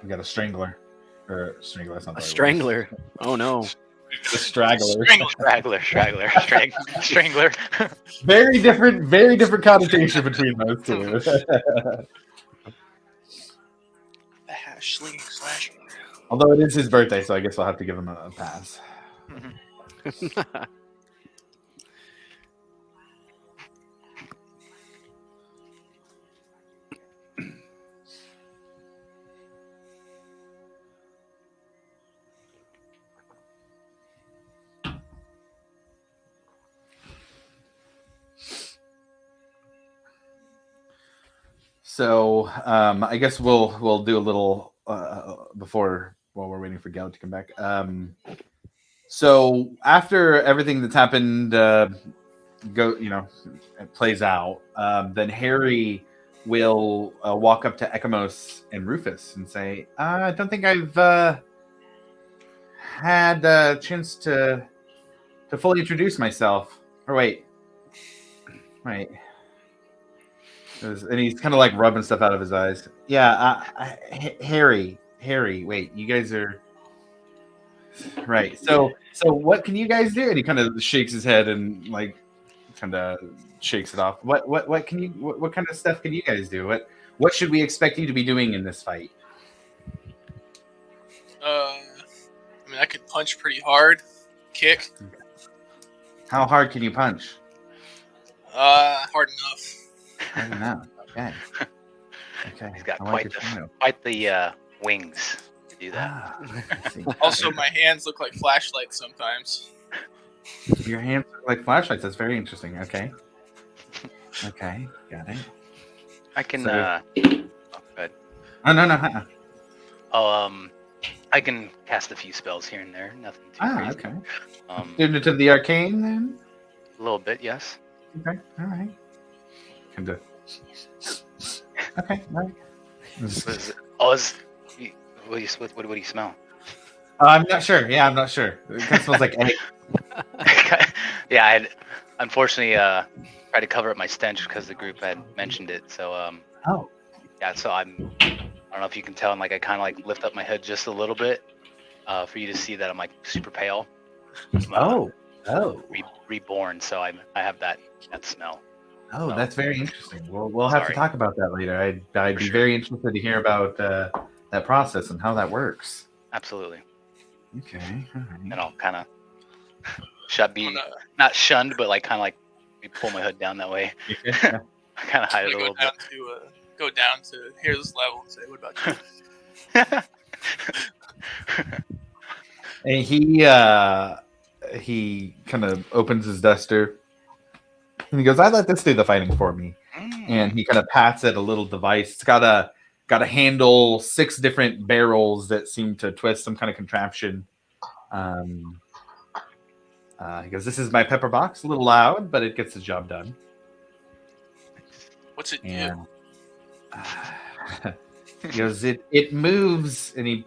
We got a strangler. Or strangler, that's not a strangler. Oh no. A straggler. Strangler. Very different connotation between those two. The hashling slash. Although it is his birthday, so I guess I'll have to give him a pass. So I guess we'll do a little while we're waiting for Gal to come back. So after everything that's happened, it plays out. Then Harry will walk up to Ekamos and Rufus and say, "I don't think I've had a chance to fully introduce myself." Or wait. And he's kind of like rubbing stuff out of his eyes. Yeah, Harry. Wait, you guys are right. So what can you guys do? And he kind of shakes his head and like kind of shakes it off. What can you? What kind of stuff can you guys do? What should we expect you to be doing in this fight? I mean, I could punch pretty hard, kick. How hard can you punch? Hard enough. I don't know. Okay. He's got quite the wings to do that. Also, my hands look like flashlights sometimes. Your hands look like flashlights. That's very interesting. Okay, got it. I can. So, good. Oh no. I can cast a few spells here and there. Nothing too crazy. Okay. Student of the arcane, then. A little bit, yes. Okay. All right. Okay. All right. What do you smell? I'm not sure. Yeah, I'm not sure. It kind of smells like egg. Yeah, I unfortunately tried to cover up my stench because the group had mentioned it. So yeah. So I don't know if you can tell. I kind of like lift up my head just a little bit for you to see that I'm like super pale. Reborn. So I have that smell. Oh, that's very interesting. We'll have to talk about that later. I'd be very interested to hear about that process and how that works. Absolutely. Okay. All right. And I'll kind of not shunned, but like kind of like pull my hood down that way. Yeah. Kind of hide it a little bit. Go down to Harry's level and say, "What about you?" And he kind of opens his duster. And he goes, "I let this do the fighting for me." And he kind of pats at a little device. It's got a handle, 6 different barrels that seem to twist, some kind of contraption. He goes, "This is my pepper box. A little loud, but it gets the job done." What's it do? He goes, "It moves," and he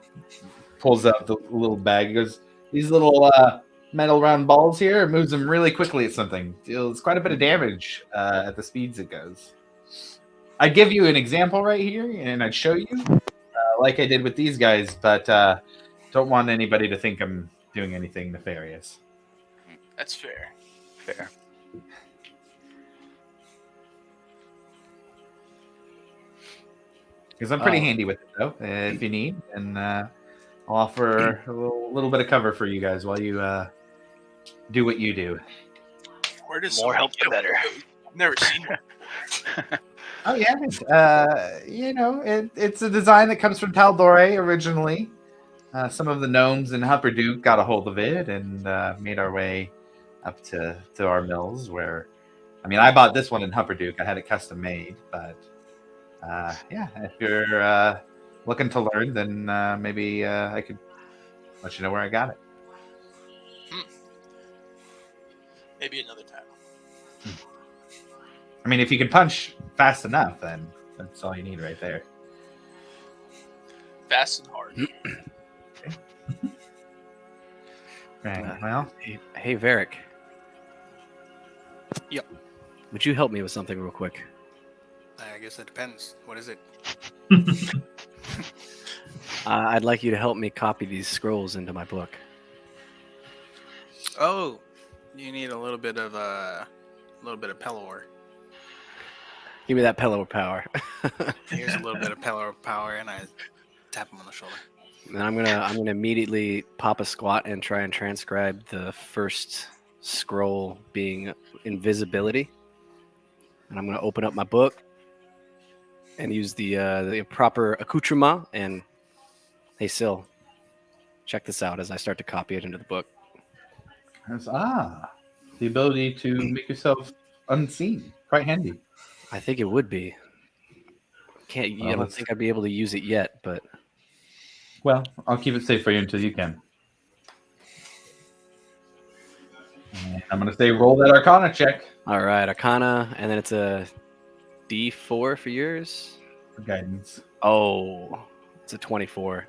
pulls out the little bag. He goes, "These little metal round balls here. It moves them really quickly at something. Deals quite a bit of damage at the speeds it goes. I'd give you an example right here, and I'd show you, like I did with these guys, but don't want anybody to think I'm doing anything nefarious. That's fair. Fair. Because I'm pretty handy with it, though, if you need. And I'll offer a little bit of cover for you guys while you do what you do. Where does More somebody help, the get better. one? I've never seen one before. Oh, yeah. It's a design that comes from Taldore originally. Some of the gnomes in Hupperduke got a hold of it and made our way up to our mills where, I mean, I bought this one in Hupperduke. I had it custom made, but if you're looking to learn, then maybe I could let you know where I got it. Maybe another time. I mean, if you can punch fast enough, then that's all you need right there. Fast and hard. Right. Well, Hey, Varric. Yep. Would you help me with something real quick? I guess it depends. What is it? I'd like you to help me copy these scrolls into my book. Oh, you need a little bit of Pelor. Give me that pillow power. Here's a little bit of Pelor power, and I tap him on the shoulder. And I'm gonna immediately pop a squat and try and transcribe the first scroll being invisibility. And I'm gonna open up my book and use the proper accoutrement. And hey, Sil, check this out as I start to copy it into the book. The ability to make yourself unseen. Quite handy. I think it would be. I don't think I'd be able to use it yet, but Well, I'll keep it safe for you until you can. And I'm going to say roll that Arcana check all right, Arcana, and then it's a D4 for yours. for guidance. Oh, it's a 24.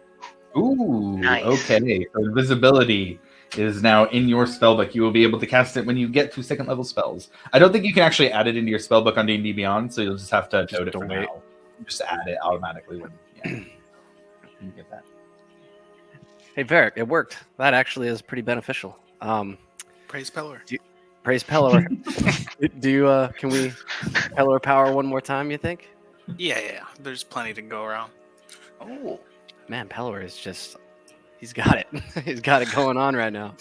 Ooh, Nice. okay. So invisibility is now in your spellbook. You will be able to cast it when you get to second level spells. I don't think you can actually add it into your spellbook on D&D Beyond, so you'll just have to note it for wait. now. Just add it automatically when you get that. Hey, Varric, it worked. That actually is pretty beneficial. Praise Pelor. Praise Pelor. Can we Pelor power one more time, you think? Yeah. There's plenty to go around. Oh, Man, Pelor is just, he's got it. He's got it going on right now.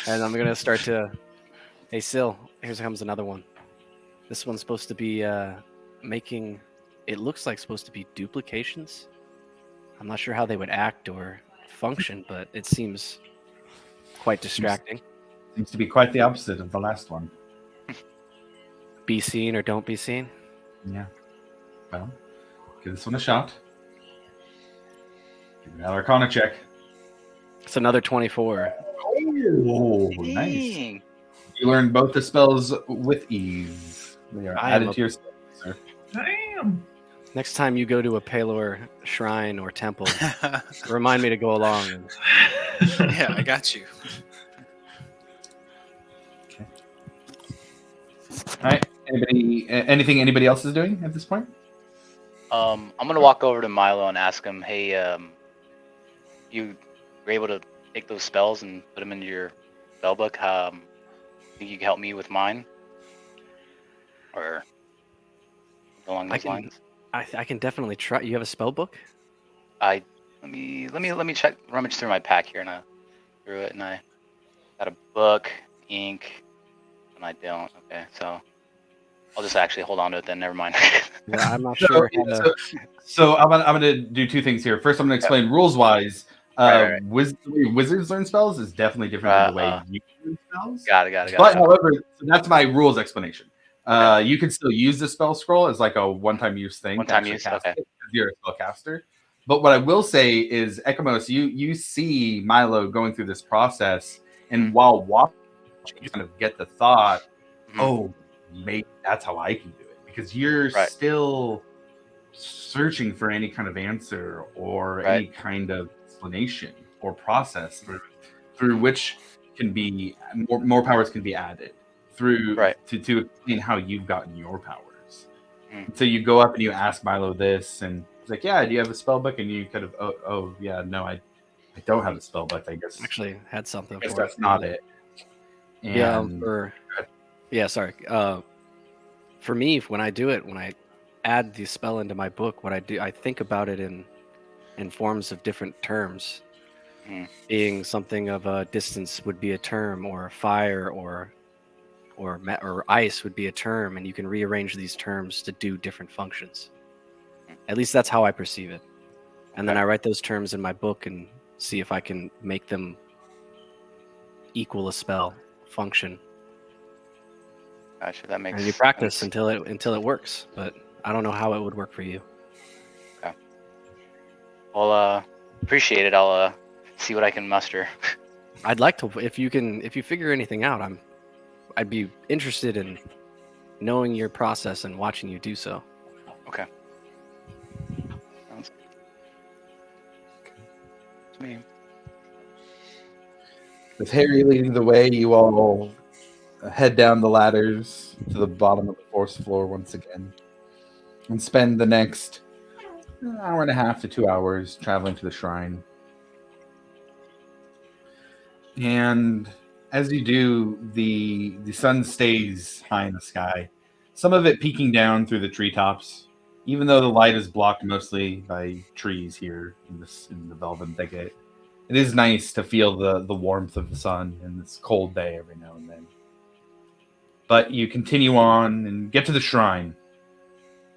And I'm going to start to, hey, Sil, here comes another one. This one's supposed to be making, it looks like supposed to be duplications. I'm not sure how they would act or function, but it seems quite distracting. Seems to be quite the opposite of the last one. Be seen or don't be seen. Yeah. Well, give this one a shot. Give it an Arcana check. It's another 24. Oh, nice. dang. You learn both the spells with ease. They are I am added a- to your spell, sir. Damn. Next time you go to a Pelor shrine or temple, remind me to go along. Yeah, I got you. All right. Anything anybody else is doing at this point? I'm gonna walk over to Milo and ask him, "Hey, you were able to take those spells and put them into your spellbook? Think you can help me with mine, or along those lines?" I can definitely try. You have a spell book? Let me check, rummage through my pack here, and I through it, and I got a book, ink, and I don't. Okay, so I'll just actually hold on to it then. Never mind. Yeah, I'm not sure. So I'm gonna do two things here. First, I'm gonna explain rules wise. Right. The way wizards learn spells is definitely different than the way you learn spells. Got it. But however, so that's my rules explanation. You can still use the spell scroll as like a one-time use thing. One-time use, okay. Because you're a spellcaster. But what I will say is, Ekamos, you see Milo going through this process, and while watching, you kind of get the thought, oh, maybe that's how I can do it. Because you're still searching for any kind of answer or any kind of explanation or process through which can be more powers can be added through Right. to explain how you've gotten your powers. Mm. So you go up and you ask Milo this, and it's like, yeah, do you have a spell book? And you kind of, oh yeah, no, I don't have a spell book. I guess Actually, had something I guess for that's it. not it. And Sorry. For me, when I do it, when I add the spell into my book, what I do, I think about it in forms of different terms. Mm. Being something of a distance would be a term, or fire, or ice would be a term, and you can rearrange these terms to do different functions. At least that's how I perceive it. And then I write those terms in my book and see if I can make them equal a spell function. Gotcha. That makes. And you practice until it works, but I don't know how it would work for you. Okay. Well, appreciate it. I'll see what I can muster. I'd like to, if you figure anything out, I'd be interested in knowing your process and watching you do so. Okay. Sounds to me. With Harry leading the way, you all head down the ladders to the bottom of the 4th floor once again, and spend the next hour and a half to 2 hours traveling to the shrine. And as you do, the sun stays high in the sky, some of it peeking down through the treetops, even though the light is blocked mostly by trees here in the Velvet Thicket. It is nice to feel the warmth of the sun in this cold day every now and then. But you continue on and get to the shrine.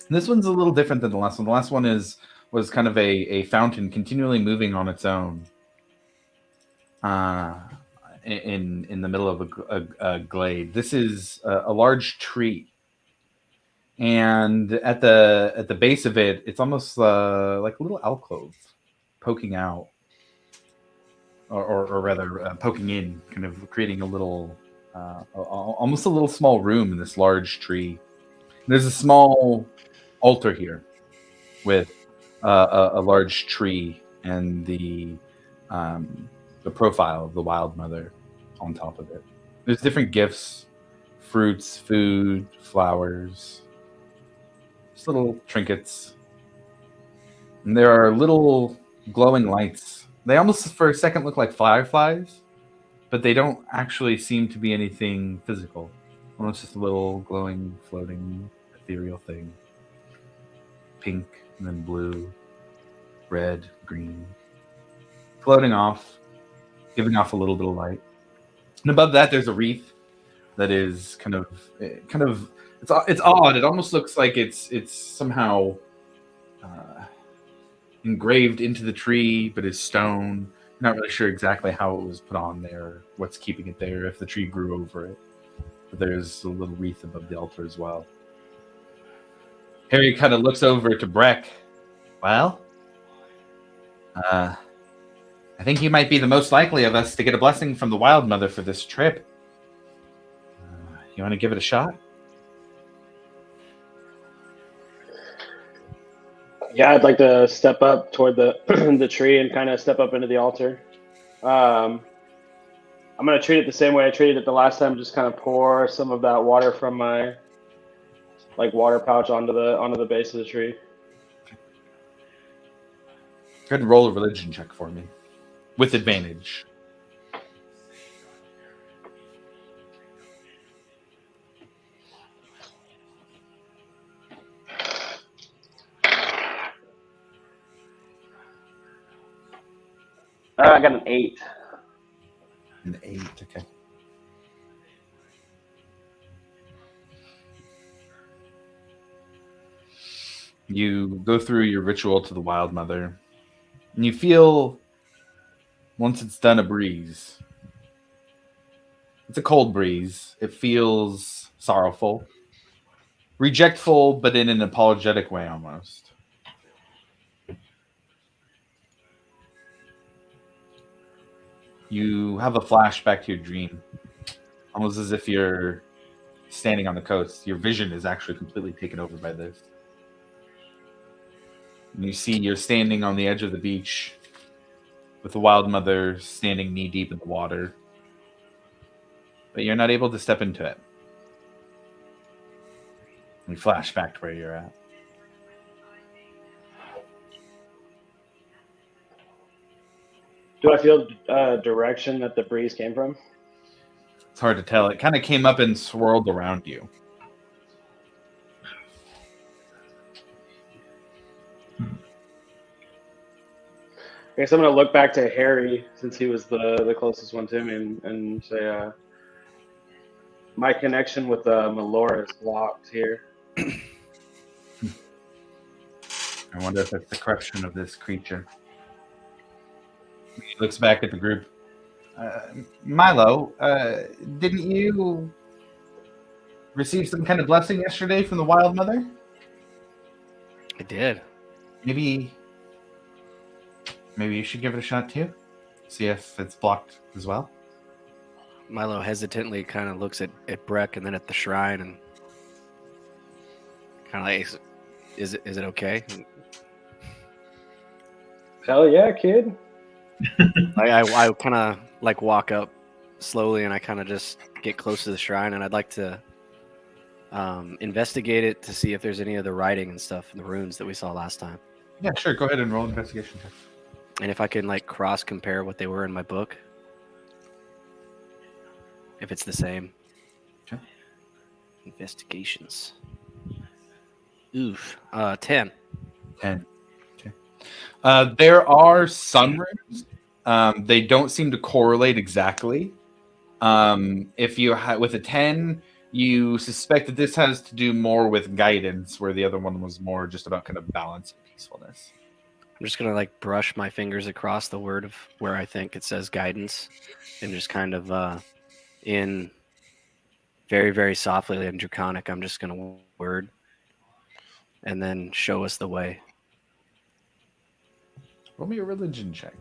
And this one's a little different than the last one. The last one was kind of a fountain continually moving on its own. In the middle of a glade. This is a large tree, and at the base of it, it's almost like a little alcove poking out, or rather poking in, kind of creating a little, almost a little small room in this large tree. There's a small altar here with a large tree and the profile of the Wild Mother on top of it. There's different gifts, fruits, food, flowers, just little trinkets. And there are little glowing lights. They almost for a second look like fireflies, but they don't actually seem to be anything physical. Almost just a little glowing, floating, ethereal thing. Pink, and then blue, red, green. Floating off, giving off a little bit of light. And above that, there's a wreath that is kind of it's odd. It almost looks like it's somehow engraved into the tree, but is stone. Not really sure exactly how it was put on there, what's keeping it there, if the tree grew over it. But there's a little wreath above the altar as well. Harry kind of looks over to Breck. Well, I think you might be the most likely of us to get a blessing from the Wild Mother for this trip. You want to give it a shot? Yeah, I'd like to step up toward the the tree and kind of step up into the altar. I'm going to treat it the same way I treated it the last time. Just kind of pour some of that water from my water pouch onto the base of the tree. Go ahead and roll a religion check for me, with advantage. I got an 8. An 8, okay. You go through your ritual to the Wild Mother, and you feel, once it's done, a breeze. It's a cold breeze. It feels sorrowful, rejectful, but in an apologetic way almost. You have a flashback to your dream, almost as if you're standing on the coast. Your vision is actually completely taken over by this. And you see you're standing on the edge of the beach with the Wild Mother standing knee deep in the water. but you're not able to step into it. We flash back to where you're at. Do I feel direction that the breeze came from? It's hard to tell. It kind of came up and swirled around you. I guess I'm going to look back to Harry, since he was the closest one to me, and say, my connection with Melora is blocked here. I wonder if it's the corruption of this creature. He looks back at the group. Milo, didn't you receive some kind of blessing yesterday from the Wild Mother? I did. Maybe you should give it a shot too. See if it's blocked as well. Milo hesitantly kind of looks at Breck and then at the shrine and kind of like, is it okay? Hell yeah, kid. I kind of like walk up slowly and I kind of just get close to the shrine and I'd like to investigate it to see if there's any of the writing and stuff in the runes that we saw last time. Yeah, sure. Go ahead and roll an investigation check. And if I can like cross compare what they were in my book. If it's the same. Okay. Investigations. Oof. 10. 10. Okay. There are sun runes. They don't seem to correlate exactly. If you with a 10, you suspect that this has to do more with guidance, where the other one was more just about kind of balance and peacefulness. I'm just gonna like brush my fingers across the word of where I think it says guidance, and just kind of in very, very softly and draconic, I'm just gonna word and then show us the way. Roll me a religion check.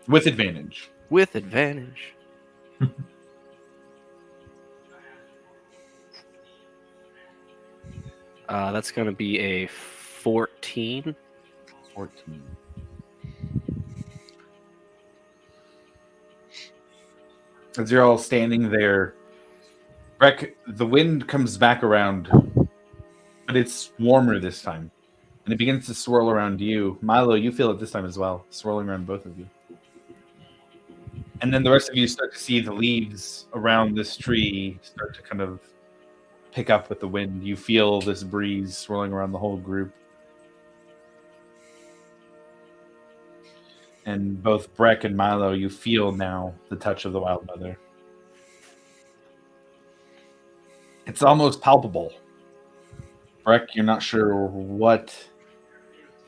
With advantage. With advantage. That's going to be a 14. 14. As you're all standing there, Breck, the wind comes back around, but it's warmer this time. And it begins to swirl around you. Milo, you feel it this time as well, swirling around both of you. And then the rest of you start to see the leaves around this tree start to kind of pick up with the wind. You feel this breeze swirling around the whole group. And both Breck and Milo, you feel now the touch of the Wild Mother. It's almost palpable. Breck, you're not sure what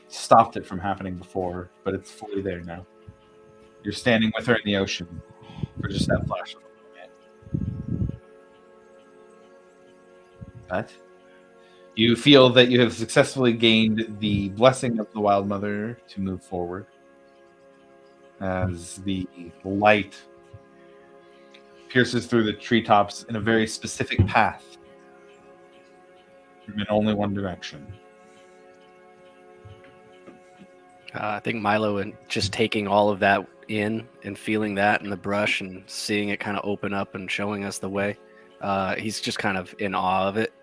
stopped it from happening before, but it's fully there now. You're standing with her in the ocean for just that flash of a moment. But you feel that you have successfully gained the blessing of the Wild Mother to move forward. As the light pierces through the treetops in a very specific path in only one direction. I think Milo, and just taking all of that in and feeling that in the brush and seeing it kind of open up and showing us the way, he's just kind of in awe of it.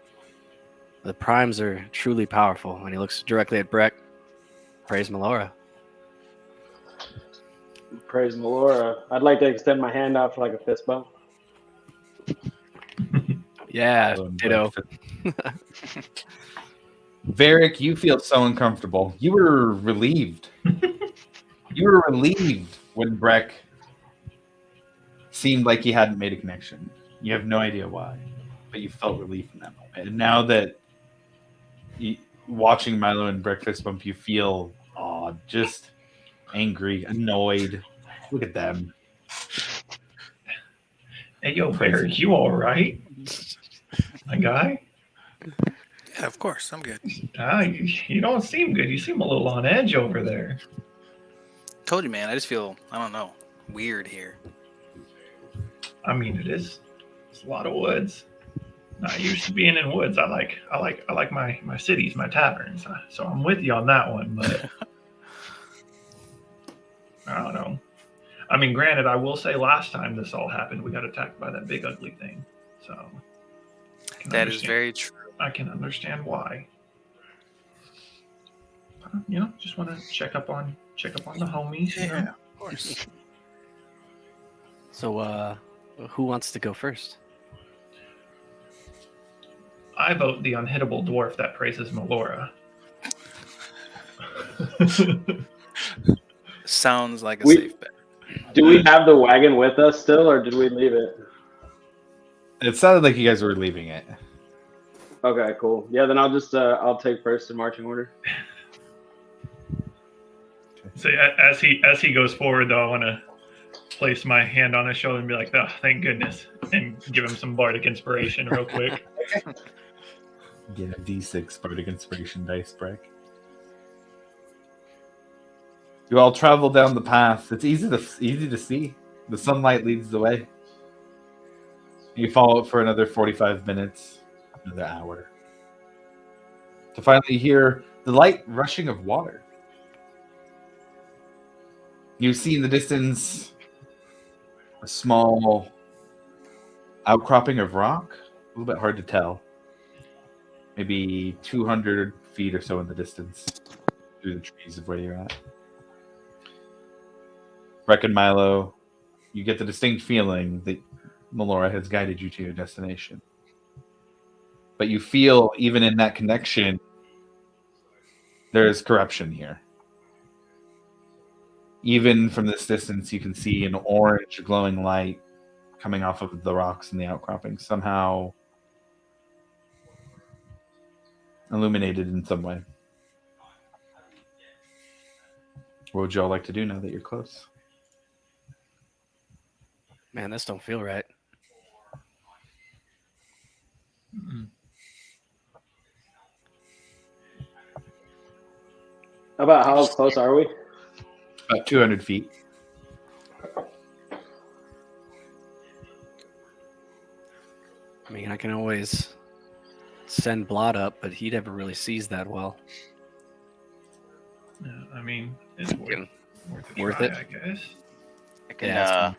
The primes are truly powerful. And he looks directly at Breck. Praise Melora. Praise Melora. I'd like to extend my hand out for like a fist bump. Yeah, ditto. Varric, you feel so uncomfortable. You were relieved. You were relieved when Breck seemed like he hadn't made a connection. You have no idea why, but you felt relief in that moment. And now that watching Milo and Breck fist bump, you feel just angry, annoyed. Look at them. Hey, yo, Varric, you all right? My guy? Yeah, of course, I'm good. You don't seem good. You seem a little on edge over there. Told you, man. I just feel, I don't know, weird here. I mean, it's a lot of woods. Not used to being in woods. I like my cities, my taverns. So I'm with you on that one, but I don't know. I mean, granted, I will say last time this all happened, we got attacked by that big ugly thing. So That is very true. I can understand why. Just want to check up on the homies. Yeah, of course. So, who wants to go first? I vote the unhittable dwarf that praises Melora. Sounds like a We- safe bet. Do we have the wagon with us still, or did we leave it? It sounded like you guys were leaving it. Okay, cool. Yeah, then I'll take first in marching order. So as he goes forward, though, I want to place my hand on his shoulder and be like, "Oh, thank goodness," and give him some bardic inspiration real quick. Get a D6 bardic inspiration dice break. You all travel down the path. It's easy to see. The sunlight leads the way. You follow it for another 45 minutes, another hour, to finally hear the light rushing of water. You see in the distance a small outcropping of rock, a little bit hard to tell. Maybe 200 feet or so in the distance through the trees of where you're at. Breck and Milo, you get the distinct feeling that Melora has guided you to your destination. But you feel, even in that connection, there is corruption here. Even from this distance, you can see an orange glowing light coming off of the rocks and the outcroppings, somehow illuminated in some way. What would y'all like to do now that you're close? Man, this don't feel right. About how close are we? About 200 feet. I mean, I can always send Blot up, but he never really sees that well. Yeah, I mean, it's worth Worth a it? try, I guess. I can Yeah,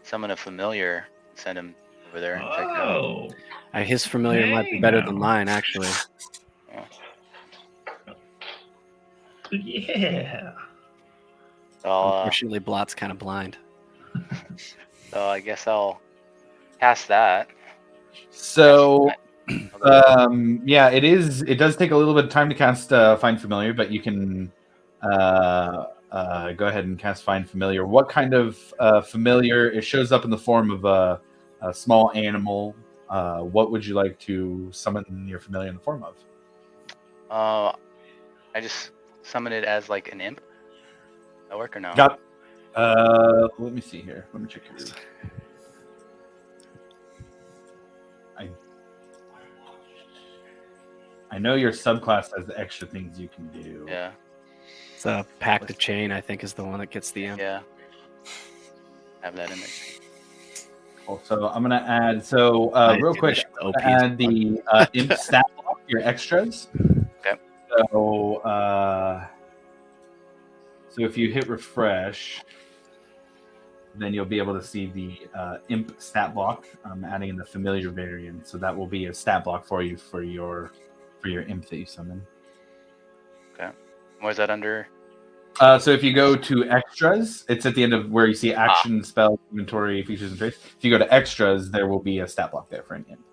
summon a familiar, send him over there and check it out. Oh, His familiar might be Hey, better now. than mine, actually. yeah. So, Unfortunately, Blot's kind of blind. so I guess I'll cast that. So, yeah, it does take a little bit of time to cast Find Familiar, but you can go ahead and cast Find Familiar. What kind of familiar? It shows up in the form of a small animal. What would you like to summon your familiar in the form of? I just summon it as like an imp. That work or no? Got. Let me see here. Let me check your. I know your subclass has extra things you can do. Yeah. It's a Pact of Chain, I think, is the one that gets the imp. Yeah. Have that in there. Cool. So I'm gonna add. So real quick, I'm gonna add the imp stat block, your extras. Okay. So if you hit refresh, then you'll be able to see the imp stat block. I'm adding in the familiar variant, so that will be a stat block for you for your imp that you summon. Okay. Where's that under? So if you go to extras, it's at the end of where you see action, spell, inventory, features, and traits. If you go to extras, there will be a stat block there for an imp.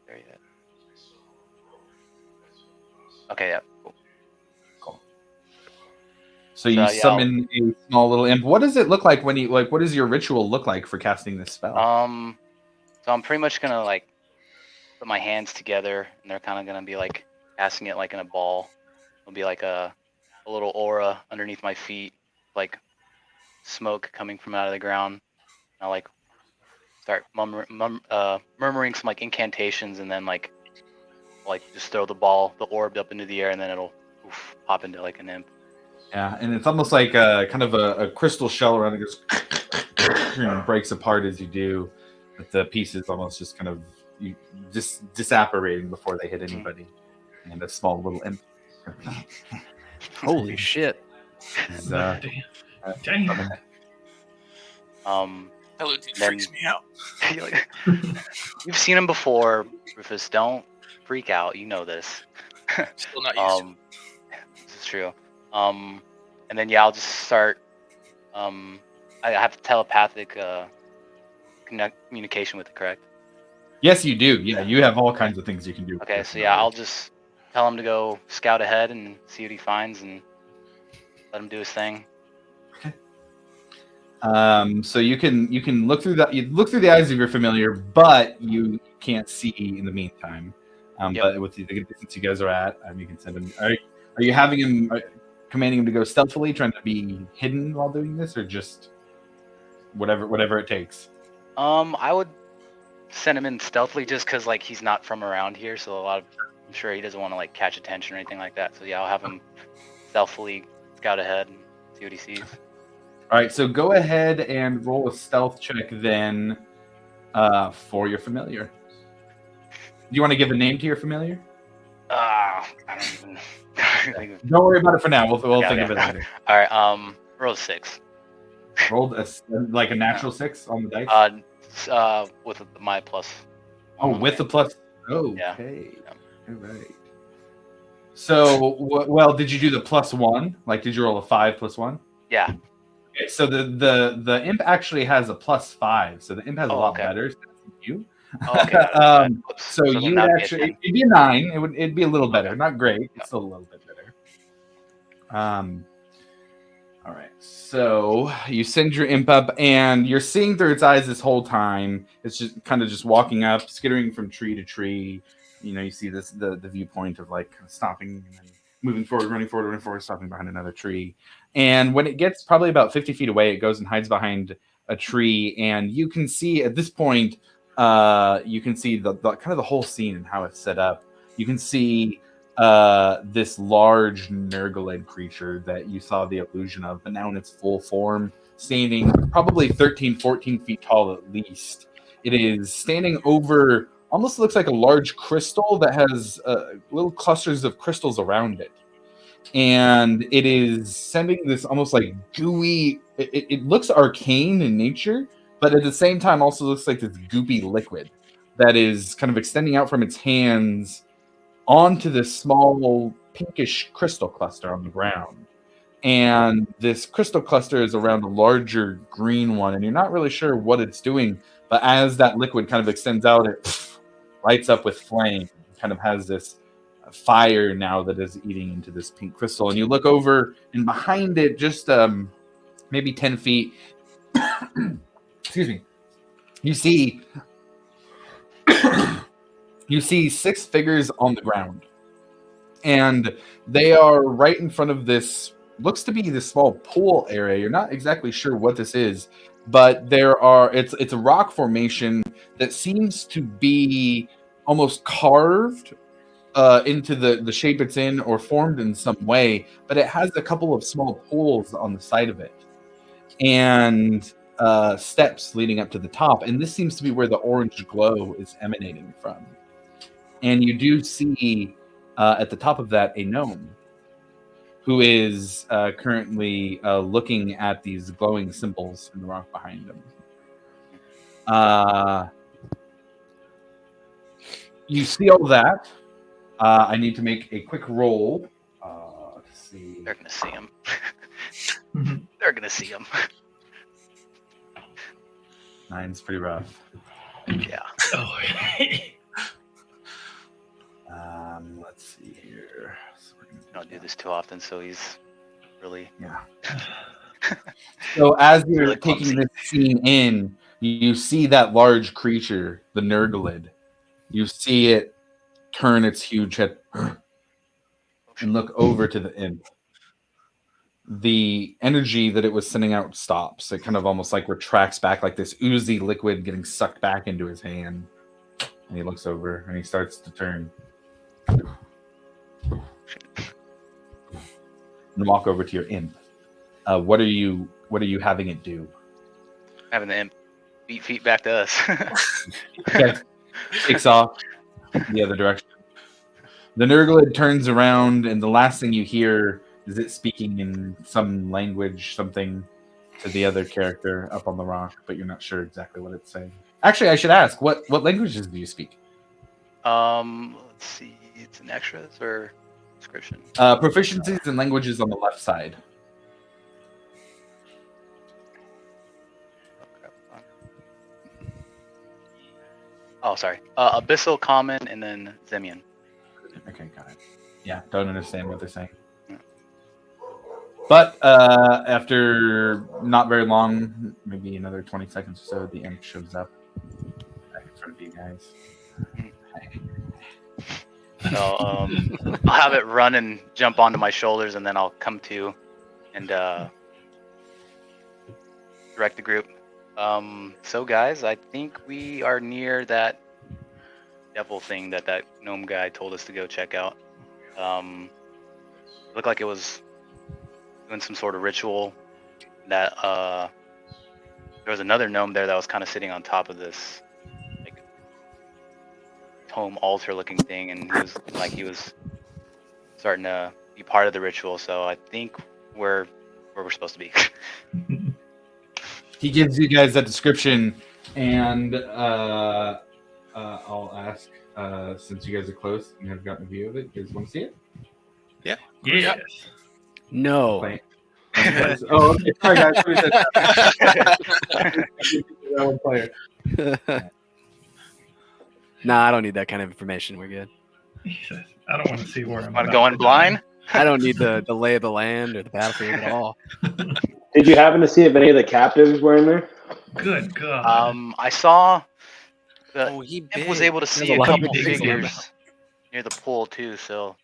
There yet. Okay. Yeah. Cool. So you summon a small little imp. What does it look like when you what does your ritual look like for casting this spell? So I'm pretty much gonna like put my hands together, and they're kind of gonna be like casting it like in a ball. It'll be like a little aura underneath my feet, like smoke coming from out of the ground. I'll like start murmuring some like incantations, and then like just throw the orb up into the air, and then it'll pop into like an imp. Yeah, and it's almost like kind of a crystal shell around it goes breaks apart as you do. But the pieces almost just kind of just disapparating before they hit anybody. And a small little imp. Holy shit. He's, Damn. Damn. Hello, dude, Then- freaks me out. You're like, you've seen him before, Rufus. Don't freak out. You know this. Still not used to it. This is true. And then yeah, I'll just start. I have telepathic communication with it, correct? Yes, you do. Yeah, you have all kinds of things you can do. with Okay, your so yeah, familiar. I'll just tell him to go scout ahead and see what he finds, and let him do his thing. So you can look through that. You look through the eyes of your familiar, but you can't see in the meantime. Yep. But with the distance you guys are at, you can send him. Are you having him commanding him to go stealthily, trying to be hidden while doing this, or just whatever it takes? I would send him in stealthily just because like he's not from around here, so I'm sure he doesn't want to like catch attention or anything like that. So yeah, I'll have him stealthily scout ahead and see what he sees. All right, so go ahead and roll a stealth check then for your familiar. Do you want to give a name to your familiar? I don't even. think of- Don't worry about it for now. We'll Yeah, think okay. of it later. All right. Roll 6. Rolled a natural 6 on the dice. With my plus. With the plus. Oh, Yeah. okay. Yeah. All right. So, well, did you do the +1? Like, did you roll a 5 plus 1? Yeah. Okay, so the imp actually has a +5, so the imp has a lot okay. better than you. Oh, okay. Whoops. So then you would that'd be a actually 10. it'd be a 9. It'd be a little better, Okay. not great. Yeah. It's still a little bit better. All right. So you send your imp up, and you're seeing through its eyes this whole time. It's just kind of just walking up, skittering from tree to tree. You know, you see the viewpoint of like stopping and then moving forward, running forward, stopping behind another tree. And when it gets probably about 50 feet away, it goes and hides behind a tree. And you can see at this point, you can see the kind of the whole scene and how it's set up. You can see this large Nurgled creature that you saw the illusion of, but now in its full form, standing probably 13, 14 feet tall at least. It is standing over, almost looks like a large crystal that has little clusters of crystals around it. And it is sending this almost like gooey, it looks arcane in nature, but at the same time also looks like this goopy liquid that is kind of extending out from its hands onto this small pinkish crystal cluster on the ground. And this crystal cluster is around a larger green one, and you're not really sure what it's doing, but as that liquid kind of extends out, it lights up with flame. It kind of has this fire now that is eating into this pink crystal. And you look over, and behind it, just maybe 10 feet, excuse me, you see you see 6 figures on the ground, and they are right in front of this, looks to be this small pool area. You're not exactly sure what this is, but it's a rock formation that seems to be almost carved into the shape it's in, or formed in some way, but it has a couple of small pools on the side of it, and steps leading up to the top. And this seems to be where the orange glow is emanating from. And you do see at the top of that a gnome who is currently looking at these glowing symbols in the rock behind him. You see all that. I need to make a quick roll to see. They're gonna see him. They're gonna see him. 9's pretty rough. Yeah. Oh. Let's see here. So we're gonna I don't do this too often, so he's really. Yeah. So as you're Really taking clumsy. this scene in, you see that large creature, the Nurgled. You see it turn its huge head and look over to the imp. The energy that it was sending out stops. It kind of almost like retracts back, like this oozy liquid getting sucked back into his hand. And he looks over and he starts to turn. And walk over to your imp. What are you having it do? Having the imp beat feet back to us. Okay. Takes off the other direction. The Nurgled turns around, and the last thing you hear Is it speaking in some language, something to the other character up on the rock, but you're not sure exactly what it's saying? Actually, I should ask, what languages do you speak? Let's see. It's an extras or description. Proficiencies in languages on the left side. Oh, sorry. Abyssal, Common, and then Zemian. Okay, got it. Yeah, don't understand what they're saying. Yeah. But after not very long, maybe another 20 seconds or so, the imp shows up back in front of you guys. So I'll have it run and jump onto my shoulders, and then I'll come to and direct the group. So guys, I think we are near that devil thing that gnome guy told us to go check out. Looked like it was doing some sort of ritual. That there was another gnome there that was kind of sitting on top of this like tome altar looking thing, and he was starting to be part of the ritual. So I think we're where we're supposed to be. He gives you guys that description, and I'll ask, since you guys are close and have gotten a view of it, you guys want to see it? Yes. No. Play. Oh, okay. Sorry, guys. Sorry, that one player. Nah, I don't need that kind of information. We're good. Jesus, I don't want to see where I'm. Want to about go in to blind? I don't need the lay of the land or the battlefield at all. Did you happen to see if any of the captives were in there? die. Good God. I saw He Imp was able to see a a lot of couple big things figures near the pool too. So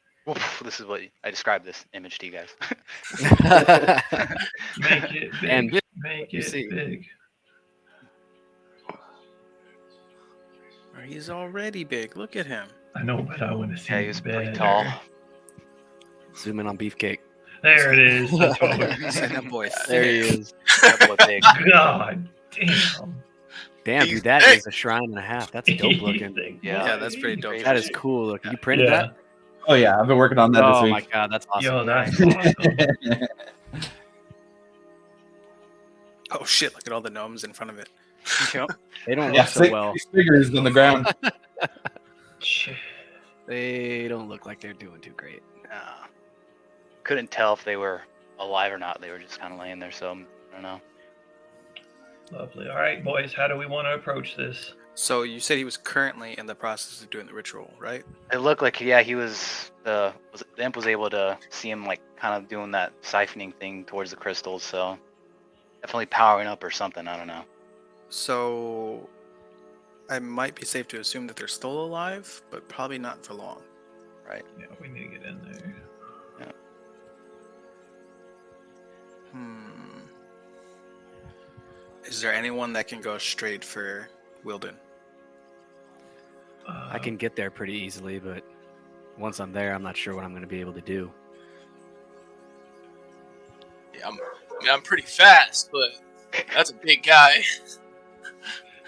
this is what I described this image to you guys. Make it big. And Make you it see. big. He's already big. Look at him. I know, but I want to see. Yeah, he was pretty better. tall. Zoom in on Beefcake. There it is. That's what we're Said that boy. There he is. Double big. God damn. Damn, He's dude, that big. is a shrine and a half. That's dope looking. Yeah, that's pretty dope. That is cool looking. You printed Yeah. that? Oh, yeah. I've been working on that Oh this my week. god, that's awesome. Yo, that's awesome. Oh shit! Look at all the gnomes in front of it. They don't Yeah, look so well. six figures on the ground. Shit. They don't look like they're doing too great. Couldn't tell if they were alive or not. They were just kind of laying there. So I don't know. Lovely. All right, boys. How do we want to approach this? So you said he was currently in the process of doing the ritual, right? It looked like he was the imp was able to see him like kind of doing that siphoning thing towards the crystals. So definitely powering up or something. I don't know. So I might be safe to assume that they're still alive, but probably not for long. Right. Yeah, we need to get in there. Is there anyone that can go straight for Wilden? I can get there pretty easily, but once I'm there, I'm not sure what I'm going to be able to do. Yeah, I'm pretty fast, but that's a big guy.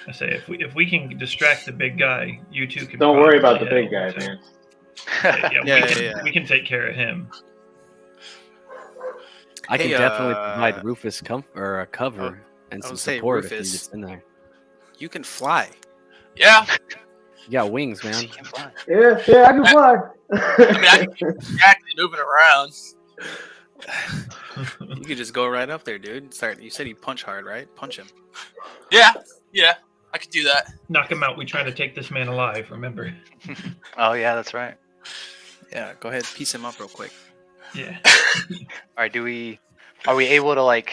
I say if we can distract the big guy, you two can. Don't worry about the probably big guy, head man. Yeah, we can take care of him. I can Hey, definitely provide Rufus a cover and I some would say support if he Rufus. gets in there. You can fly. Yeah, You got wings, man. He can fly. Yeah, I can fly. I mean, I can distracted moving around. You could just go right up there, dude. Start. You said he punch hard, right? Punch him. Yeah, I could do that. Knock him out. We try to take this man alive. Remember? Oh yeah, that's right. Yeah, go ahead, piece him up real quick. Yeah. All right. Are we able to like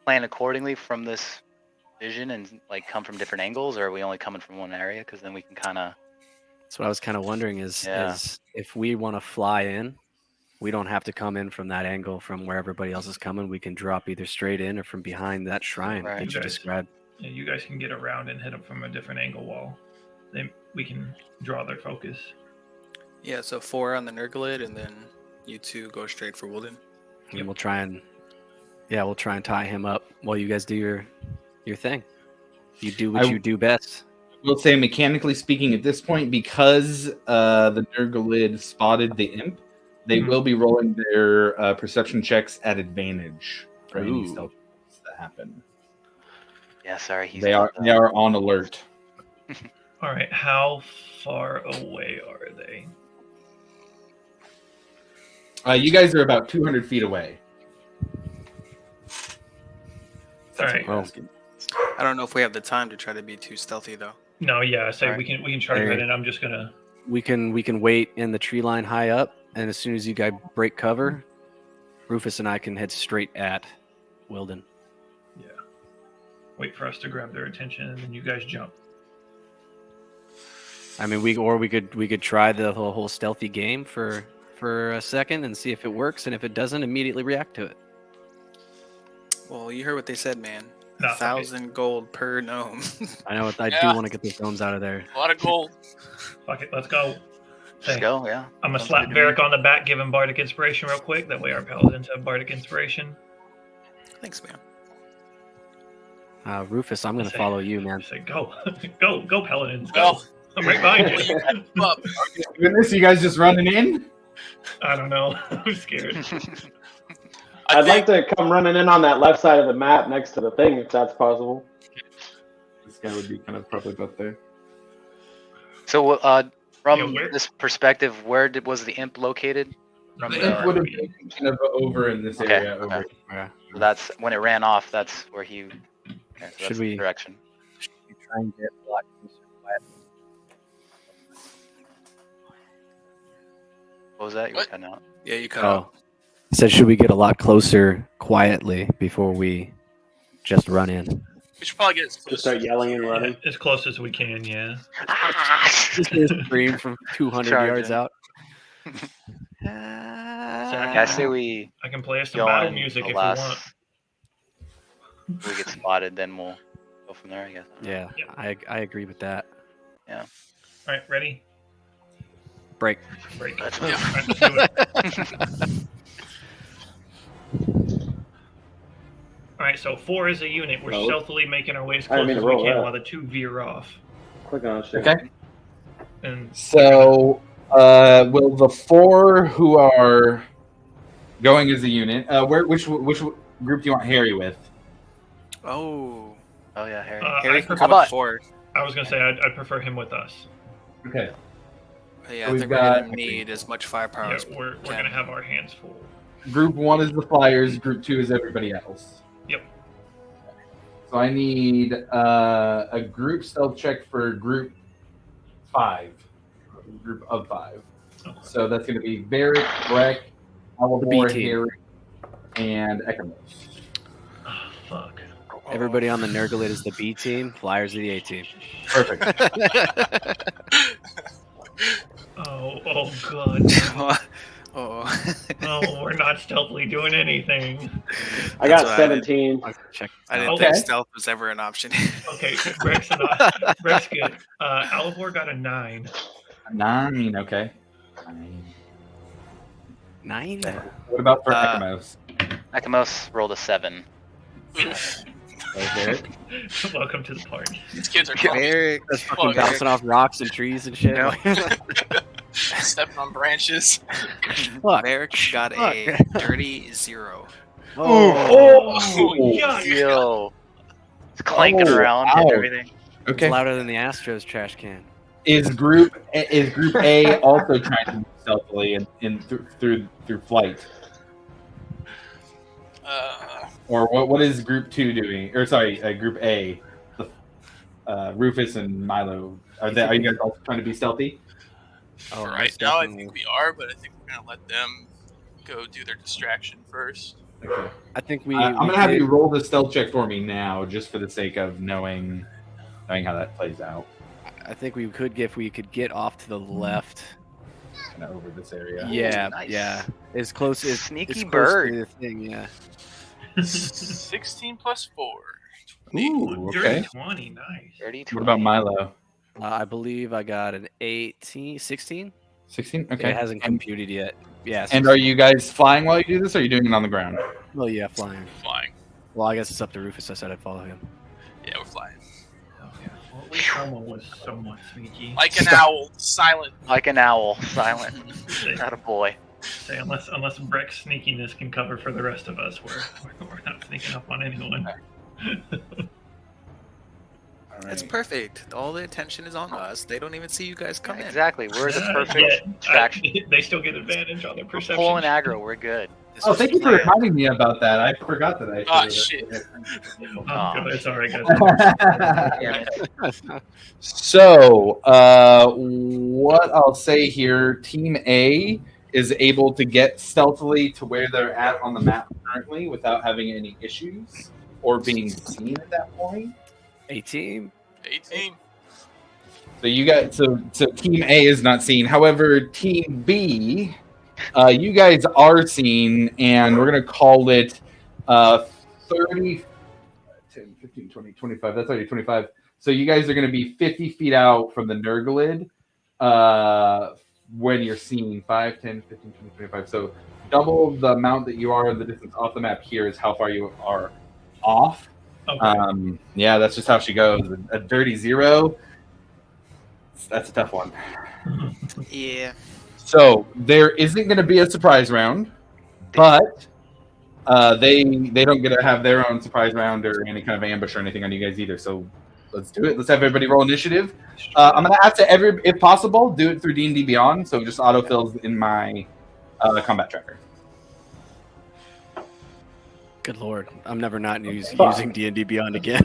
plan accordingly from this vision and like come from different angles, or are we only coming from one area? Because then we can kind of. That's what I was kind of wondering is if we want to fly in, we don't have to come in from that angle from where everybody else is coming. We can drop either straight in or from behind that shrine Right. that you Okay. described. Yeah, you guys can get around and hit them from a different angle wall. Then we can draw their focus. Yeah, so 4 on the Nurglid, and then you 2 go straight for Wilden. And we'll try and tie him up while you guys do your thing. You do what you do best. We'll say, mechanically speaking, at this point, because the Nurglid spotted the imp, They Mhm. will be rolling their perception checks at advantage for any Ooh. stealth checks that happen. Yeah, sorry, he's They got are on alert. All right, how far away are they? You guys are about 200 feet away. All right. Well, I don't know if we have the time to try to be too stealthy though. No, yeah, so All we can try to Hey. go ahead, and I'm just gonna. we can wait in the tree line high up, and as soon as you guys break cover, Rufus and I can head straight at Wilden. Yeah. Wait for us to grab their attention, and then you guys jump. I mean, we could try the whole stealthy game for a second and see if it works, and if it doesn't, immediately react to it. Well, you heard what they said, man. No, 1,000 gold per gnome. I know I do Yeah. want to get those gnomes out of there. A lot of gold. Fuck it, let's go. Let's Hey, go, yeah. I'm gonna Sounds slap good to me. Varric on the back, give him bardic inspiration real quick. That way our paladins have bardic inspiration. Thanks, man. Rufus, I'm gonna follow you, man. Say go, go, paladins, go. Well, I'm right behind well, you. you kept them up. Goodness, you guys just running in? I don't know. I'm scared. I I'd think like to come running in on that left side of the map next to the thing, if that's possible. This guy would be kind of probably about there. So, from Yeah, where- this perspective, was the imp located? From The the- imp would have been kind of over in this Okay, area. okay. Over. Yeah. So that's when it ran off. That's where he. Okay, so Should that's we- the direction? Try and get a lot closer, quiet. What was that? You were What? cutting out. Yeah, you cut out. Oh, I said, should we get a lot closer quietly before we just run in? we should probably get as close. Just start as we yelling can. and running. As close as we can, yeah. Just hear a scream from 200 yards Charging. out. I say we I can play us some go battle on music the if you want. last. If we get spotted, then we'll go from there. I guess. Yeah, Yep. I agree with that. All right, ready? Break. Break. Let's All move. right, let's do it. All right, so 4 is a unit. We're Oh. stealthily making our way as I didn't close mean as to we roll can that. while the 2 veer off. Click on shit. Okay. And So, will the 4 who are going as a unit, which group do you want Harry with? Oh, Oh yeah, Harry. Harry I, can prefer, come about- up before. I was gonna say I'd prefer him with us. Okay. Yeah, So I we've think we're got- gonna need as much firepower Yeah, as we're can. gonna have our hands full. Group 1 is the Flyers. Group 2 is everybody else. Yep. So I need a group stealth check for group 5. Group of 5. So that's going to be Varric, Breck, Alabor, team. Harry, and Ekamos. Oh, fuck. Everybody on the Nergalid is the B team. Flyers are the A team. Perfect. Oh god. Oh, Oh, we're not stealthily doing anything. I got That's what I 17. Check. I didn't Okay. think stealth was ever an option. Okay, Breck's good. Alivor got a 9. 9. Okay. 9. What about for Uh, Ekamos? Ekamos rolled a 7. Okay. Welcome to the party. These kids are tough. Eric, That's fucking Fuck. bouncing off rocks and trees and shit. No. stepping on branches. Fuck. Eric got a Fuck. dirty 0. Oh, yuck. Yo, it's clanking Oh, around ow. and everything. It's Okay. louder than the Astros trash can. Is Group A also trying to move stealthily through flight, or what is Group 2 doing? Or sorry, Group A, Rufus and Milo. Are you guys also trying to be stealthy? Oh, For right most now, I definitely. think we are, but I think we're gonna let them go do their distraction first. Okay. I think we. I'm we gonna have did- you roll the stealth check for me now, just for the sake of knowing how that plays out, I think we could get if we could get off to the left. kind of over this area. Yeah, nice. yeah. As close as Sneaky as close bird. To the thing, yeah. 16 plus 4. Ooh, Dirty okay. 20, nice. 30, What about Milo? I believe I got an 18, 16. 16. Okay. It hasn't computed yet. Yeah. And 16. are you guys flying while you do this, or are you doing it on the ground? Well, yeah, flying. Flying. Well, I guess it's up to Rufus. I said I'd follow him. Yeah, we're flying. Oh, yeah. Well, at least someone was somewhat sneaky. Like an owl, silent. Like an owl, silent. Not a boy. Say unless Breck's sneakiness can cover for the rest of us, we're not sneaking up on anyone. All That's right. perfect. All the attention is on us. They don't even see you guys come in. Exactly. We're the Yeah, perfect distraction. they still get advantage on their We're perception. pulling aggro. We're good. This Oh, was thank you for planned. reminding me about that. I forgot that I Ah, should. shit. Oh, good. It's all right, guys. Damn it. So, what I'll say here, Team A is able to get stealthily to where they're at on the map currently without having any issues or being seen at that point. 18. 18. So you guys, so Team A is not seen. However, Team B, you guys are seen, and we're gonna call it 30, 10, 15, 20, 25. That's already 25. So you guys are gonna be 50 feet out from the Nurglid when you're seen. 5, 10, 15, 20, 25. So double the amount that you are, the distance off the map here is how far you are off. Okay. Yeah, that's just how she goes. A dirty 0. That's a tough one. Yeah. So there isn't going to be a surprise round, but they don't get to have their own surprise round or any kind of ambush or anything on you guys either. So let's do it. Let's have everybody roll initiative. I'm going to ask to if possible, do it through D&D Beyond, so it just autofills in my combat tracker. Good lord, I'm never not using D&D Beyond again.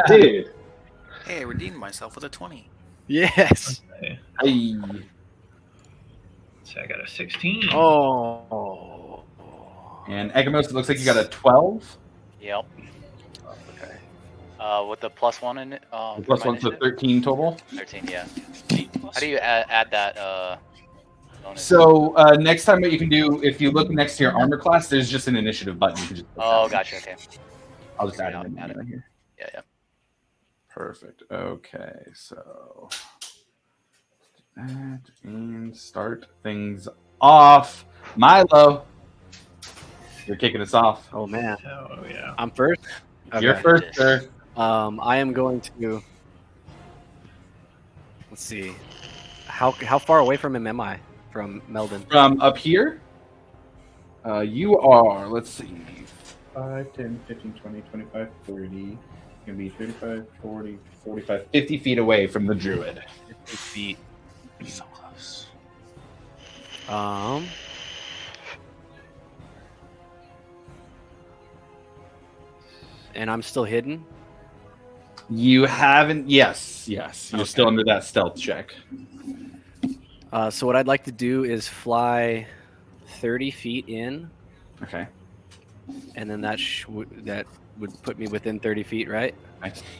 Dude. Hey, I redeemed myself with a 20. Yes. Okay. Hey. So I got a 16. Oh. And Egamos, it looks like you got a 12. Yep. Okay. With the +1 in it. Plus my 1, so initiative? 13 total. 13. Yeah. How do you add that? Bonus? So next time, what you can do, if you look next to your armor class, there's just an initiative button. You can just Oh, gotcha. Okay. I'll just add it I'll in add it. here. Yeah. Yeah. Perfect. Okay, so that and start things off. Milo, you're kicking us off. Oh man, Oh yeah. I'm first. You're Okay. first, sir. I am going to. Let's see. How far away from him am I? From Meldon? From up here, you are, let's see, 5, 10, 15, 20, 25, 30. Going to be 35, 40, 45, 50 feet away from the druid. 50 feet. So close. And I'm still hidden. You haven't, yes. You're Okay. still under that stealth check. So what I'd like to do is fly 30 feet in, Okay. and then that would put me within 30 feet, right?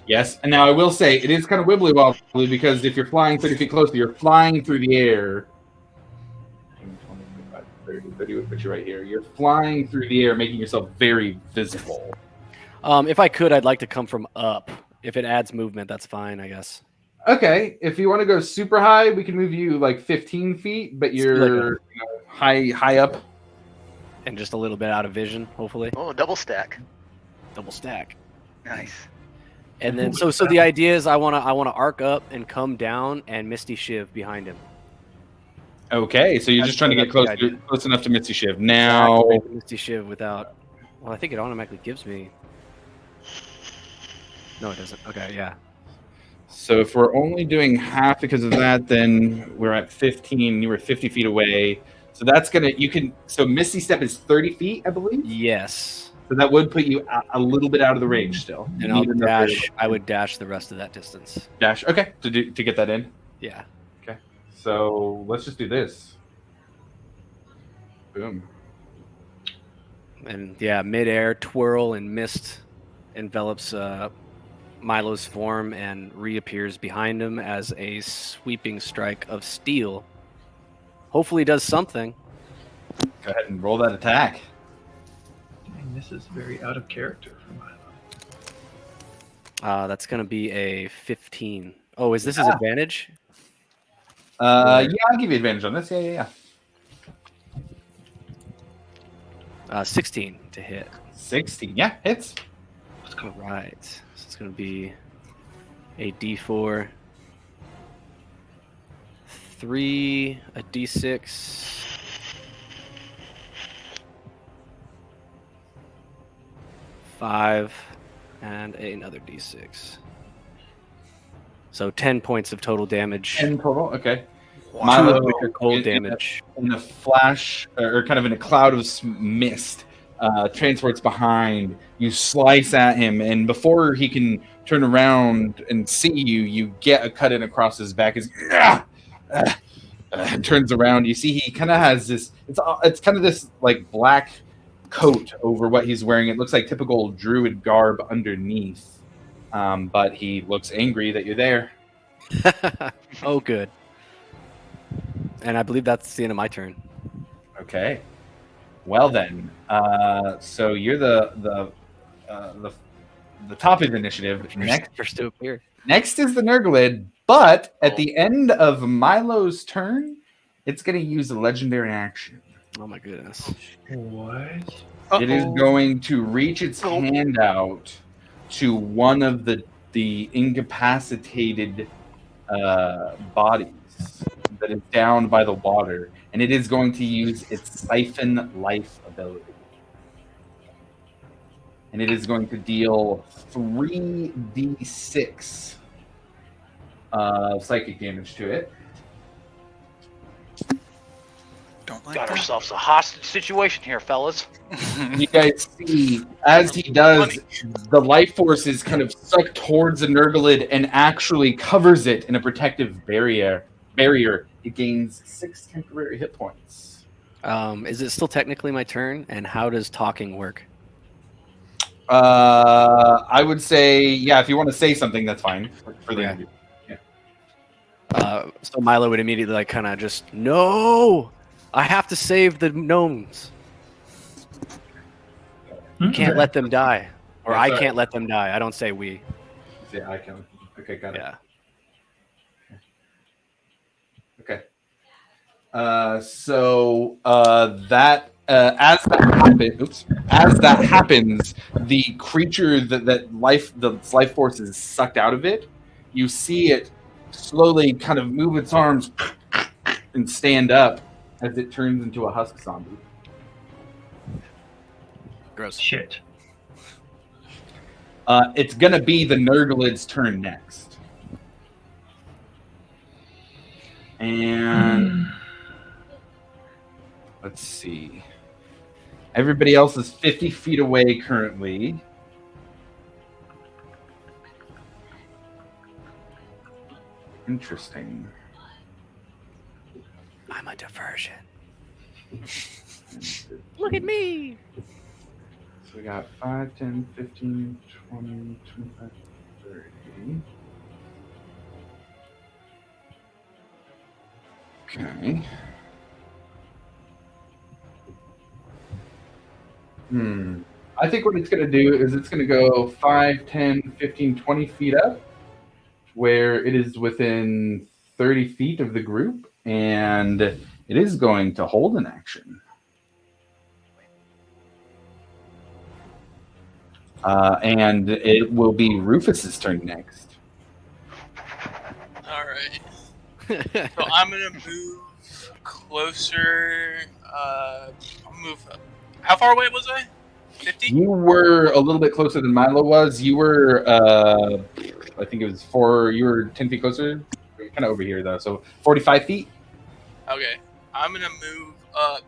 Yes, and now I will say it is kind of wibbly wobbly because if you're flying 30 feet closer, you're flying through the air. 20, 25, 30 would put you right here. You're flying through the air, making yourself very visible. If I could, I'd like to come from up. If it adds movement, that's fine, I guess. Okay, if you want to go super high, we can move you like 15 feet, but you're high up. And just a little bit out of vision, hopefully. Oh, double stack. Double stack. Nice. And then so the idea is I wanna arc up and come down and Misty Shiv behind him. Okay, so you're just trying to get That's the close enough to Misty Shiv. Now, Activate the Misty Shiv without. Well, I think it automatically gives me. No, it doesn't. Okay, yeah. so if we're only doing half because of that, then we're at 15. You were 50 feet away. So that's so Misty Step is 30 feet, I believe. Yes. So that would put you a little bit out of the range still. And You I'll need enough dash. I would dash the rest of that distance. dash. Okay, to get that in. Yeah. Okay, so let's just do this. Boom. And yeah, midair twirl and mist envelops Milo's form and reappears behind him as a sweeping strike of steel. Hopefully, does something. Go ahead and roll that attack. Dang, this is very out of character for Milo. That's going to be a 15. Oh, is this his advantage? Yeah, I'll give you advantage on this. Yeah. 16 to hit. 16. Yeah, hits. All right. So it's going to be a D4, 3, a D6, 5 and another d6. So 10 points of total damage. 10 total. Okay. Two Milo, of which are cold in- damage. in a flash, or kind of in a cloud of mist, transports behind. You slice at him, and before he can turn around and see you, you get a cut in across his back. Turns around. You see he kind of has this. It's kind of this like black coat over what he's wearing. It looks like typical druid garb underneath, but he looks angry that you're there. Oh, good. And I believe that's the end of my turn. Okay. Well then, so you're the top of the initiative. First to appear. Next is the Nurglid, but at the end of Milo's turn, it's going to use a legendary action. Oh my goodness. What? It is going to reach its hand out to one of the incapacitated bodies that is down by the water, and it is going to use its Siphon Life ability. And it is going to deal 3d6 psychic damage to it. Don't like Got that. ourselves a hostage situation here, fellas. You guys see, as he does, the life force is kind of sucked towards the Nurglid and actually covers it in a protective barrier. It gains 6 temporary hit points. Is it still technically my turn? And how does talking work? I would say, yeah, if you want to say something, that's fine for the Okay. interview. So Milo would immediately like kind of just, no, I have to save the gnomes. You can't let them die. Or Yeah, I sorry. can't let them die. I don't say we. Yeah, I can. Okay, got it. Yeah. Okay. As that happens, the creature the life force is sucked out of it. You see it slowly kind of move its arms and stand up as it turns into a husk zombie. Gross. Shit. It's gonna be the Nurglid's turn next, and let's see. Everybody else is 50 feet away currently. Interesting. I'm a diversion. Look at me. So we got 5, 10, 15, 20, 25, 30. Okay. I think what it's going to do is it's going to go 5, 10, 15, 20 feet up, where it is within 30 feet of the group, and it is going to hold an action. And it will be Rufus's turn next. All right. So I'm gonna move closer. I'll move. How far away was I? 50? You were a little bit closer than Milo was. You were, I think it was 4. You were 10 feet closer. You're kind of over here though, so 45 feet. Okay. I'm gonna move up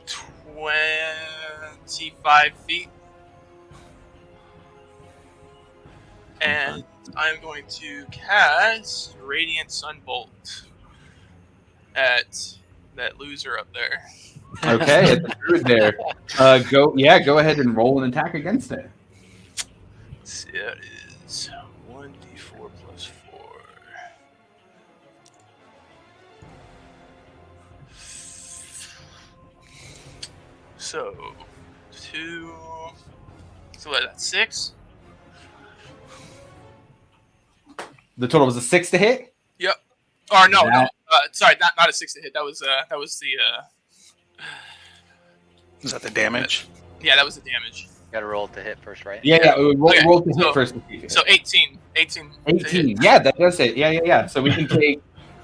25 feet. And I'm going to cast Radiant Sunbolt at that loser up there. Okay, at the druid there. Go ahead and roll an attack against it. Let's see, that is 1d4 plus 4. So, 2. So that's 6? The total was a 6 to hit. Yep. Or no, That- sorry, not a 6 to hit. That was the Is that the damage? yeah, that was the damage. Got to roll it to hit first, right? Yeah. Roll Okay, to hit so- first. So 18 to 18. hit. Yeah, that does it. Yeah. So we can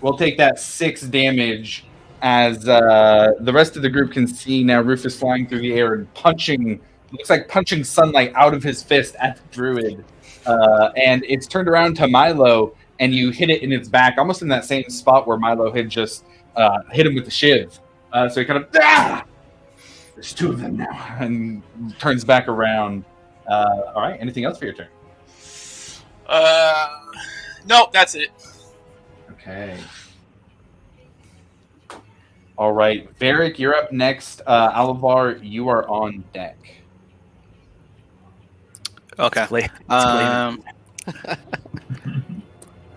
we'll take that 6 damage as the rest of the group can see now Rufus flying through the air and punching looks like punching sunlight out of his fist at the druid, and it's turned around to Milo, and you hit it in its back, almost in that same spot where Milo had just hit him with the shiv. So he kind of, there's two of them now, and turns back around. All right, anything else for your turn? Nope, that's it. Okay. All right, Varric, you're up next. Alavar, you are on deck. Okay. It's I'm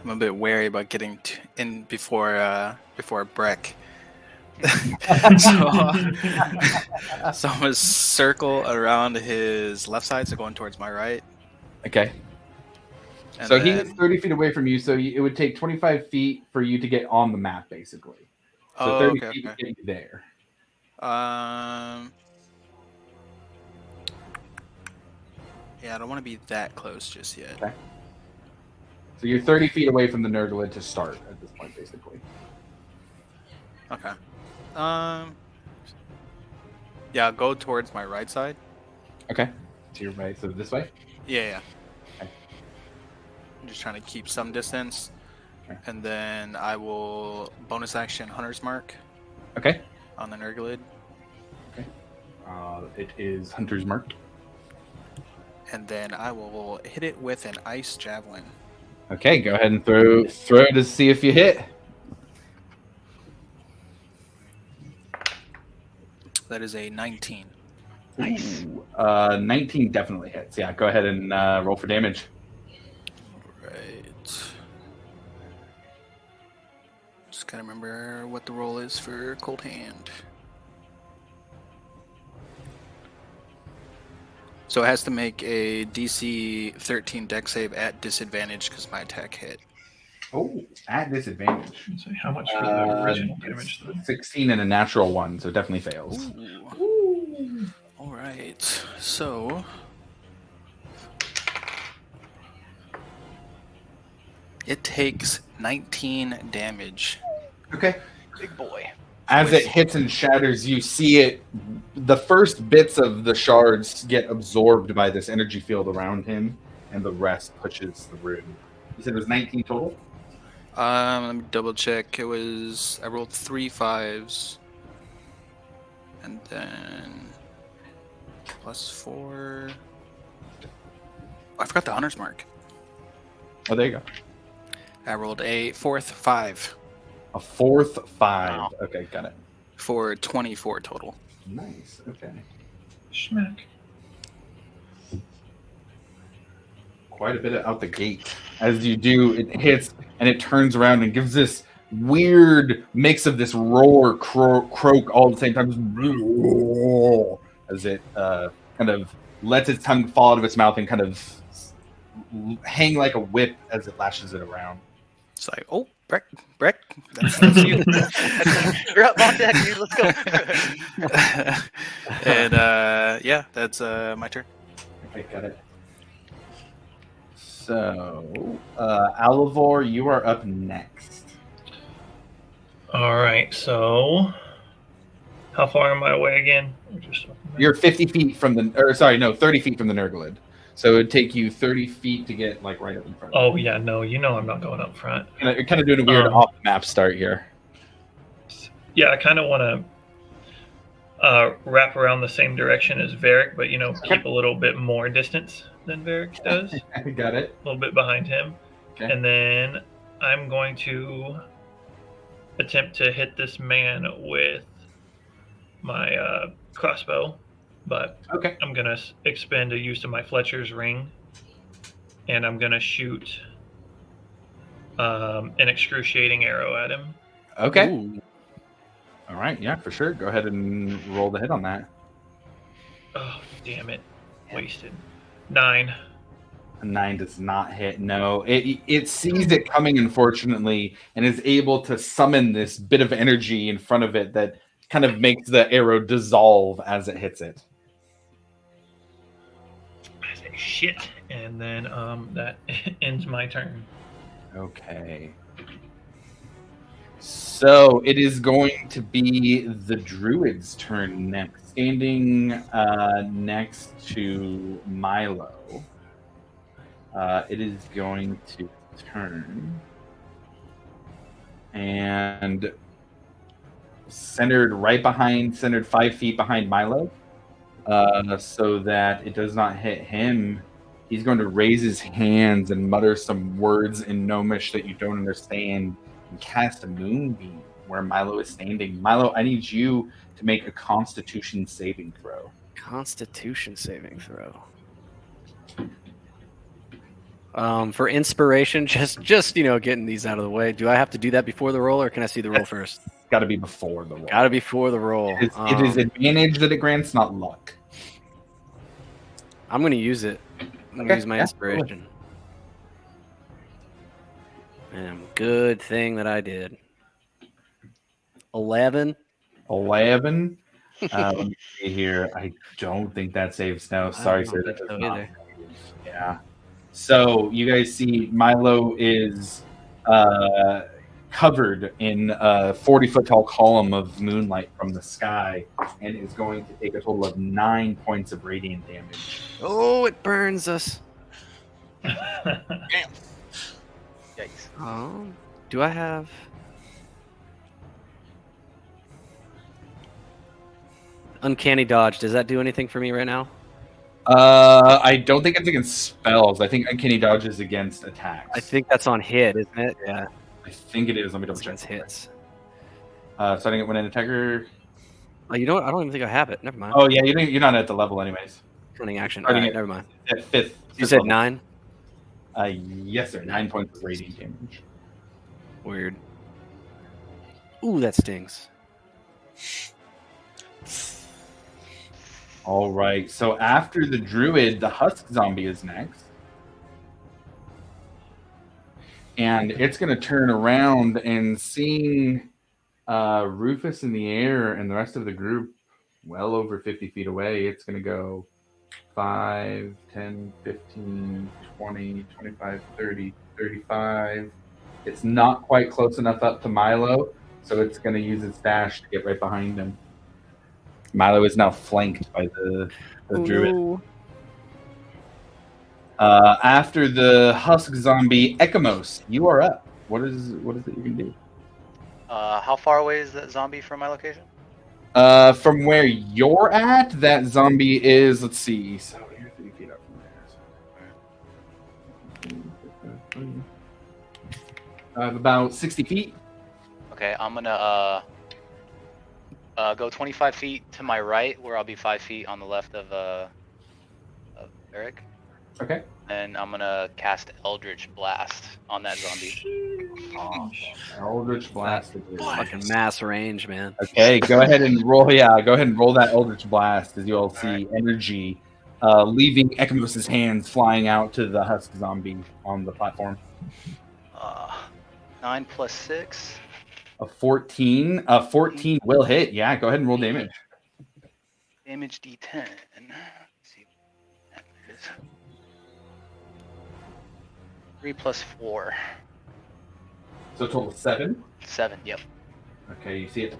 a bit wary about getting in before Breck. So I'm gonna circle around his left side, so going towards my right. Okay. And So then, he's 30 feet away from you, so it would take 25 feet for you to get on the map, basically. So 30 feet would get you there. Yeah, I don't want to be that close just yet. Okay. So you're 30 feet away from the Nurglid to start at this point, basically. Okay. Yeah, I'll go towards my right side. Okay. To your right, so this way? Yeah. Okay. I'm just trying to keep some distance. Okay. And then I will bonus action Hunter's Mark Okay. on the Nurglid. Okay. It is Hunter's Mark. And then I will hit it with an Ice Javelin. Okay, go ahead and throw to see if you hit. That is a 19. Nice. 19 definitely hits. Yeah, go ahead and roll for damage. Right. Just gotta remember what the roll is for Cold Hand. So it has to make a DC 13 dex save at disadvantage because my attack hit. Oh, at disadvantage. So how much for the original damage? Though? 16 and a natural 1, so definitely fails. Ooh. All right. So it takes 19 damage. Okay. Big boy. As it hits and shatters, you see it. The first bits of the shards get absorbed by this energy field around him, and the rest pushes through. You said it was 19 total? Let me double check. I rolled 3 5s. And then plus 4. I forgot the Hunter's Mark. Oh, there you go. I rolled a 4th 5 A 4th 5. Wow. Okay, got it. for 24 total. Nice. Okay. Schmack. Quite a bit out the gate. As you do, it hits and it turns around and gives this weird mix of this roar, croak all at the same time. As it kind of lets its tongue fall out of its mouth and kind of hang like a whip as it lashes it around. It's like, oh, Breck, that's you. You're up on deck, dude. Let's go. And yeah, that's my turn. Okay, got it. So, Alivor, you are up next. All right. So, how far am I away again? You're 50 feet from the, 30 feet from the Nurglid. So it would take you 30 feet to get like right up in front. Oh yeah, no, I'm not going up front. You're kind of doing a weird off-map start here. Yeah, I kind of want to wrap around the same direction as Varric, but keep a little bit more distance than Varric does. I got it. A little bit behind him. Okay. And then I'm going to attempt to hit this man with my crossbow, but Okay. I'm going to expend a use of my Fletcher's ring, and I'm going to shoot an excruciating arrow at him. Okay. Ooh. All right. Yeah, for sure. Go ahead and roll the hit on that. Oh, damn it. Wasted. 9. A 9 does not hit. No, it sees it coming, unfortunately, and is able to summon this bit of energy in front of it that kind of makes the arrow dissolve as it hits it. I say shit, and then that ends my turn. Okay. So it is going to be the druid's turn next. Standing next to Milo, it is going to turn and centered 5 feet behind Milo, so that it does not hit him. He's going to raise his hands and mutter some words in Gnomish that you don't understand and cast a moonbeam where Milo is standing. Milo, I need you to make a Constitution saving throw. Constitution saving throw. For inspiration, just getting these out of the way. Do I have to do that before the roll, or can I see the roll first? Got to be before the roll. Got to be before the roll. It is advantage that it grants, not luck. I'm going to use it. I'm going to use my inspiration. And good thing that I did. 11. 11. Let me see here. I don't think that saves. No, sorry, sir. That does not save. Yeah. So you guys see Milo is covered in a 40-foot tall column of moonlight from the sky and is going to take a total of 9 points of radiant damage. Oh, it burns us. Damn. Yikes. Do I have... Uncanny Dodge, does that do anything for me right now? I don't think it's against spells. I think Uncanny Dodge is against attacks. I think that's on hit, isn't it? Yeah. I think it is. Let me double check. Against hits. Starting it when an attacker. Oh, you know what? I don't even think I have it. Never mind. Oh yeah, you're not at the level anyways. Running action. Starting Never mind. At fifth. You said level. 9? Yes, sir. 9 points of radiant damage. Weird. Ooh, that stings. All right. So after the druid, the husk zombie is next. And it's going to turn around and seeing Rufus in the air and the rest of the group well over 50 feet away, it's going to go 5, 10, 15, 20, 25, 30, 35. It's not quite close enough up to Milo, so it's going to use its dash to get right behind him. Milo is now flanked by the druid. No. After the husk zombie, Ekamos, you are up. What is it you can do? How far away is that zombie from my location? From where you're at, that zombie is, let's see, so you're 3 feet up from there. About 60 feet. Okay, I'm gonna go 25 feet to my right, where I'll be 5 feet on the left of Eric. Okay. And I'm gonna cast Eldritch Blast on that zombie. Oh, Eldritch Blast. Fucking mass range, man. Okay, go ahead and roll. Yeah, go ahead and roll that Eldritch Blast as you all see energy leaving Ekamos' hands flying out to the husk zombie on the platform. 9 plus 6. A 14. A 14 will hit. Yeah, go ahead and roll damage. Damage D10. Let's see what that is. 3 plus 4. So total 7. 7. Yep. Okay, you see it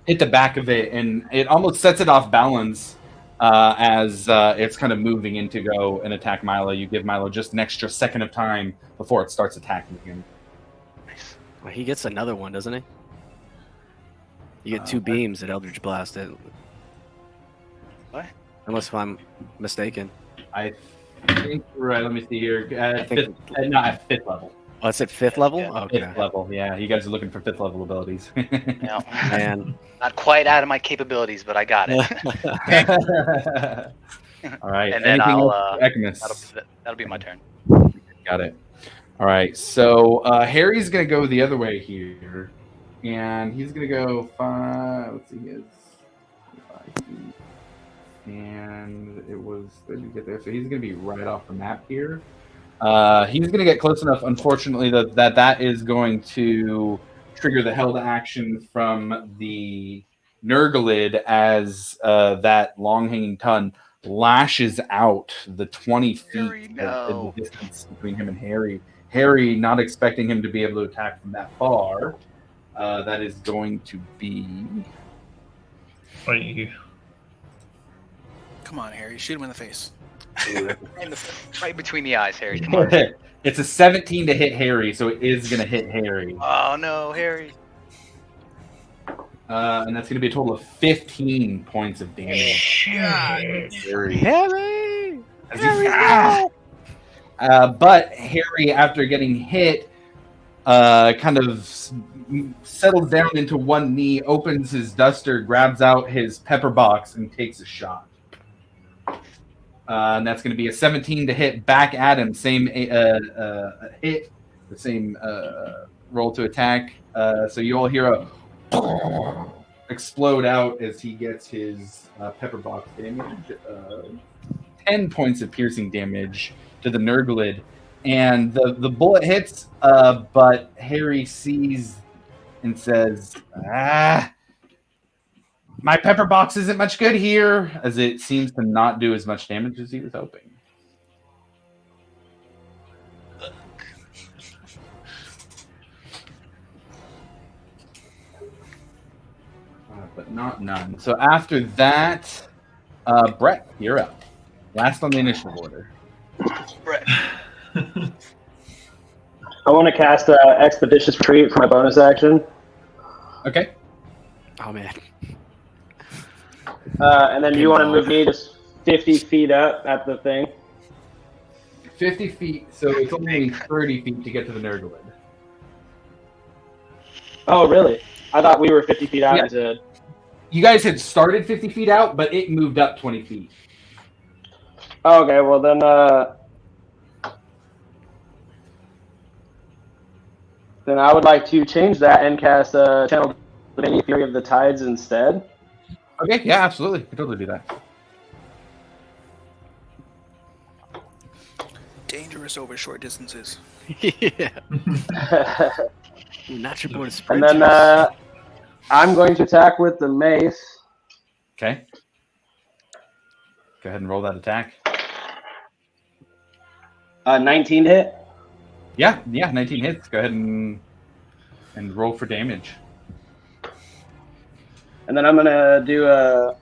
hit the back of it, and it almost sets it off balance as it's kind of moving in to go and attack Milo. You give Milo just an extra second of time before it starts attacking again. Nice. Well, he gets another one, doesn't he? You get 2 beams at Eldritch Blast. What? Unless if I'm mistaken. I think right. Let me see here. At fifth level. Oh, it's at 5th level? Yeah. Okay. 5th level. Yeah, you guys are looking for 5th level abilities. No. Man. Not quite out of my capabilities, but I got it. All right. And then Anything I'll, else for Ekamos? that'll be my turn. Got it. All right. So Harry's gonna go the other way here, and he's gonna go 5. Let's see, he has 5 feet, and it was 30 to get there. So he's gonna be right off the map here. He's gonna get close enough. Unfortunately, that is going to trigger the held action from the Nurglid as that long hanging ton lashes out the 20 feet Harry, no. of the distance between him and Harry. Harry, not expecting him to be able to attack from that far, That is going to be. Like, Come on, Harry. Shoot him in the face. Right between the eyes, Harry. Come on. It's a 17 to hit Harry, so it is going to hit Harry. Oh no, Harry. And that's going to be a total of 15 points of damage. Harry. Harry! As he- but Harry, after getting hit, kind of settles down into one knee, opens his duster, grabs out his pepper box, and takes a shot. And that's going to be a 17 to hit back at him. Same hit, the same roll to attack. So you all hear a explode out as he gets his pepper box damage. 10 points of piercing damage to the Nurglid. And the bullet hits, but Harry sees and says, my pepper box isn't much good here, as it seems to not do as much damage as he was hoping. But not none. So after that, Brett, you're up. Last on the initiative order. Brett. I want to cast Expeditious Retreat for my bonus action. Okay. Oh man. And then you want to move me just 50 feet up at the thing. 50 feet, so it's only 30 feet to get to the Nurglid. Oh, really? I thought we were 50 feet out. Yeah. I said. You guys had started 50 feet out, but it moved up 20 feet. Oh, okay, well then, then I would like to change that and cast Channel Divinity Fury of the Tides instead. Okay, yeah, absolutely. We can totally do that. Dangerous over short distances. Yeah. Not your boy to And sprint. then I'm going to attack with the mace. Okay. Go ahead and roll that attack. 19 to hit. Yeah, 19 hits. Go ahead and roll for damage. And then I'm going to do a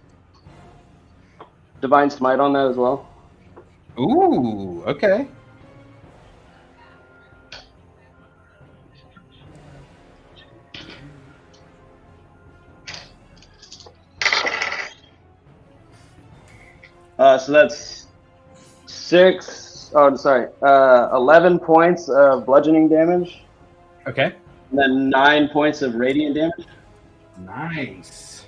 Divine Smite on that as well. Ooh, okay. So that's 11 points of bludgeoning damage, Okay. and then 9 points of radiant damage. Nice.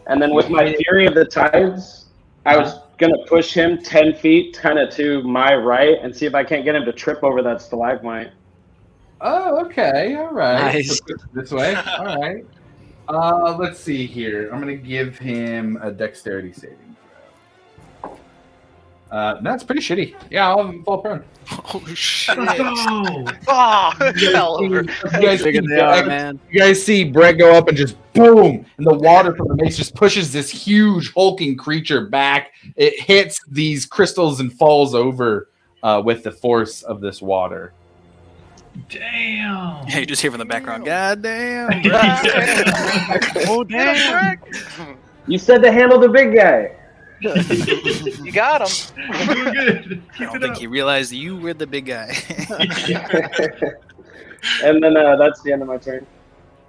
And then with my Fury of the Tides, I was going to push him 10 feet kind of to my right and see if I can't get him to trip over that stalagmite. Oh, okay. All right. Nice. So this way. All right. Let's see here. I'm going to give him a dexterity saving throw. That's pretty shitty. Yeah, I'll fall prone. Oh shit. let's go! Oh, it fell over. You guys see Brett go up and just boom, and the water from the mace just pushes this huge hulking creature back. It hits these crystals and falls over with the force of this water. Damn! Yeah, you just hear from the background. God damn. Oh damn. You said to handle the big guy. You got him. You're doing good. I Keep don't it think up. he realized you were the big guy. And then that's the end of my turn.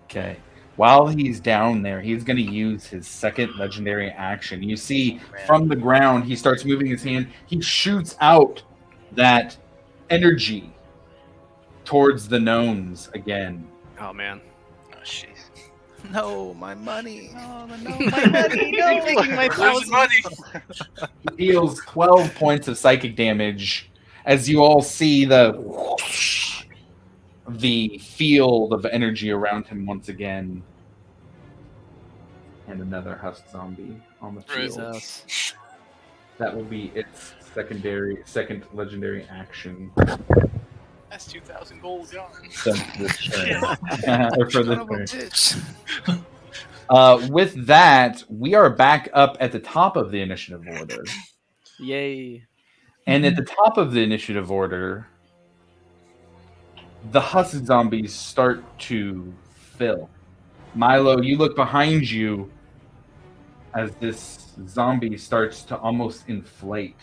Okay. While he's down there, he's going to use his second legendary action. You see from the ground, he starts moving his hand. He shoots out that energy towards the gnomes again. Oh man. Oh, jeez. No, my money. Oh, no, my money, no. You're taking my Where's the money? He deals 12 points of psychic damage as you all see the field of energy around him once again. And another husk zombie on the field. Jesus. That will be its second legendary action. That's 2,000 gold gone. For this turn. Or for this Son of a turn. bitch. With that, we are back up at the top of the initiative order. Yay. And at the top of the initiative order, the husk zombies start to fill. Milo, you look behind you as this zombie starts to almost inflate.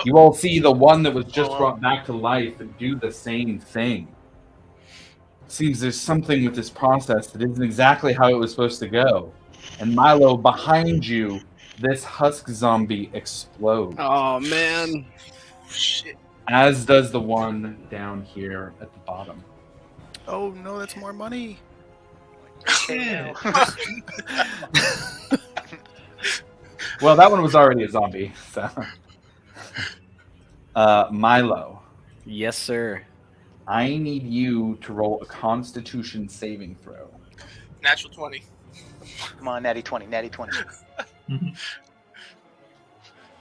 You all see the one that was just brought back to life do the same thing. Seems there's something with this process that isn't exactly how it was supposed to go. And Milo, behind you, this husk zombie explodes. Oh man. Shit. As does the one down here at the bottom. Oh no, that's more money. Yeah. Well, that one was already a zombie, so. Milo, Yes, sir. I need you to roll a Constitution saving throw. Natural 20. Come on, natty 20, natty 20.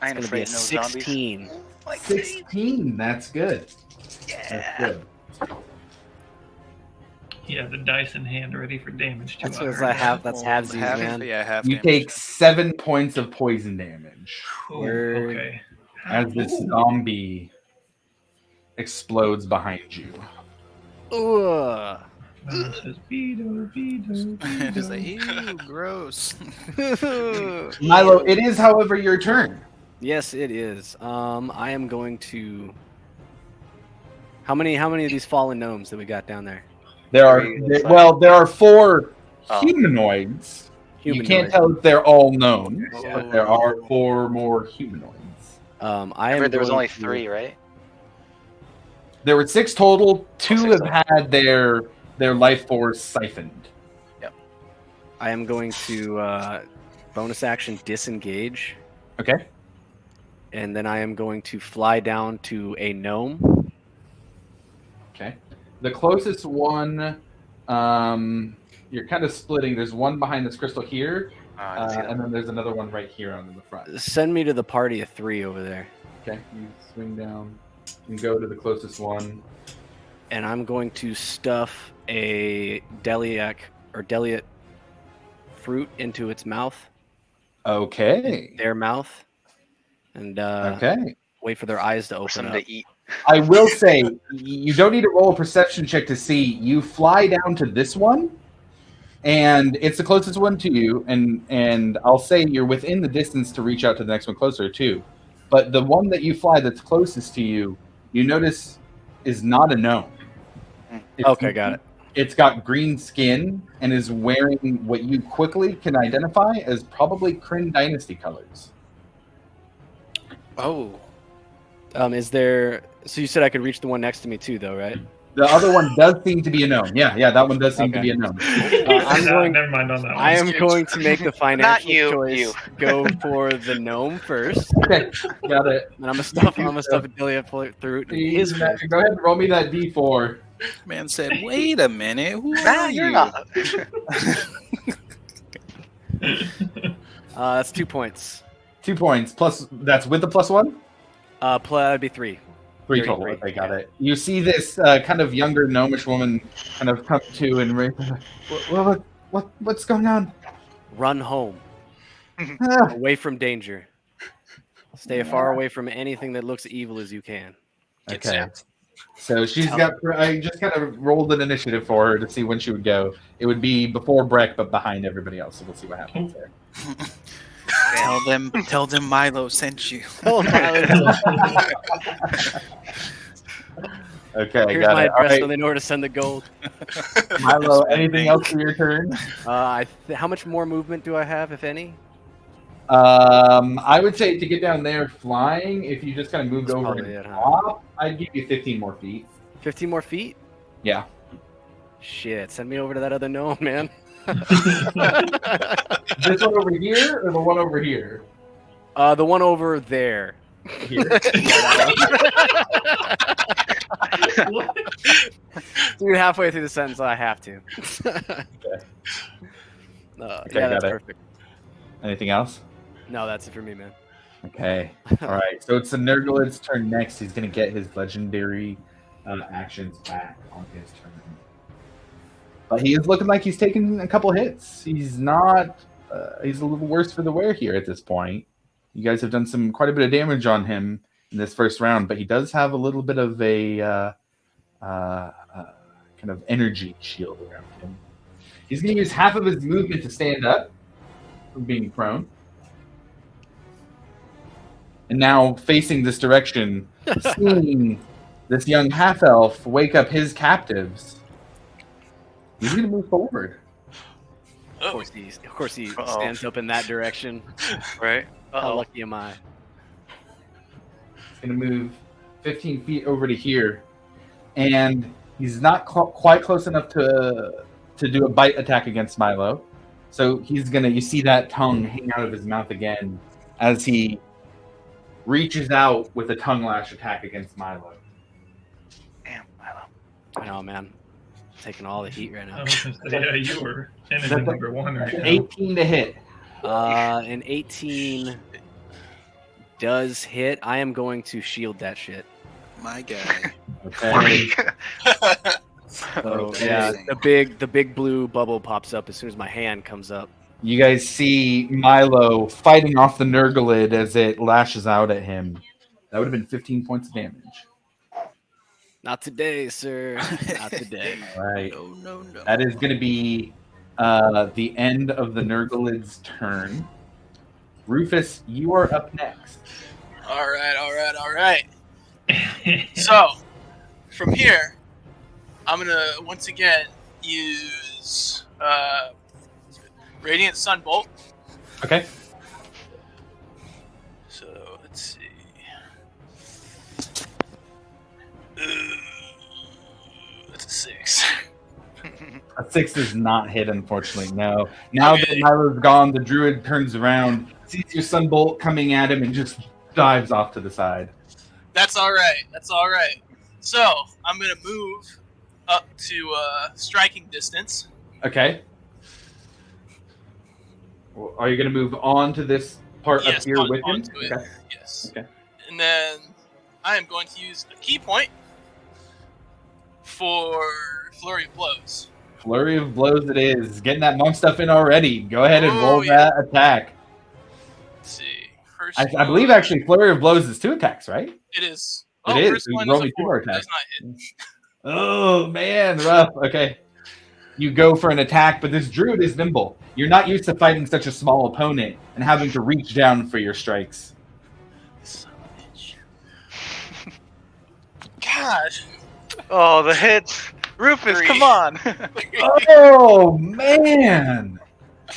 I ain't It's gonna be afraid a of no zombies. 16. Like 16. That's good. yeah. That's good. Yeah, the dice in hand ready for damage too. That's what I have. That's halvesies, man. Yeah, half. You damage. take 7 points of poison damage Ooh, Word. okay. as this zombie explodes behind you. Ugh. It says Vito, Vito, Just like, Vito. ew, gross. Milo, it is, however, your turn. Yes, it is. I am going to. How many of these fallen gnomes that we got down there? There are Three, it's there are 4 Oh. humanoids. You can't Humanoid. tell if they're all gnomes, Yeah. but there are 4 more humanoids. I I am. heard there was going only to- 3, right? There were 6 total. 2 6 have total. had their life force siphoned. I am going to bonus action disengage, Okay. and then I am going to fly down to a gnome. Okay. The closest one, you're kind of splitting. There's one behind this crystal here, I didn't see that. and then there's another one right here on the front. Send me to the party of 3 over there, Okay. You swing down and go to the closest one. and I'm going to stuff a deliac fruit into its mouth, Okay. their mouth, and Okay. wait for their eyes to For open something up. to eat. I will say you don't need to roll a perception check to see. You fly down to this one, and it's the closest one to you. And I'll say you're within the distance to reach out to the next one closer too. But the one that you fly that's closest to you, you notice is not a gnome. It's- Okay, got it. It's got green skin and is wearing what you quickly can identify as probably Kryn Dynasty colors. Oh, Is there? So you said I could reach the one next to me too, though, right? The other one does seem to be a gnome. Yeah, that one does seem to Okay. be a gnome. I'm going. Never mind on that one. I am going to make the financial you, choice. you. Go for the gnome first, Okay, got it. and I'm gonna stuff a deliac fruit in his Go face. ahead and roll me that D4. man said, wait a minute. Who Nah, are you're you? not. That's 2 points. 2 points plus. That's with the +1. That'd be 3. 3 Three, total. three, Okay, got yeah. it. You see this kind of younger gnomish woman kind of come to and what's going on? Run home, Ah, away from danger. Stay as far away from anything that looks evil as you can. Get okay. zapped. So she's got. I just kind of rolled an initiative for her to see when she would go. It would be before Breck, but behind everybody else. So we'll see what happens there. Tell them Milo sent you. Oh, Okay, here's got my it. All address right, so they know where to send the gold. Milo. Anything else for your turn? How much more movement do I have, if any? I would say to get down there flying, if you just kind of moved That's over probably and it, huh? drop, I'd give you 15 more feet. 15 more feet? Yeah. Shit, send me over to that other gnome, man. This one over here or the one over here? The one over there. Here. Dude, halfway through the sentence, I have to. Okay, Yeah, got that's it. perfect. Anything else? No, that's it for me, man. Okay. All right. So it's the Nurgled's turn next. He's going to get his legendary actions back on his turn. But he is looking like he's taking a couple hits. He's not. He's a little worse for the wear here at this point. You guys have done quite a bit of damage on him in this first round, but he does have a little bit of a kind of energy shield around him. He's going to use half of his movement to stand up from being prone. And now facing this direction, seeing this young half-elf wake up his captives, he's going to move forward. Of course he Uh-oh. stands up in that direction. Right? How Uh-oh. lucky am I? He's going to move 15 feet over to here. And he's not quite close enough to do a bite attack against Milo. So he's going to, you see that tongue hang out of his mouth again as he reaches out with a tongue lash attack against Milo. Damn, Milo. I know, man. Taking all the heat right I now. was gonna say, yeah, you were enemy number one right now. 18 to hit. An 18 does hit. I am going to shield that shit. My guy. Okay. So, yeah, the big blue bubble pops up as soon as my hand comes up. You guys see Milo fighting off the Nurglid as it lashes out at him. That would have been 15 points of damage. Not today, sir. Not today. All right. No. That is going to be the end of the Nurglid's turn. Rufus, you are up next. All right. So, from here, I'm gonna once again use Radiant Sunbolt. Okay. So let's see. That's a 6. A 6 does not hit, unfortunately. No. Now that Milo's gone, the druid turns around, sees your sunbolt coming at him, and just dives off to the side. That's all right. So I'm gonna move up to striking distance. Okay. Well, are you going to move on to this part up here with him? Onto it. Okay. Yes. Okay. And then I am going to use a key point for Flurry of Blows. Flurry of blows it is. Getting that monk stuff in already. Go ahead and Oh, roll yeah. that attack. Let's see. First I believe one- actually Flurry of blows is 2 attacks, right? it is. It is. First You one roll is a me 2 4. more It does attacks. not hit. Oh man, rough. Okay. You go for an attack, but this druid is nimble. You're not used to fighting such a small opponent and having to reach down for your strikes. Son of a bitch. God. Oh, the hits. Rufus, 3. come on. Oh man!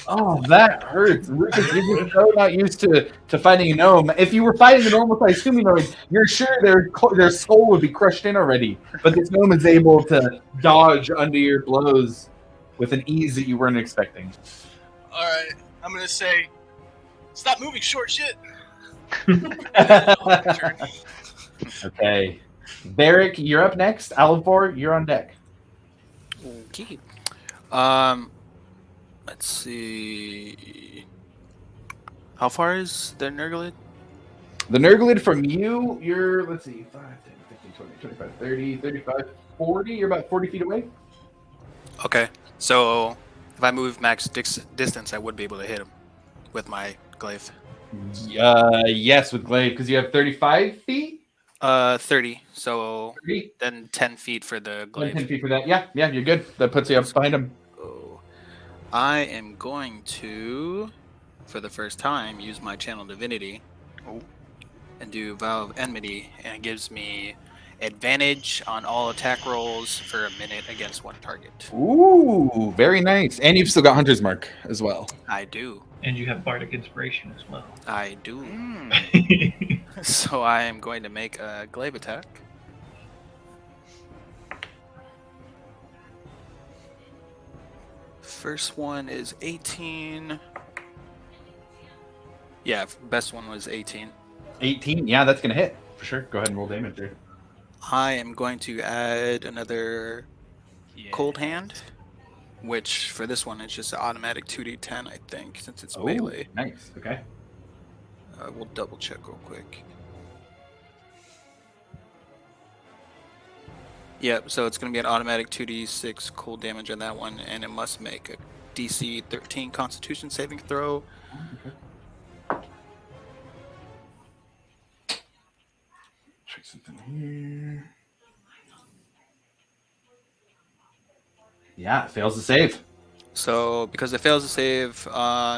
Oh, that hurts. Rufus, you're just so not used to fighting a gnome. If you were fighting a normal sized humanoid, you're sure their skull would be crushed in already. But this gnome is able to dodge under your blows with an ease that you weren't expecting. All right. I'm gonna say, stop moving, short shit. Okay. Barrick, you're up next. Alivor, you're on deck. Okay. Let's see. How far is the Nurglid? The Nurglid from you, you're, let's see, 5, 10, 15, 20, 25, 30, 35, 40. You're about 40 feet away. Okay. So if I move max distance, I would be able to hit him with my glaive. Yes, with glaive, because you have 35 feet? 30. So 30? then 10 feet for the 10 glaive. feet for that. Yeah, you're good. That puts you up behind him. Oh. I am going to, for the first time, use my channel divinity and do Vow of Enmity, and it gives me advantage on all attack rolls for a minute against one target. Ooh, very nice. And you've still got Hunter's Mark as well. I do. And you have Bardic Inspiration as well. I do. Mm. So I am going to make a glaive attack. First one is 18. Yeah, best one was 18. 18? Yeah, that's going to hit. For sure. Go ahead and roll damage there. I am going to add another cold hand, which for this one it's just an automatic 2d10, I think, since it's melee. Nice. Okay. We'll double check real quick. Yep, so it's going to be an automatic 2d6 cold damage on that one, and it must make a DC 13 Constitution saving throw. Check something here. Yeah, it fails to save. So because it fails to save,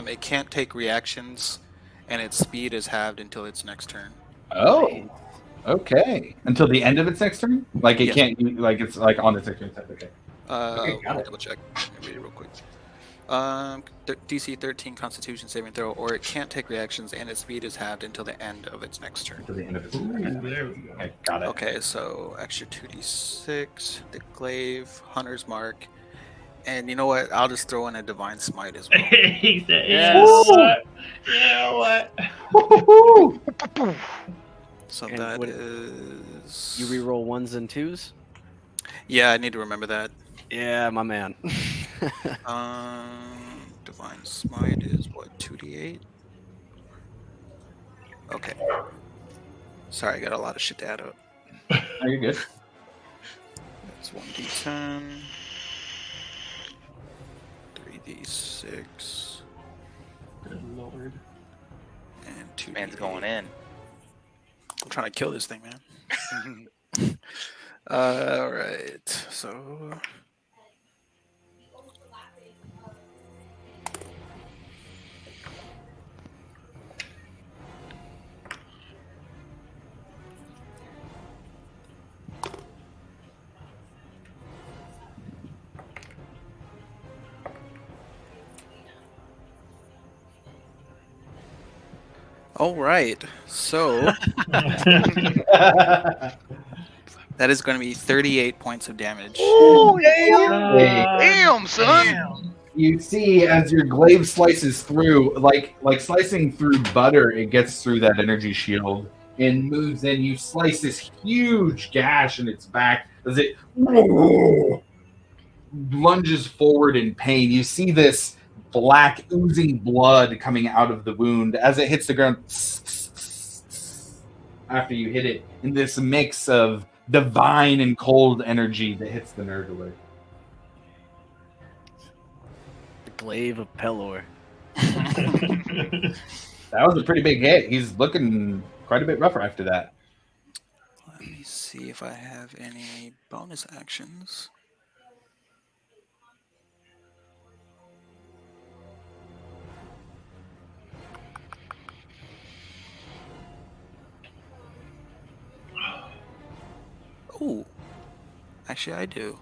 it can't take reactions, and its speed is halved until its next turn. Oh, okay. Until the end of its next turn? Like it Yes. can't, like it's like on its next turn. Okay. Let Okay, me got it. double check. Let me read it real quick. DC 13 Constitution saving throw, or it can't take reactions, and its speed is halved until the end of its next turn. Until the end of its Ooh, turn. there we go. Okay, got it. Okay, so extra 2d6, the glaive, hunter's mark, and you know what? I'll just throw in a divine smite as well. He said, Yes. You know what? Woo-hoo! So And that what- is. You reroll ones and twos? Yeah, I need to remember that. Yeah, my man. Divine smite is what, 2d8? Okay. Sorry, I got a lot of shit to add up. Are you good? That's 1d10, 3d6, Good lord. and 2d8. Man's going in. I'm trying to kill this thing, man. All right. So. All right. So that is going to be 38 points of damage. Oh, Damn, son! You see, as your glaive slices through, like slicing through butter, it gets through that energy shield and moves in. You slice this huge gash in its back as it lunges forward in pain. You see this black oozing blood coming out of the wound as it hits the ground. After you hit it, in this mix of divine and cold energy that hits the Nurgler. The glaive of Pelor. That was a pretty big hit. He's looking quite a bit rougher after that. Let me see if I have any bonus actions. Oh, actually, I do.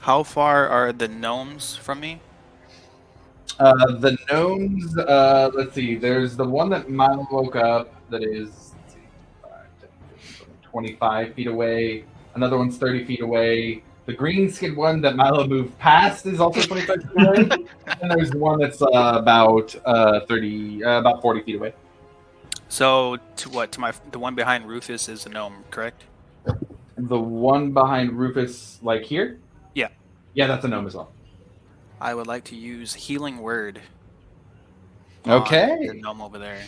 How far are the gnomes from me? The gnomes, let's see, there's the one that Milo woke up that is, let's see, 25 feet away. Another one's 30 feet away. The green skinned one that Milo moved past is also 25 feet away. And there's the one that's about 40 feet away. So to what? To the one behind Rufus is a gnome, correct? The one behind Rufus, like here? Yeah. Yeah, that's a gnome as well. I would like to use Healing Word. Okay. On the gnome over there.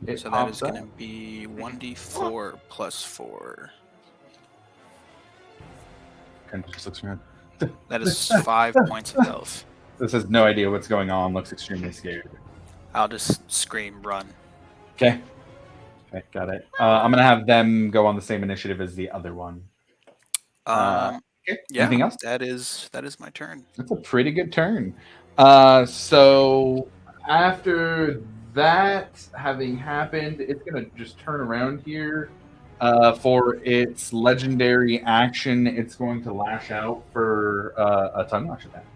It So that is pops up. going to be 1d4 plus 4. Kind of just looks around. That is 5 points of health. This has no idea what's going on, looks extremely scared. I'll just scream, run. Okay. Okay, got it. I'm going to have them go on the same initiative as the other one. Okay. Yeah, Anything else? that is my turn. That's a pretty good turn. So after that having happened, it's going to just turn around here. For its legendary action, it's going to lash out for a tongue lash attack.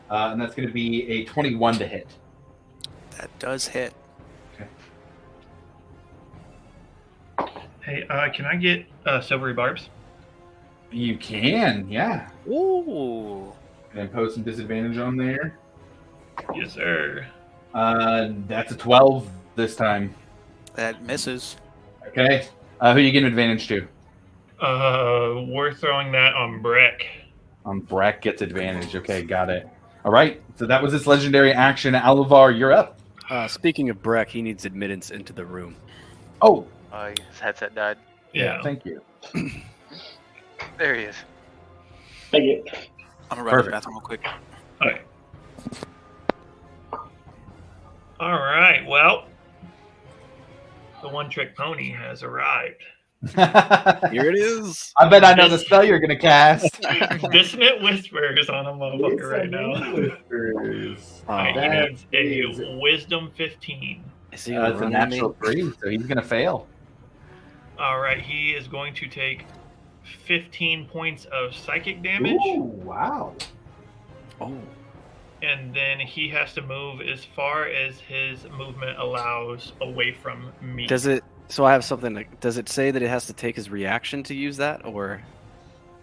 And that's going to be a 21 to hit. That does hit. Hey, can I get silvery barbs? You can, yeah. Ooh. And impose some disadvantage on there. Yes, sir. That's a 12 this time. That misses. Okay. Who you getting advantage to? We're throwing that on Breck. Brack gets advantage. Okay, got it. All right. So that was its legendary action. Alivar, you're up. Speaking of Breck, he needs admittance into the room. Oh, His headset died. Yeah. thank you. There he is. Thank you. I'm gonna run to the Perfect. bathroom real quick. Okay. All right. Well, the one-trick pony has arrived. Here it is. I bet I know the spell you're gonna cast. Dissonant Whispers on a motherfucker right now. Whispers. Alright, he That needs is- a Wisdom 15. Is he gonna That's a run at me? natural 3, so he's gonna fail. Alright, he is going to take 15 points of psychic damage. Ooh, wow. Oh, And then he has to move as far as his movement allows away from me. does it? So I have something. Does it say that it has to take his reaction to use that, or?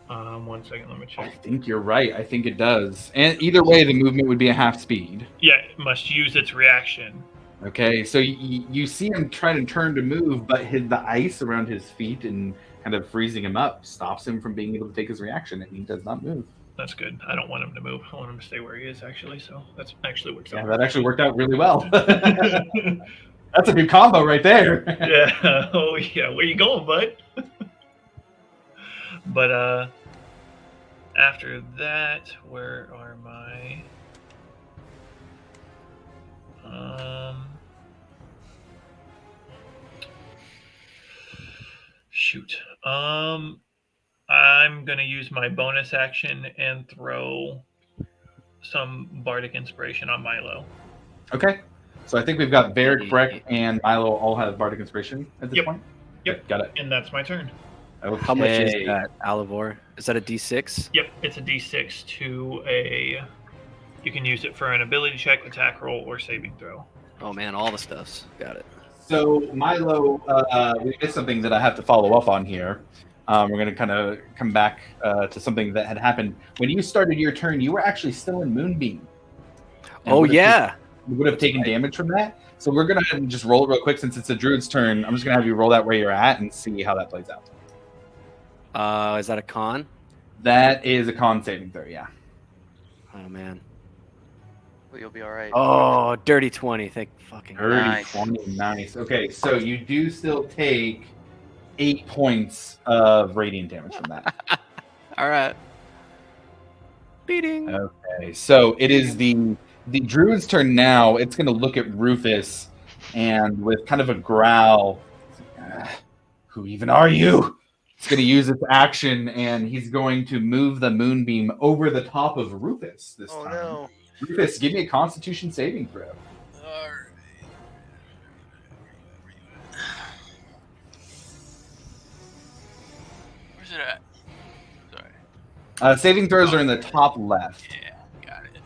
1 second, let me I check. think you're right. I think it does. And either way, the movement would be a half speed. Yeah, it must use its reaction. Okay, so you see him try to turn to move, but the ice around his feet and kind of freezing him up stops him from being able to take his reaction, and he does not move. That's good. I don't want him to move. I want him to stay where he is, actually. So that's actually works Yeah, out. that actually worked out really well. That's a good combo right there. Yeah. Oh, yeah. Where you going, bud? But after that, where are my? Shoot. I'm gonna use my bonus action and throw some bardic inspiration on Milo. Okay, so I think we've got Varric, Breck, and Milo all have bardic inspiration at this Yep. point. Yep. Okay, got it. And that's my turn. Okay. How much is that, Alivor? Is that a D6? Yep, it's a d6 to a. You can use it for an ability check, attack roll, or saving throw. Oh man, all the stuffs. Got it. So Milo, we missed something that I have to follow up on here. We're going to kind of come back to something that had happened when you started your turn. You were actually still in Moonbeam. And Oh would have yeah. you would have taken damage from that. So we're going to just roll it real quick since it's a druid's turn. I'm just going to have you roll that where you're at and see how that plays out. Is that a con? That is a con saving throw, yeah. Oh man. Well, you'll be all right. Oh, dirty 20. Thank fucking. Dirty Nice. 20, nice. Okay, so you do still take 8 points of radiant damage from that. All right. Beating. Okay, so it is the druid's turn now. It's going to look at Rufus and with kind of a growl, who even are you? It's going to use its action and he's going to move the moonbeam over the top of Rufus this Oh time. no. Rufus, give me a Constitution saving throw. Alright. Where's it at? Sorry. Saving throws are in the top left. Yeah, got it.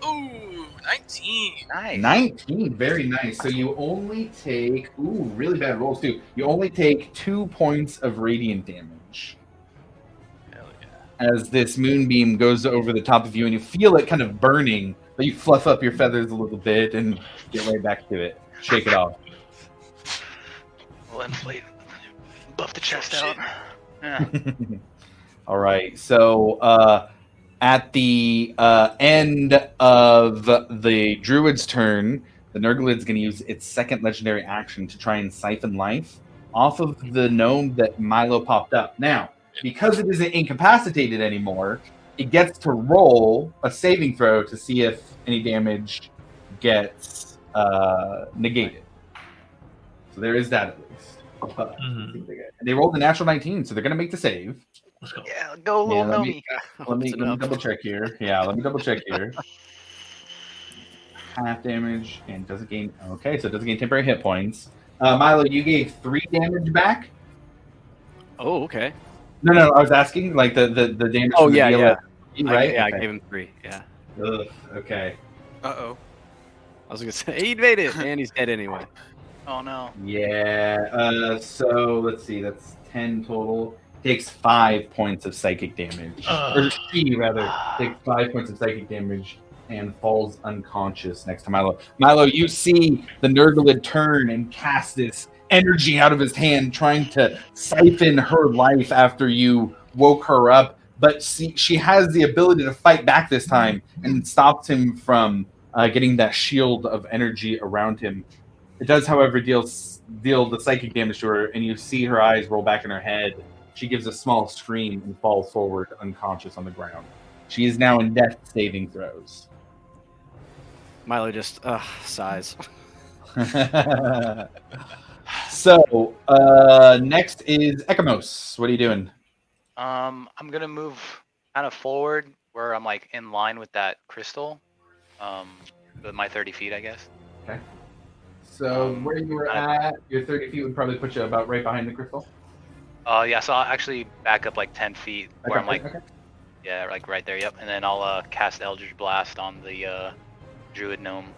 Ooh, 19. Nice. 19, very nice. So you only take, really bad rolls too. You only take 2 points of radiant damage Hell yeah. as this moonbeam goes over the top of you, and you feel it kind of burning, but you fluff up your feathers a little bit and get right back to it. Shake it off. We'll inflate. Buff the chest Shit. out. Yeah. All right. So at the end of the druid's turn, the Nurglid's going to use its second legendary action to try and siphon life off of the gnome that Milo popped up. Now, because it isn't incapacitated anymore, it gets to roll a saving throw to see if any damage gets negated. So there is that at least. But I think they rolled a natural 19, so they're going to make the save. Let's go. Yeah, go Yeah, little let Nomi. me- Let me double check here. Yeah, let me double check here. Half damage and doesn't gain. Okay, so it doesn't gain temporary hit points. Milo, you gave 3 damage back. Oh, okay. No, I was asking like the damage. Oh from the yeah, deal yeah. at- right? I Okay. gave him 3. Yeah. Ugh, okay. Uh-oh. I was gonna say he made it, and he's dead anyway. Oh no. Yeah. So let's see. That's 10 total. Takes 5 points of psychic damage, or she rather takes 5 points of psychic damage and falls unconscious next to Milo. Milo, you see the Nurglid turn and cast this energy out of his hand, trying to siphon her life after you woke her up. But she has the ability to fight back this time and stops him from getting that shield of energy around him. It does, however, deal the psychic damage to her, and you see her eyes roll back in her head. She gives a small scream and falls forward unconscious on the ground. She is now in death saving throws. Milo just sighs. So next is Ekamos. What are you doing? I'm gonna move kind of forward where I'm like in line with that crystal. With my 30 feet, I guess. Okay. So where you were at, your 30 feet would probably put you about right behind the crystal. Yeah, so I'll actually back up like 10 feet where I'm like, Okay. yeah, like right there. Yep. And then I'll cast Eldritch Blast on the druid gnome.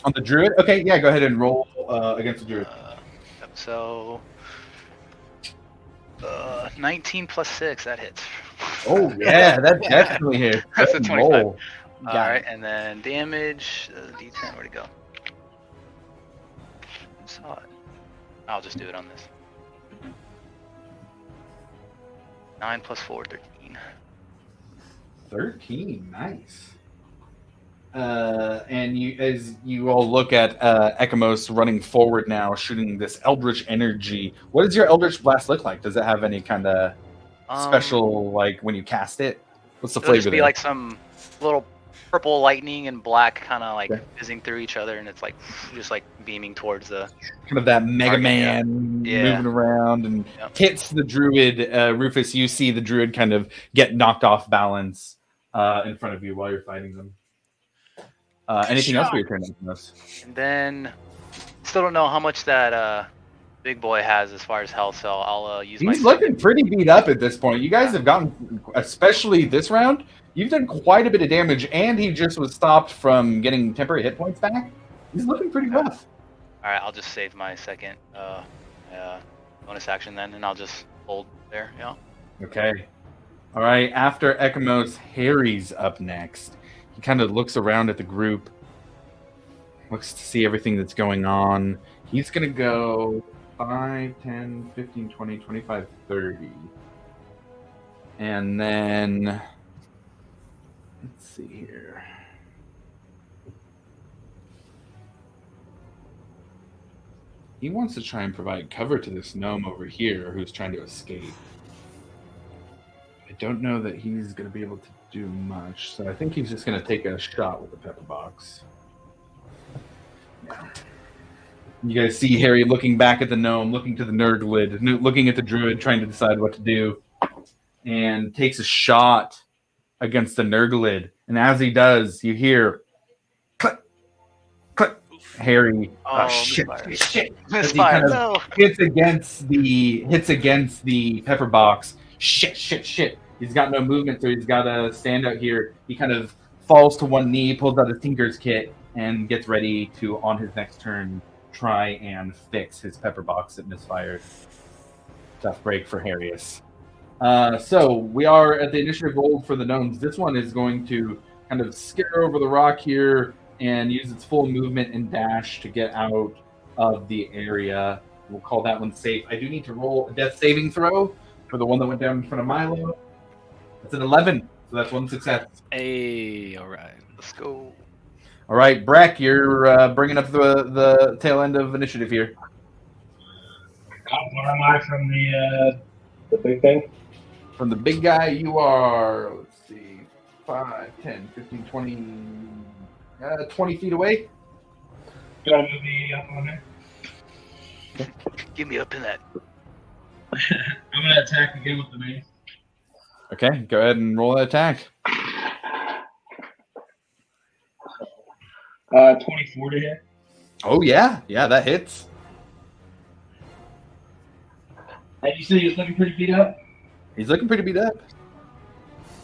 On the druid? Okay, yeah, go ahead and roll against the druid. Yep, so 19 plus 6, that hits. Oh yeah, that definitely hits. That's a 25. Roll. All right, and then damage, D10, where'd it go? Saw it. I'll just do it on this. 9 plus 4, 13. 13, nice. And as you all look at Ekamos running forward now, shooting this Eldritch energy. What does your Eldritch Blast look like? Does it have any kind of special, like when you cast it? What's the It'll flavor just be there? like some little purple lightning and black kind of like fizzing through each other, and it's like just like beaming towards the Kind of that Mega target, Man moving around and hits the druid. Rufus, you see the druid kind of get knocked off balance in front of you while you're fighting them. Anything else for your turn, Ekamos? And then still don't know how much that big boy has as far as health, so I'll use my He's looking pretty beat up at this point. You guys have gotten, especially this round, you've done quite a bit of damage, and he just was stopped from getting temporary hit points back. He's looking pretty rough. All right, I'll just save my second bonus action then, and I'll just hold there. Yeah. Okay. All right. After Ekamos, Harry's up next. He kind of looks around at the group, looks to see everything that's going on. He's going to go 5, 10, 15, 20, 25, 30. And then, let's see here. He wants to try and provide cover to this gnome over here who's trying to escape. I don't know that he's going to be able to do much, so I think he's just going to take a shot with the pepper box. Yeah. You guys see Harry looking back at the gnome, looking to the Nurglid, looking at the druid, trying to decide what to do, and takes a shot against the Nurglid. And as he does, you hear click, click. Harry, shit. Misfire, no. Hits against the pepper box. Shit. He's got no movement, so he's got to stand out here. He kind of falls to one knee, pulls out his Tinker's kit, and gets ready to, on his next turn, try and fix his pepper box that misfired. Tough break for Harrius. So we are at the initiative roll for the gnomes. This one is going to kind of scare over the rock here and use its full movement and dash to get out of the area. We'll call that one safe. I do need to roll a death saving throw for the one that went down in front of Milo. That's an 11, so that's one success. Hey, all right. Let's go. All right, Breck, you're bringing up the tail end of initiative here. Where am I from the big thing? From the big guy, you are, let's see, 5, 10, 15, 20, 20 feet away. You want to move me up on there? Get me up in that. I'm going to attack again with the mace. Okay, go ahead and roll that attack. 24 to hit. Oh, yeah, that hits. And you said he was looking pretty beat up? He's looking pretty beat up.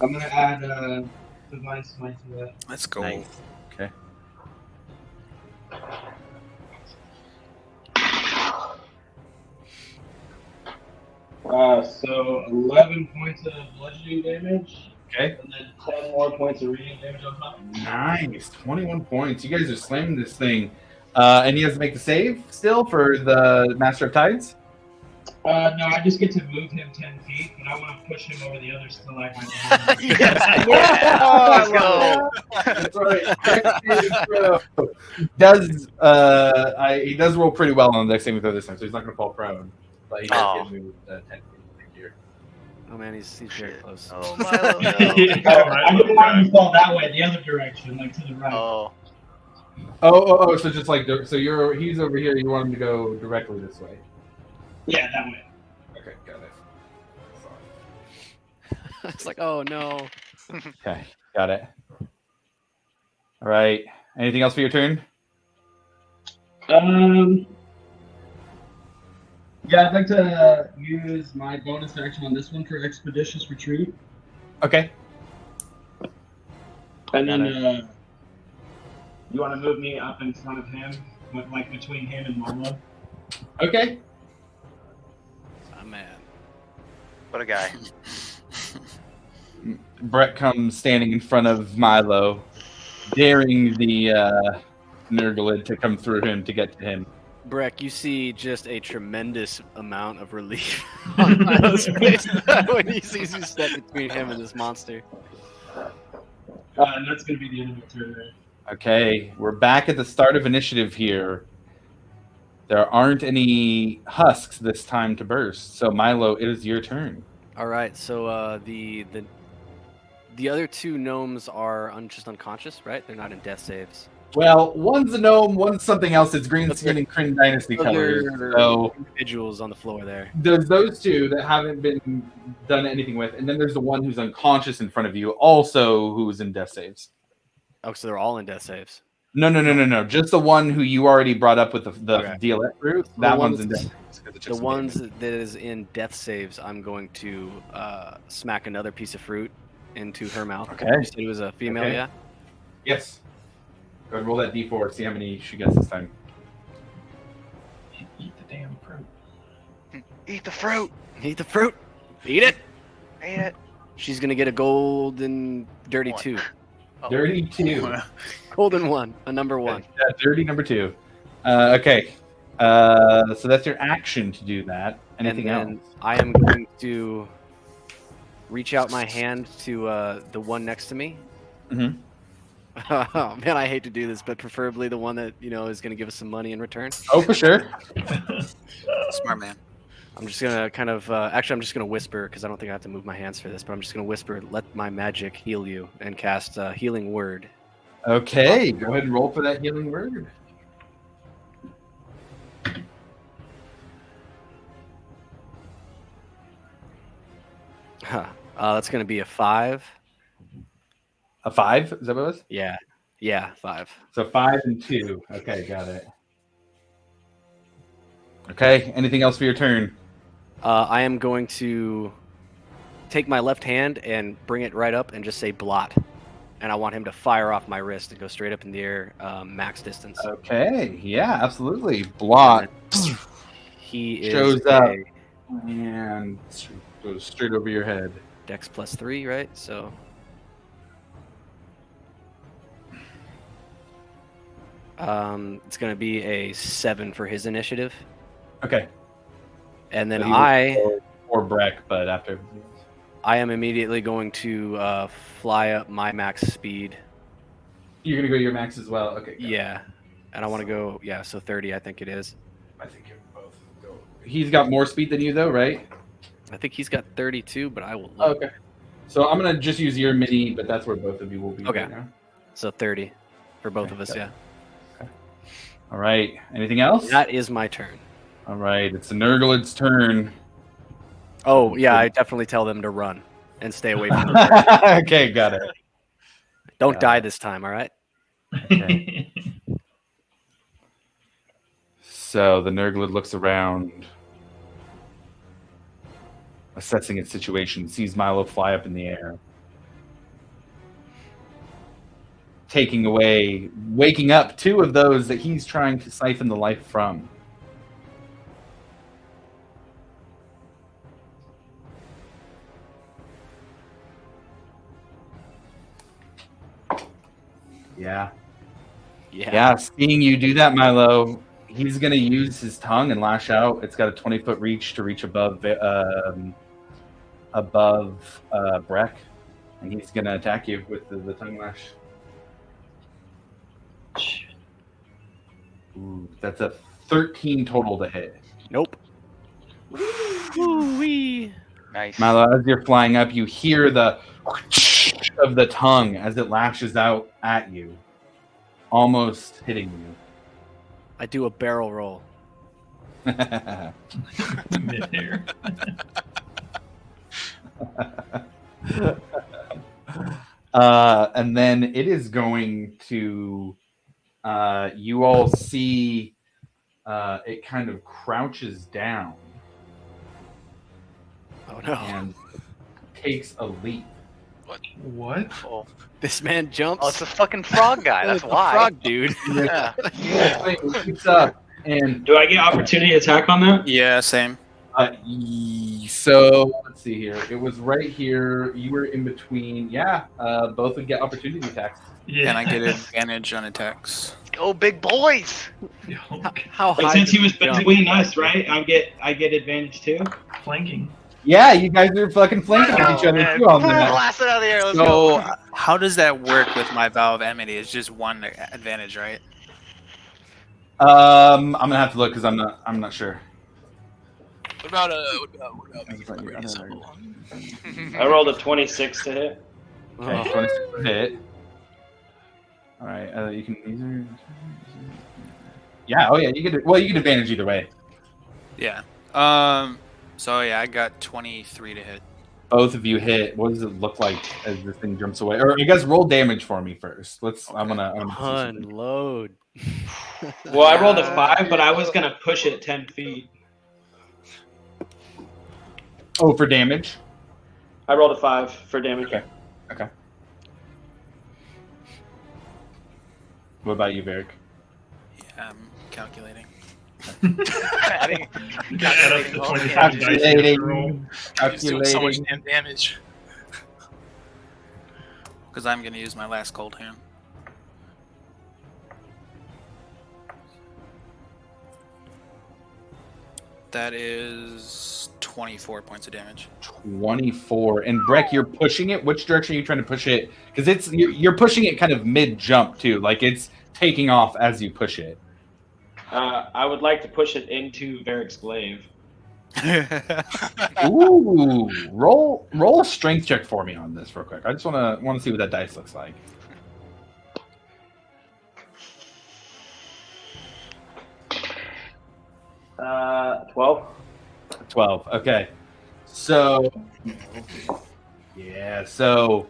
I'm going to add Divine Smite to that. Let's go. Nice. Okay. So 11 points of bludgeoning damage. Okay. And then 10 more points of radiant damage on top. Nice. 21 points. You guys are slamming this thing. And he has to make the save still for the Master of Tides? No, I just get to move him 10 feet, but I want to push him over the other stalagmite. Let's go. That's right. He does roll pretty well on the dex saving throw this time, so he's not going to fall prone. But he does get moved 10 feet here. Oh man, he's very close. Oh, Milo. No. I didn't want him to fall that way, the other direction, like to the right. Oh, so just like, so he's over here, you want him to go directly this way. Yeah, that way. Okay, got it. It's like, oh no. Okay, got it. All right. Anything else for your turn? Yeah, I'd like to use my bonus action on this one for Expeditious Retreat. Okay. And then you want to move me up in front of him, like between him and Marlo? Okay. Oh, man. What a guy. Brett comes standing in front of Milo, daring the Nurglid to come through him to get to him. Breck, you see just a tremendous amount of relief on Milo's face when he sees you step between him and this monster. And that's going to be the end of my turn there. Okay, we're back at the start of initiative here. There aren't any husks this time to burst, so Milo, it is your turn. All right, so the other two gnomes are just unconscious, right? They're not in death saves. Well, one's a gnome, one's something else. It's green skin and Kryn Dynasty colors. So individuals on the floor there. there's those two that haven't been done anything with, and then there's the one who's unconscious in front of you, also who's in death saves. Oh, so they're all in death saves. No. Just the one who you already brought up with the Okay. DLF route. So That one's in death saves. The ones that is in death saves, I'm going to smack another piece of fruit into her mouth. Okay. You said it was a female, Okay. yeah? Yes. Go ahead and roll that d4. See how many she gets this time. Eat the damn fruit. Eat the fruit. Eat the fruit. Eat it. Eat it. She's going to get a golden dirty One. 2. Oh. Dirty 2. Golden 1, a number 1. Yeah, dirty number 2. Okay. So that's your action to do that. Anything and then else? I am going to reach out my hand to the one next to me. Mm-hmm. Oh, man, I hate to do this, but preferably the one that, is going to give us some money in return. Oh, for sure. Smart man. I'm just going to kind of, actually, I'm just going to whisper, because I don't think I have to move my hands for this, but I'm just going to whisper, let my magic heal you, and cast Healing Word. Okay, go ahead and roll for that healing word. That's going to be a 5. A 5? Is that what it was? Yeah, 5. So 5 and 2. Okay, got it. Okay, anything else for your turn? I am going to take my left hand and bring it right up and just say blot. And I want him to fire off my wrist and go straight up in the air, max distance. Okay, yeah, absolutely. Blot He is shows up and goes straight over your head. Dex +3, right? So it's going to be a 7 for his initiative. Okay. And then So or Breck, but after. I am immediately going to fly up my max speed. You're gonna go to your max as well. Okay. got it. Yeah. And I want to go, so 30, I think it is. I think you both go. He's got more speed than you, though, right? I think he's got 32, but I will Oh, look. okay. So I'm gonna just use your mini, but that's where both of you will be. Okay. Right now. So 30 for both Okay, of us, got it. yeah. All right. Anything else? That is my turn. All right. It's the Nurglid's turn. Oh, yeah, I definitely tell them to run and stay away from the Okay, got it. Don't Got die it. this time, all right? Okay. So the Nurglid looks around, assessing its situation, sees Milo fly up in the air, waking up 2 of those that he's trying to siphon the life from. Yeah. Yeah, seeing you do that, Milo, he's going to use his tongue and lash out. It's got a 20-foot reach to reach above Breck, and he's going to attack you with the tongue lash. Ooh, that's a 13 total to hit. Nope. Woo-wee. Nice. Milo, as you're flying up, you hear the of the tongue as it lashes out at you, almost hitting you. I do a barrel roll. Midair. And then it is going to. You all see it kind of crouches down Oh no! and takes a leap. What? Oh, This man jumps. it's a fucking frog guy. That's The why. frog dude. Yeah. It leaps up and Do I get opportunity attack on that? Yeah, same. so let's see here. It was right here. You were in between. Yeah, both would get opportunity attacks. Yeah. Can I get advantage on attacks? Go big boys. How But high? since he was does he jump? between us, right? I get advantage too. Flanking. Yeah, you guys are fucking flanking each other man. too on Boom, that. blast it out of the air. Let's So, go. how does that work with my vow of enmity? It's just one advantage, right? I'm gonna have to look because I'm not sure. What about making my radius up a lot? I rolled a 26 to hit. Okay, 26 to hit. All right, you can either. Yeah. Oh yeah, you get. Well, you get advantage either way. Yeah. So yeah, I got 23 to hit. Both of you hit. What does it look like as this thing jumps away? Or I guess roll damage for me first. Let's. I'm gonna see something. Unload. Well, I rolled a 5, but I was gonna push it 10 feet. Oh, for damage. I rolled a 5 for damage. Okay. What about you, Varric? Yeah, I'm calculating. Adding- Got up to 25 dice Calculating. to roll. He's doing so much damn damage. Because I'm going to use my last cold hand. That is 24 points of damage. 24. And Breck, you're pushing it. Which direction are you trying to push it? Because you're pushing it kind of mid jump too. Like it's taking off as you push it. I would like to push it into Varric's glaive. Ooh, roll a strength check for me on this real quick. I just want to see what that dice looks like. Uh, 12. 12. Okay. So, yeah. So,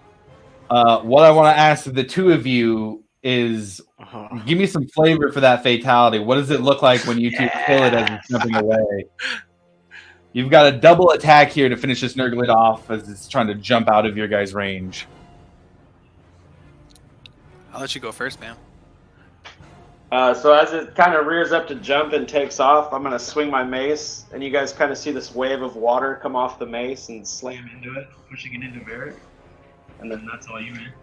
what I want to ask the two of you is, give me some flavor for that fatality. What does it look like when you two kill it as it's jumping away? You've got a double attack here to finish this Nurglid off as it's trying to jump out of your guys' range. I'll let you go first, man. So as it kind of rears up to jump and takes off, I'm going to swing my mace, and you guys kind of see this wave of water come off the mace and slam into it, pushing it into Varric. And then that's all you, man.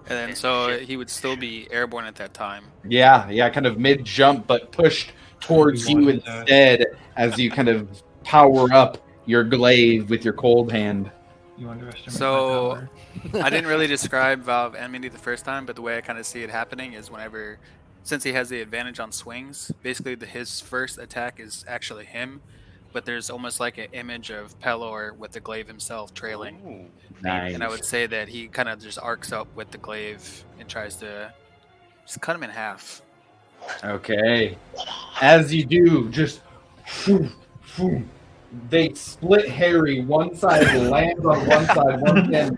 And then so he would still be airborne at that time. Yeah, kind of mid jump, but pushed towards you instead as you kind of power up your glaive with your cold hand. You underestimate So my power. I didn't really describe Vow of Enmity the first time, but the way I kind of see it happening is whenever, since he has the advantage on swings, basically his first attack is actually him, but there's almost like an image of Pelor with the glaive himself trailing. Ooh. Nice. And I would say that he kind of just arcs up with the glaive and tries to just cut him in half. Okay. As you do, just they split Harry. One side lands on one side, one hand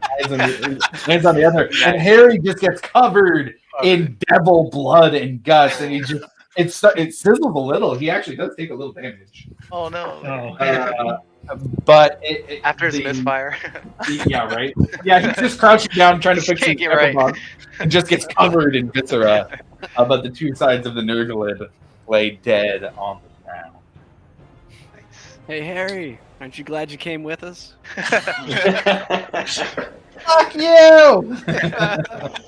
lands on the other, and Harry just gets covered in devil blood and guts, and he just it sizzles a little. He actually does take a little damage, Oh no. Oh. but After his misfire. yeah, right. Yeah, he's just crouching down trying to fix his Can't get right. bug and just gets covered in viscera. But the two sides of the Nurglid lay dead on the ground. Hey Harry, aren't you glad you came with us? Fuck you!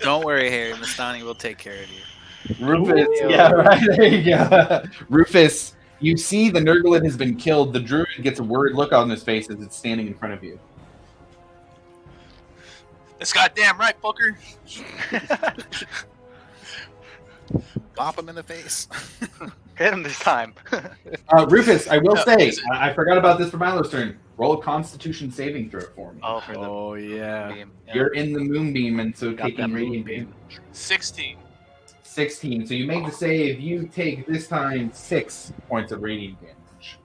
Don't worry, Harry. Mastani will take care of you. Rufus, yeah, right. There you go. Rufus, you see the Nurglid has been killed. The druid gets a worried look on his face as it's standing in front of you. That's goddamn right, fucker. Bop him in the face. Hit him this time. Rufus, I will No, say, is it- I forgot about this for Milo's turn. Roll a Constitution saving throw for me. Oh, for the Oh yeah. beam. Yeah. You're in the moonbeam, and so Got taking that radiant moonbeam. damage. 16. 16. So you make the save. You take this time 6 points of radiant damage.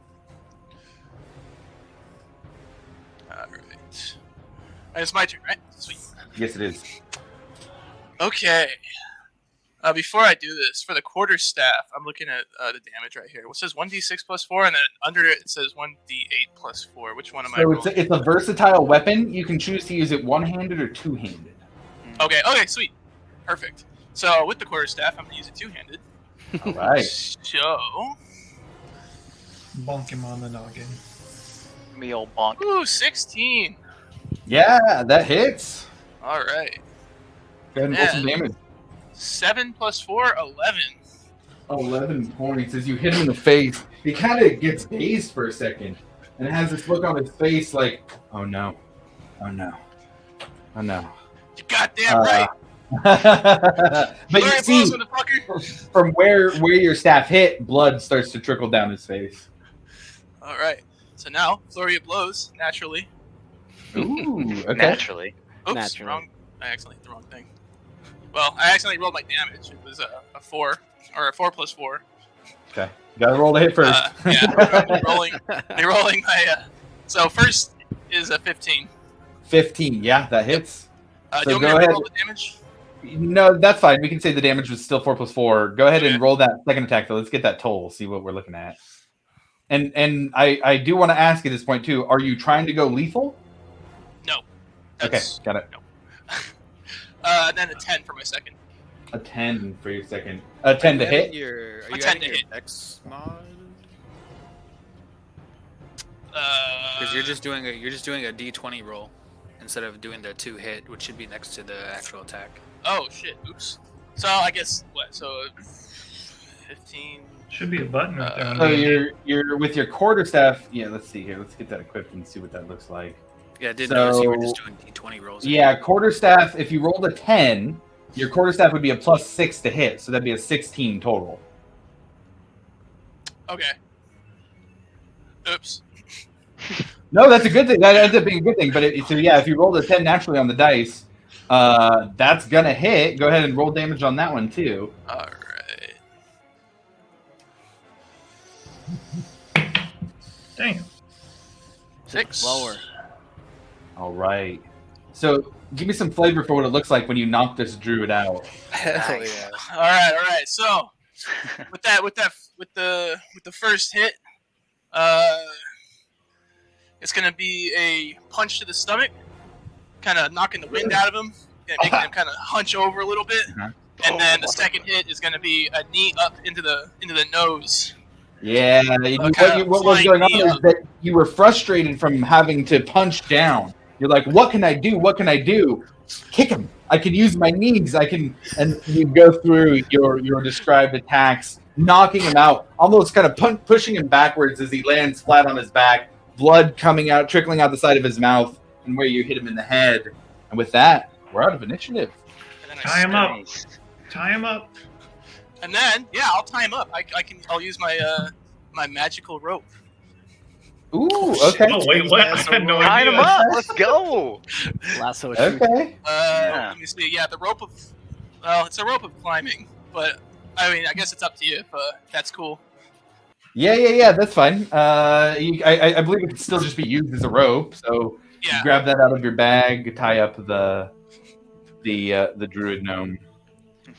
Alright. It's my turn, right? Sweet. Yes, it is. Okay. Before I do this, for the quarterstaff, I'm looking at the damage right here. It says 1d6 plus 4, and then under it says 1d8 plus 4. Which one am I So rolling? it's a versatile weapon. You can choose to use it one-handed or two-handed. Okay, sweet. Perfect. So with the quarterstaff, I'm going to use it two-handed. All right. So... Bonk him on the noggin. Me old bonk. Ooh, 16. Yeah, that hits. All right. Go ahead and roll some damage. 7 plus 4, 11. 11 points as you hit him in the face. He kind of gets dazed for a second and has this look on his face like, oh no, oh no, oh no. You goddamn right. But you see, from where your staff hit, blood starts to trickle down his face. All right. So now, flurry of blows, naturally. Ooh, okay. Naturally. Oops, Naturally. wrong. I accidentally hit the wrong thing. Well, I accidentally rolled my damage. It was a 4, or a 4 plus 4. Okay. Gotta roll the hit first. I'm rolling my... so first is a 15. 15, yeah, that hits. Do you want me to roll the damage? No, that's fine. We can say the damage was still 4 plus 4. Go ahead and roll that second attack, though. Let's get that total, see what we're looking at. And I do want to ask at this point, too, are you trying to go lethal? No. Okay, got it. No. Then a 10 for my second. A 10 for your second. A 10 to hit? Are you A 10 adding to your hit. X mod? Because Because you're just doing a D20 roll instead of doing the 2 hit, which should be next to the actual attack. Oh, shit. Oops. So, I guess, what? So, 15... Should be a button right there. on So the- you're with your quarterstaff. Yeah, let's see here. Let's get that equipped and see what that looks like. Yeah, I did notice you were just doing D20 rolls. Yeah, quarterstaff. If you rolled a 10, your quarterstaff would be a plus 6 to hit, so that'd be a 16 total. Okay. Oops. No, that's a good thing. That ends up being a good thing. But so yeah, if you rolled a 10 naturally on the dice, that's gonna hit. Go ahead and roll damage on that one too. All right. Damn. 6. Lower. All right. So give me some flavor for what it looks like when you knock this druid out. Hell yeah. All right. So, with the first hit, it's gonna be a punch to the stomach, kind of knocking the wind out of him, and making him kind of hunch over a little bit. And then the second hit is gonna be a knee up into the nose. Yeah. What was going on is that you were frustrated from having to punch down. You're like, what can I do? What can I do? Kick him. I can use my knees. I can, and you go through your described attacks, knocking him out, almost kind of pushing him backwards as he lands flat on his back, blood coming out, trickling out the side of his mouth, and where you hit him in the head. And with that, we're out of initiative. And then I Tie him up. Nice. Tie him up. And then, yeah, I'll tie him up. I'll use my my magical rope. Ooh, okay. Oh, wait, what? I had no Tie him idea. up. Let's go. Lasso shoot. Okay. Let me see. Yeah, the rope of... Well, it's a rope of climbing, but, I mean, I guess it's up to you if that's cool. Yeah, that's fine. I believe it can still just be used as a rope, so Yeah. you grab that out of your bag, tie up the druid gnome.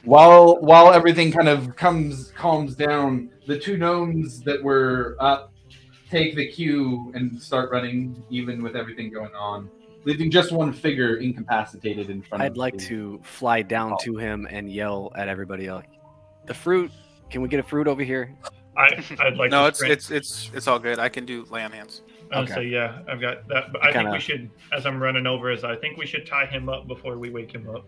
While everything kind of calms down, the 2 gnomes that were up take the cue and start running, even with everything going on, leaving just one figure incapacitated in front of I'd like to fly down to him and yell at everybody else. The fruit. Can we get a fruit over here? I'd like No, to it's sprint. it's all good. I can do lay on hands. So yeah, I've got that. But I think Kinda- we should, as I'm running over, I think we should tie him up before we wake him up.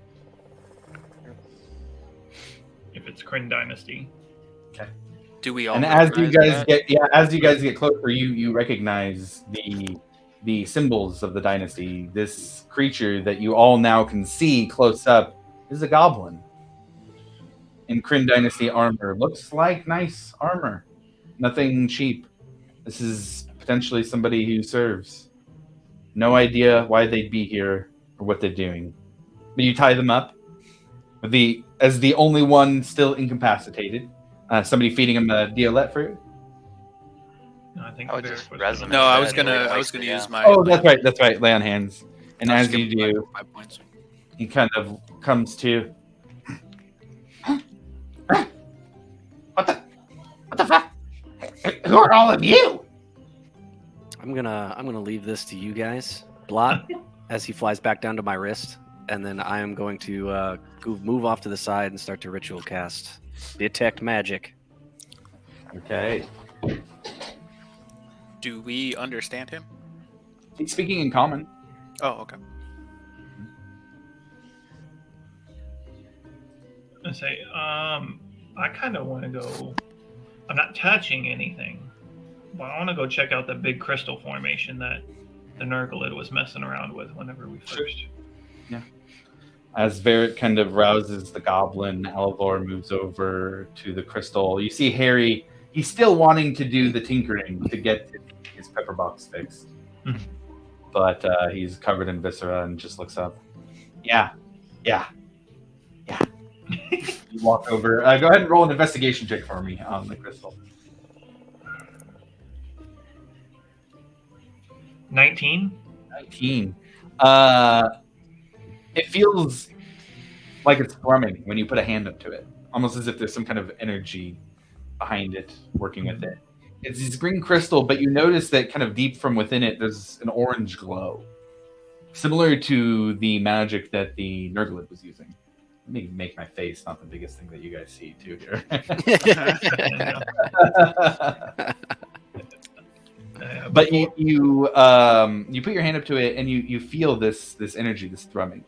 If it's Kryn Dynasty. Do we all? And as you recognize guys that? as you guys get closer, you recognize the symbols of the dynasty. This creature that you all now can see close up is a goblin in Kryn Dynasty armor. Looks like nice armor, nothing cheap. This is potentially somebody who serves. No idea why they'd be here or what they're doing. But you tie them up as the only one still incapacitated. Somebody feeding him a Diolette fruit. No, I think I would Varric just was res them doing No, that. I was instead. gonna Waste it, use yeah. my. Oh, that's right. Lay on hands. And I'll as just you give him do, 5 points. he kind of comes to. What the fuck? Who are all of you? I'm gonna leave this to you guys. Blot, as he flies back down to my wrist, and then I am going to move off to the side and start to ritual cast detect magic. Okay. Do we understand him? He's speaking in common. Oh, okay. I say, I kind of want to go. I'm not touching anything, but I want to go check out the big crystal formation that the Nurglid was messing around with whenever we first. As Varric kind of rouses the goblin, Alvor moves over to the crystal. You see Harry, he's still wanting to do the tinkering to get his pepper box fixed. Mhm. But he's covered in viscera and just looks up. Yeah. You walk over. Go ahead and roll an investigation check for me on the crystal. 19. 19. It feels like it's thrumming when you put a hand up to it, almost as if there's some kind of energy behind it working with it. It's this green crystal, but you notice that kind of deep from within it, there's an orange glow, similar to the magic that the Nurglid was using. Let me make my face not the biggest thing that you guys see too here. But you put your hand up to it and you feel this energy, this thrumming.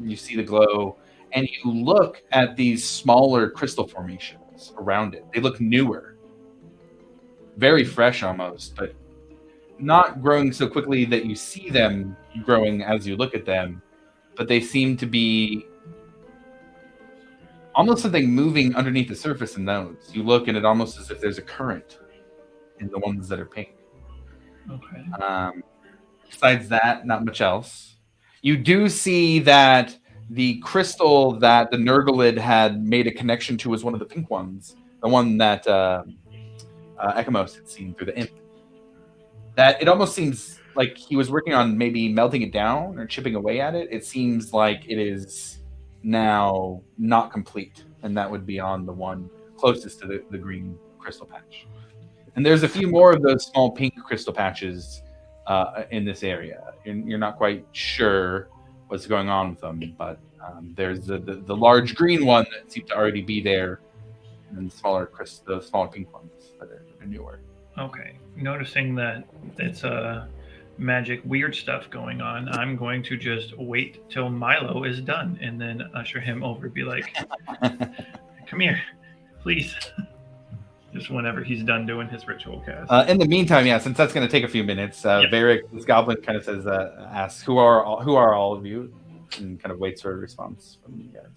You see the glow, and you look at these smaller crystal formations around it. They look newer, very fresh almost, but not growing so quickly that you see them growing as you look at them. But they seem to be almost something moving underneath the surface in those. You look, and it almost as if there's a current in the ones that are pink. Okay. Besides that, not much else. You do see that the crystal that the Nurglid had made a connection to was one of the pink ones, the one that Ekamos had seen through the imp. That it almost seems like he was working on maybe melting it down or chipping away at it. It seems like it is now not complete, and that would be on the one closest to the green crystal patch. And there's a few more of those small pink crystal patches in this area. You're not quite sure what's going on with them, but there's the large green one that seems to already be there, and then the smaller pink ones that are newer. Okay. Noticing that it's magic weird stuff going on, I'm going to just wait till Milo is done and then usher him over. Be like, come here, please. Just whenever he's done doing his ritual cast. In the meantime, since that's going to take a few minutes, Varric, this goblin, kind of says, asks, "Who are all of you?" and kind of waits for a response from you guys.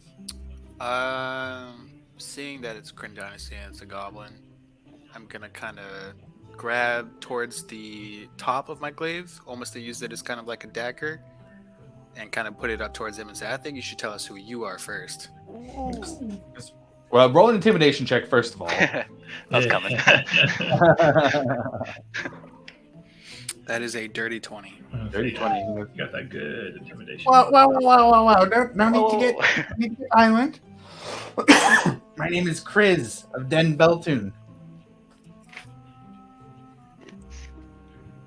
Seeing that it's Kryn Dynasty and it's a goblin, I'm gonna kind of grab towards the top of my glaive, almost to use it as kind of like a dagger, and kind of put it up towards him and say, "I think you should tell us who you are first." Well, roll an intimidation check first of all. That's coming. That is a dirty 20. Dirty 20. You got that good intimidation. Wow. No need to get violent. My name is Kriz of Den Beltune.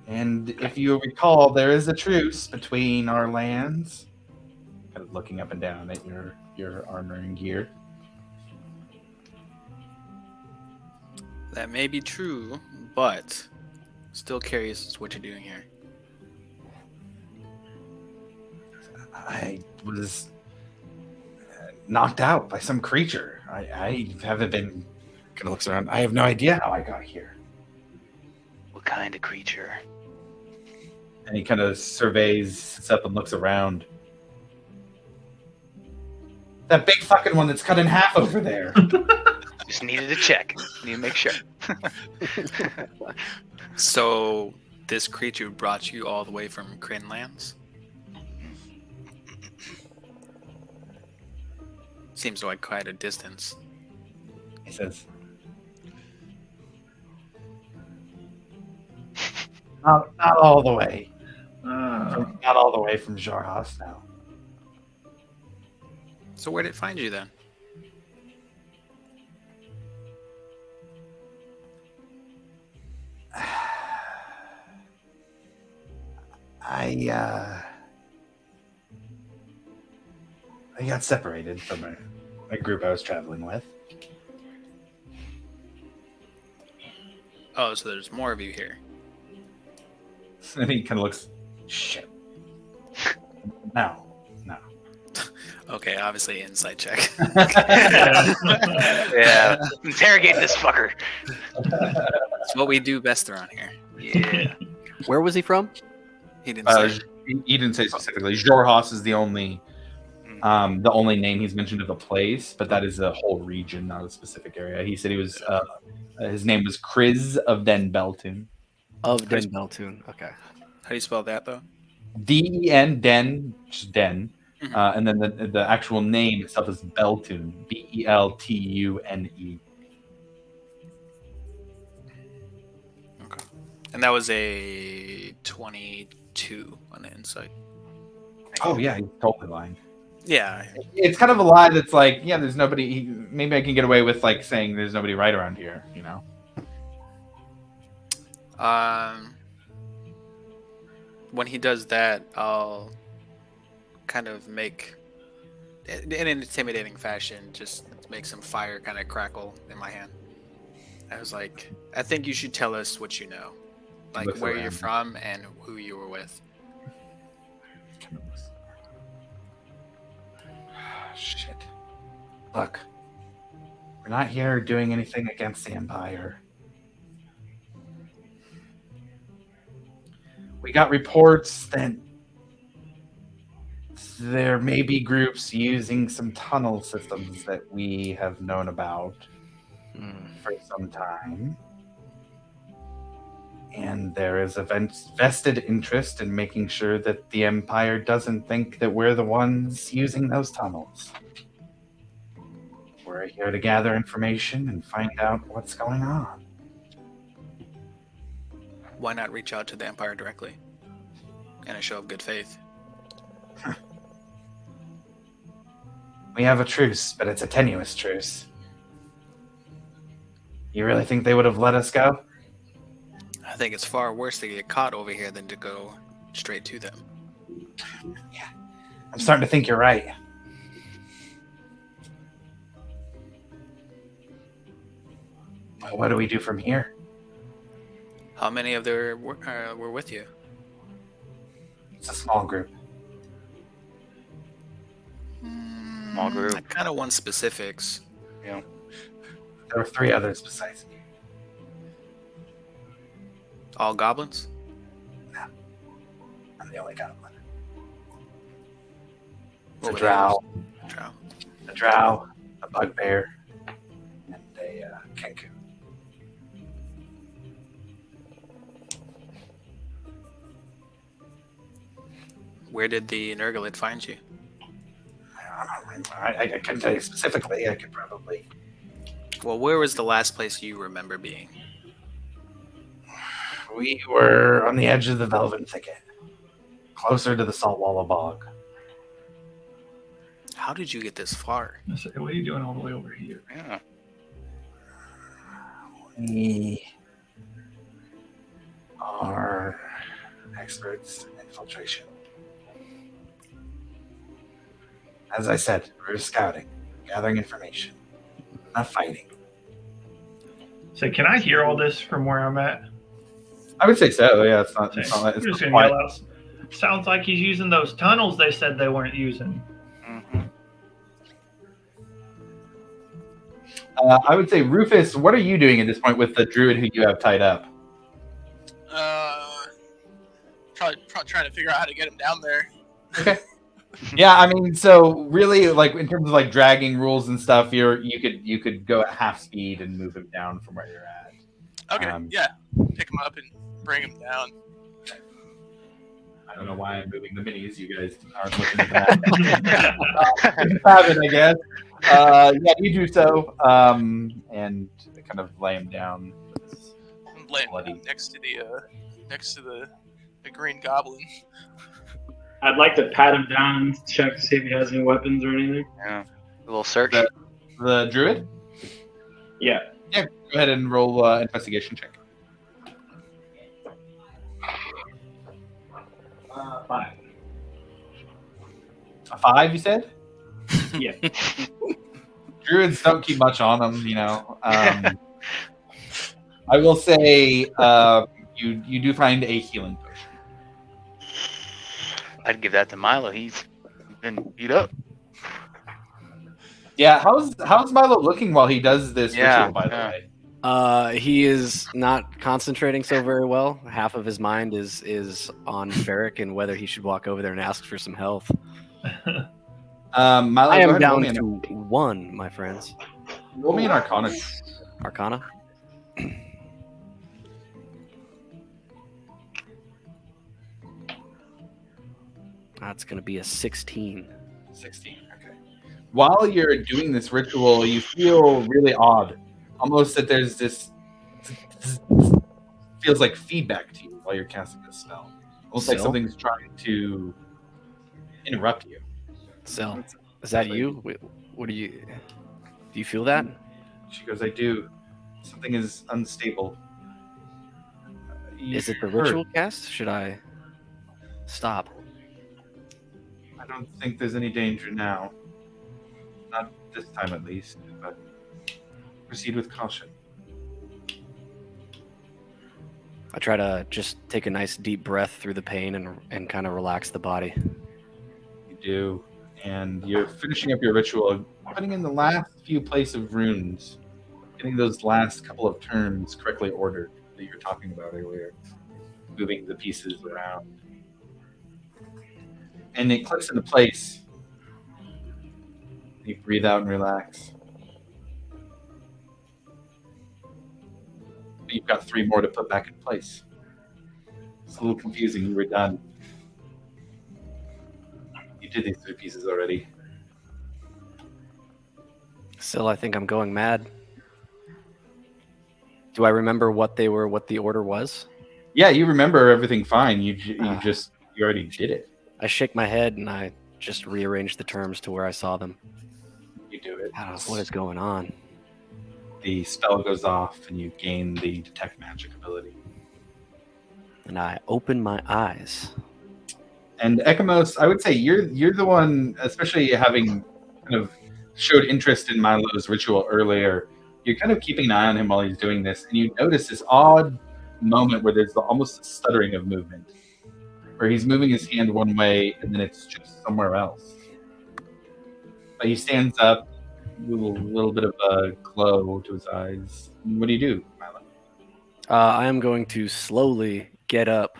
And if you recall, there is a truce between our lands. Kind of looking up and down at your armor and gear. That may be true, but still curious as to what you're doing here. I was knocked out by some creature. I haven't been... Kind of looks around. I have no idea how I got here. What kind of creature? And he kind of surveys, sits up and looks around. That big fucking one that's cut in half over there. Just needed to check. Need to make sure. So this creature brought you all the way from Kryn lands? Seems like quite a distance. He says, not all the way. Not all the way from Jarhas now. So where did it find you then? I got separated from a group I was traveling with. Oh, so there's more of you here. And he kind of looks, shit. No. Okay, obviously insight check. Yeah. Interrogate this fucker. It's what we do best around here. Yeah. Where was he from? He didn't say. He didn't say specifically. Jorhas is the only name he's mentioned of a place, but that is a whole region, not a specific area. He said he was his name was Kriz of Den Beltun. Of Den Beltun. Okay. How do you spell that though? Den, Den, just Den. And then the actual name itself is Beltun. Beltune. Okay. And that was a 22 on the insight. Oh yeah, he's totally lying. Yeah. It's kind of a lie that's like, yeah, there's nobody. Maybe I can get away with like saying there's nobody right around here, you know. When he does that, I'll kind of make, in an intimidating fashion, just make some fire kind of crackle in my hand. I was like, I think you should tell us what you know, like Looks where around. you're from and who you were with. Shit. Look, we're not here doing anything against the Empire. We got reports that there may be groups using some tunnel systems that we have known about for some time. And there is a vested interest in making sure that the Empire doesn't think that we're the ones using those tunnels. We're here to gather information and find out what's going on. Why not reach out to the Empire directly? In a show of good faith. We have a truce, but it's a tenuous truce. You really think they would have let us go? I think it's far worse to get caught over here than to go straight to them. Yeah, I'm starting to think you're right. Well, what do we do from here? How many of there were with you? It's a small group. Small group. I kind of want specifics. Yeah. There were 3 others besides me. All goblins? I'm the only goblin. It's What a were drow, they? Drow. a bugbear, and a kenku. Where did the Nergalid find you? I couldn't tell you specifically. I could probably... Well, where was the last place you remember being? We were on the edge of the Velvet Thicket, closer to the Saltwalla Bog. How did you get this far? I say, what are you doing all the way over here? Yeah. We are experts in infiltration. As I said, we're scouting, gathering information, not fighting. So can I hear all this from where I'm at? I would say so. Yeah, it's not. Say, It's not. I'm just It's gonna quiet. yell out. Sounds like he's using those tunnels they said they weren't using. Mm-hmm. I would say, Rufus, what are you doing at this point with the druid who you have tied up? Probably trying to figure out how to get him down there. Okay. Yeah, I mean, so really, like in terms of like dragging rules and stuff, you could go at half speed and move him down from where you're at. Okay, yeah. Pick him up and bring him down. I don't know why I'm moving the minis. You guys aren't looking at that. Have it, I guess. Yeah, you do so, and kind of lay him down. I'm laying Bloody. next to the green goblin. I'd like to pat him down and check to see if he has any weapons or anything. Yeah. A little search. The druid? Yeah. Yeah, go ahead and roll investigation check. 5. A 5, you said? Yeah. Druids don't keep much on them, you know. I will say you do find a healing potion. I'd give that to Milo. He's been beat up. Yeah, how's Milo looking while he does this Yeah, ritual, by the yeah. way? He is not concentrating so very well. Half of his mind is on Varric and whether he should walk over there and ask for some health. Milo, I go am ahead and roll down me to 1, my friends. roll me an Arcana. Arcana. That's going to be a 16. 16. Okay. While you're doing this ritual, you feel really odd. Almost that there's this feels like feedback to you while you're casting this spell. Almost like Sil? something's trying to interrupt you. So, is that you? What do you feel that? She goes, I do. Something is unstable. Is it the hurt. ritual cast? Should I stop? I don't think there's any danger now. Not this time at least, but proceed with caution. I try to just take a nice deep breath through the pain and kind of relax the body. You do, and you're finishing up your ritual, putting in the last few place of runes, getting those last couple of turns correctly ordered that you were talking about earlier, moving the pieces around. And it clicks into place. You breathe out and relax. But you've got 3 more to put back in place. It's a little confusing. You were done. You did these 3 pieces already. Still, I think I'm going mad. Do I remember what they were? What the order was? Yeah, you remember everything fine. You already did it. I shake my head and I just rearrange the terms to where I saw them. You do it. What is going on? The spell goes off and you gain the detect magic ability. And I open my eyes. And Ekamos, I would say you're the one, especially having kind of showed interest in Milo's ritual earlier. You're kind of keeping an eye on him while he's doing this, and you notice this odd moment where there's almost a stuttering of movement, where he's moving his hand one way and then it's just somewhere else. But he stands up, a little bit of a glow to his eyes. What do you do, Milo? I am going to slowly get up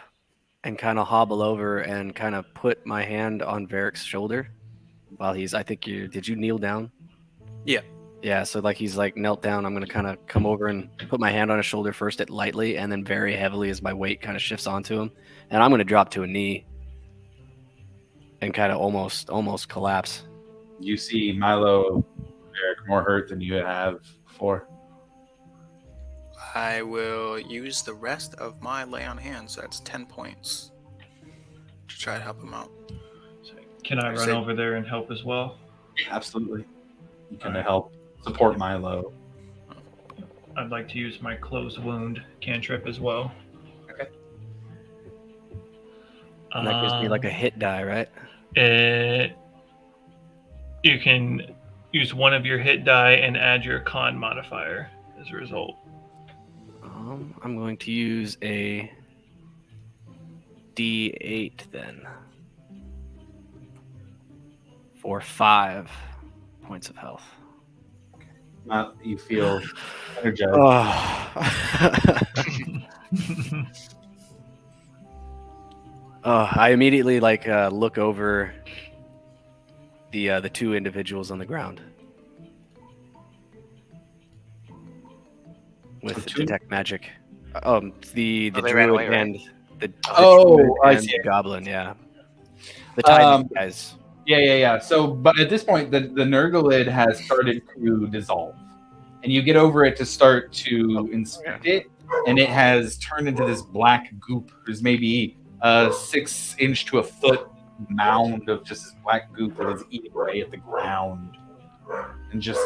and kind of hobble over and kind of put my hand on Varric's shoulder while he's, did you kneel down? Yeah. Yeah, so like he's like knelt down. I'm going to kind of come over and put my hand on his shoulder first lightly and then very heavily as my weight kind of shifts onto him. And I'm going to drop to a knee and kind of almost collapse. You see Milo, Eric, more hurt than you have before. I will use the rest of my lay on hands. So that's 10 points to try to help him out. Can I run over there and help as well? Absolutely. You can help support Milo. I'd like to use my closed wound cantrip as well. Okay. And that gives me like a hit die, right? You can use one of your hit die and add your con modifier as a result. I'm going to use a D8 then for 5 points of health. You feel energized. I immediately look over the 2 individuals on the ground with detect magic. The they ran away, druid right? and the Oh, druid I and see. the goblin. Yeah, the Titan guys. Yeah. So, but at this point, the Nurglid has started to dissolve, and you get over it to start to inspect it, and it has turned into this black goop. There's maybe a 6 inch to a foot mound of just this black goop that is eating away at the ground and just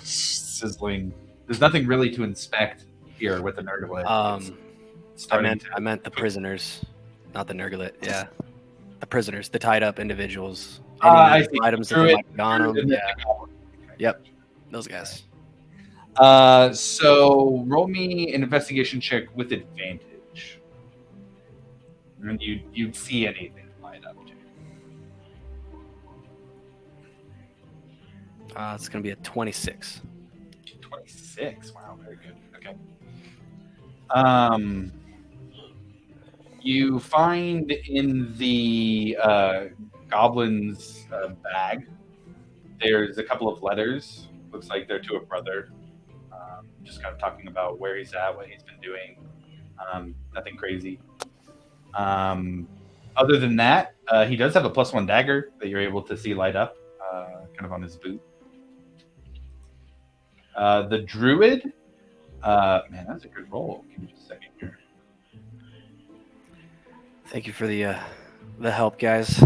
sizzling. There's nothing really to inspect here with the Nurglid. I meant the prisoners, not the Nurglet. Yeah, the prisoners, the tied up individuals. I see. Items that Druid- they might be on them. Druid and Yeah. the goblin. Yep. Those guys. So roll me an investigation check with advantage. And you'd see anything light up to. It's gonna be a 26. 26. Wow, very good. Okay. You find in the goblin's bag, there's a couple of letters. Looks like they're to a brother. Just kind of talking about where he's at, what he's been doing. Nothing crazy. Other than that, he does have a +1 dagger that you're able to see light up, kind of on his boot. The druid, man, that's a good roll. Give me just a second here. Thank you for the help, guys.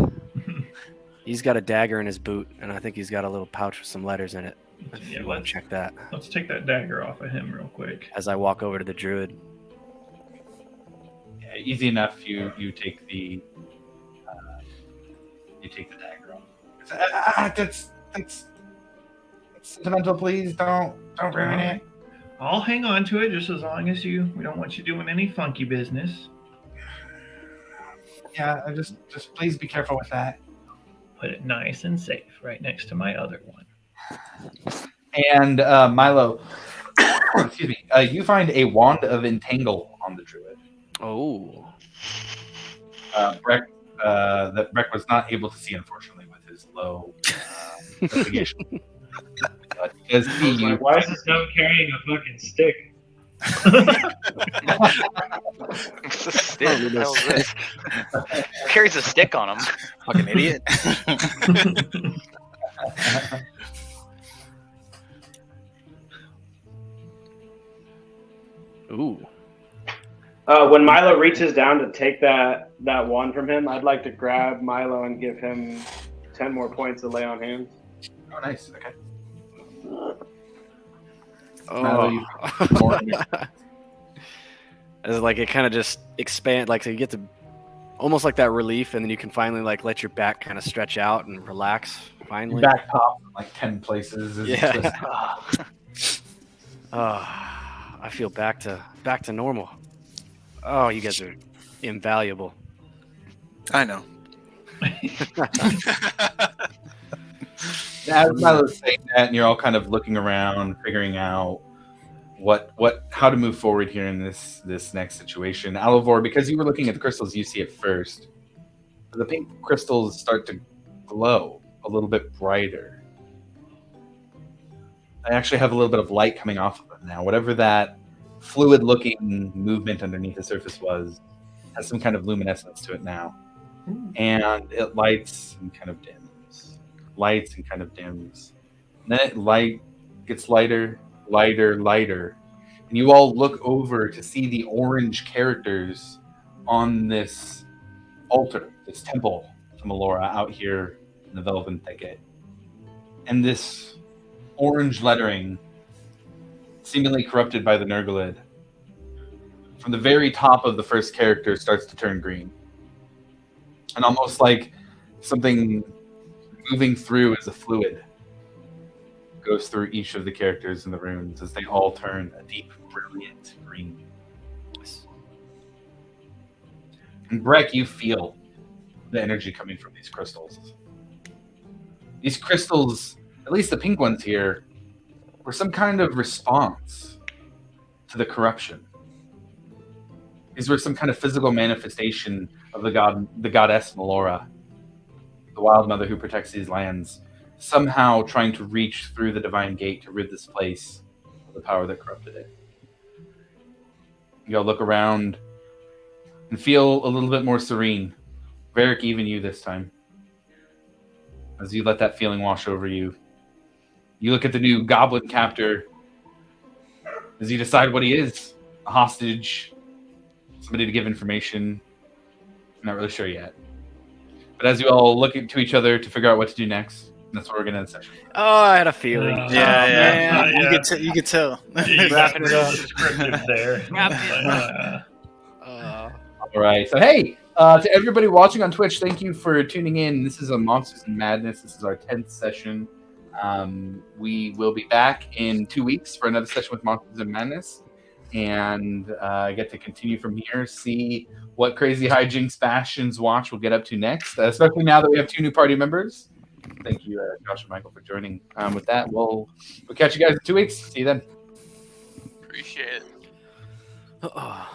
He's got a dagger in his boot, and I think he's got a little pouch with some letters in it. If Yeah, you want to check that. Let's take that dagger off of him real quick. As I walk over to the druid. Yeah, easy enough. You take the dagger off. That's sentimental. Please don't ruin it. I'll hang on to it just as long as we don't want you doing any funky business. Yeah, just please be careful with that. Put it nice and safe right next to my other one. And Milo, excuse me, you find a wand of entangle on the druid. Oh. Breck was not able to see, unfortunately, with his low investigation. But he does see you. Why is this gnome carrying a fucking stick? It's a stick. What the hell is this? Who carries a stick on him? Fucking idiot. Ooh. When Milo reaches down to take that wand from him, I'd like to grab Milo and give him 10 more points to lay on hands. Oh, nice. Okay. Oh. It's like it kind of just expand, like so you get to almost like that relief, and then you can finally like let your back kind of stretch out and relax. Finally, Back pop like 10 places. Yeah. I feel back to normal. Oh, you guys are invaluable. I know. As Milo's saying that, and you're all kind of looking around, figuring out how to move forward here in this next situation. Alivor, because you were looking at the crystals, you see it first. The pink crystals start to glow a little bit brighter. I actually have a little bit of light coming off of them now. Whatever that fluid-looking movement underneath the surface was has some kind of luminescence to it now. And it lights and kind of dims. Lights and kind of dims. And then it gets lighter, lighter. And you all look over to see the orange characters on this altar, this temple to Melora out here in the Velven Thicket. And this orange lettering, seemingly corrupted by the Nurglid, from the very top of the first character starts to turn green. And almost like something moving through as a fluid goes through each of the characters in the runes as they all turn a deep, brilliant green. And Breck, you feel the energy coming from these crystals. These crystals, at least the pink ones here, were some kind of response to the corruption. These were some kind of physical manifestation of the goddess Melora, the wild mother who protects these lands, somehow trying to reach through the divine gate to rid this place of the power that corrupted it. You all look around and feel a little bit more serene. Varric, even you this time. as you let that feeling wash over you. You look at the new goblin captor as you decide what he is. A hostage, somebody to give information. Not really sure yet. But as you all look to each other to figure out what to do next, that's where we're going to end the session. Oh, I had a feeling. Yeah. yeah. You could tell. You got Wrapping it real up. descriptive there. All right. So, hey, to everybody watching on Twitch, thank you for tuning in. This is a Monsters and Madness. This is our 10th session. We will be back in 2 weeks for another session with Monsters and Madness. And get to continue from here, see what crazy hijinks Bastion's Watch will get up to next, especially now that we have 2 new party members. Thank you, Josh and Michael, for joining. With that, we'll catch you guys in 2 weeks. See you then. Appreciate it. Uh-oh.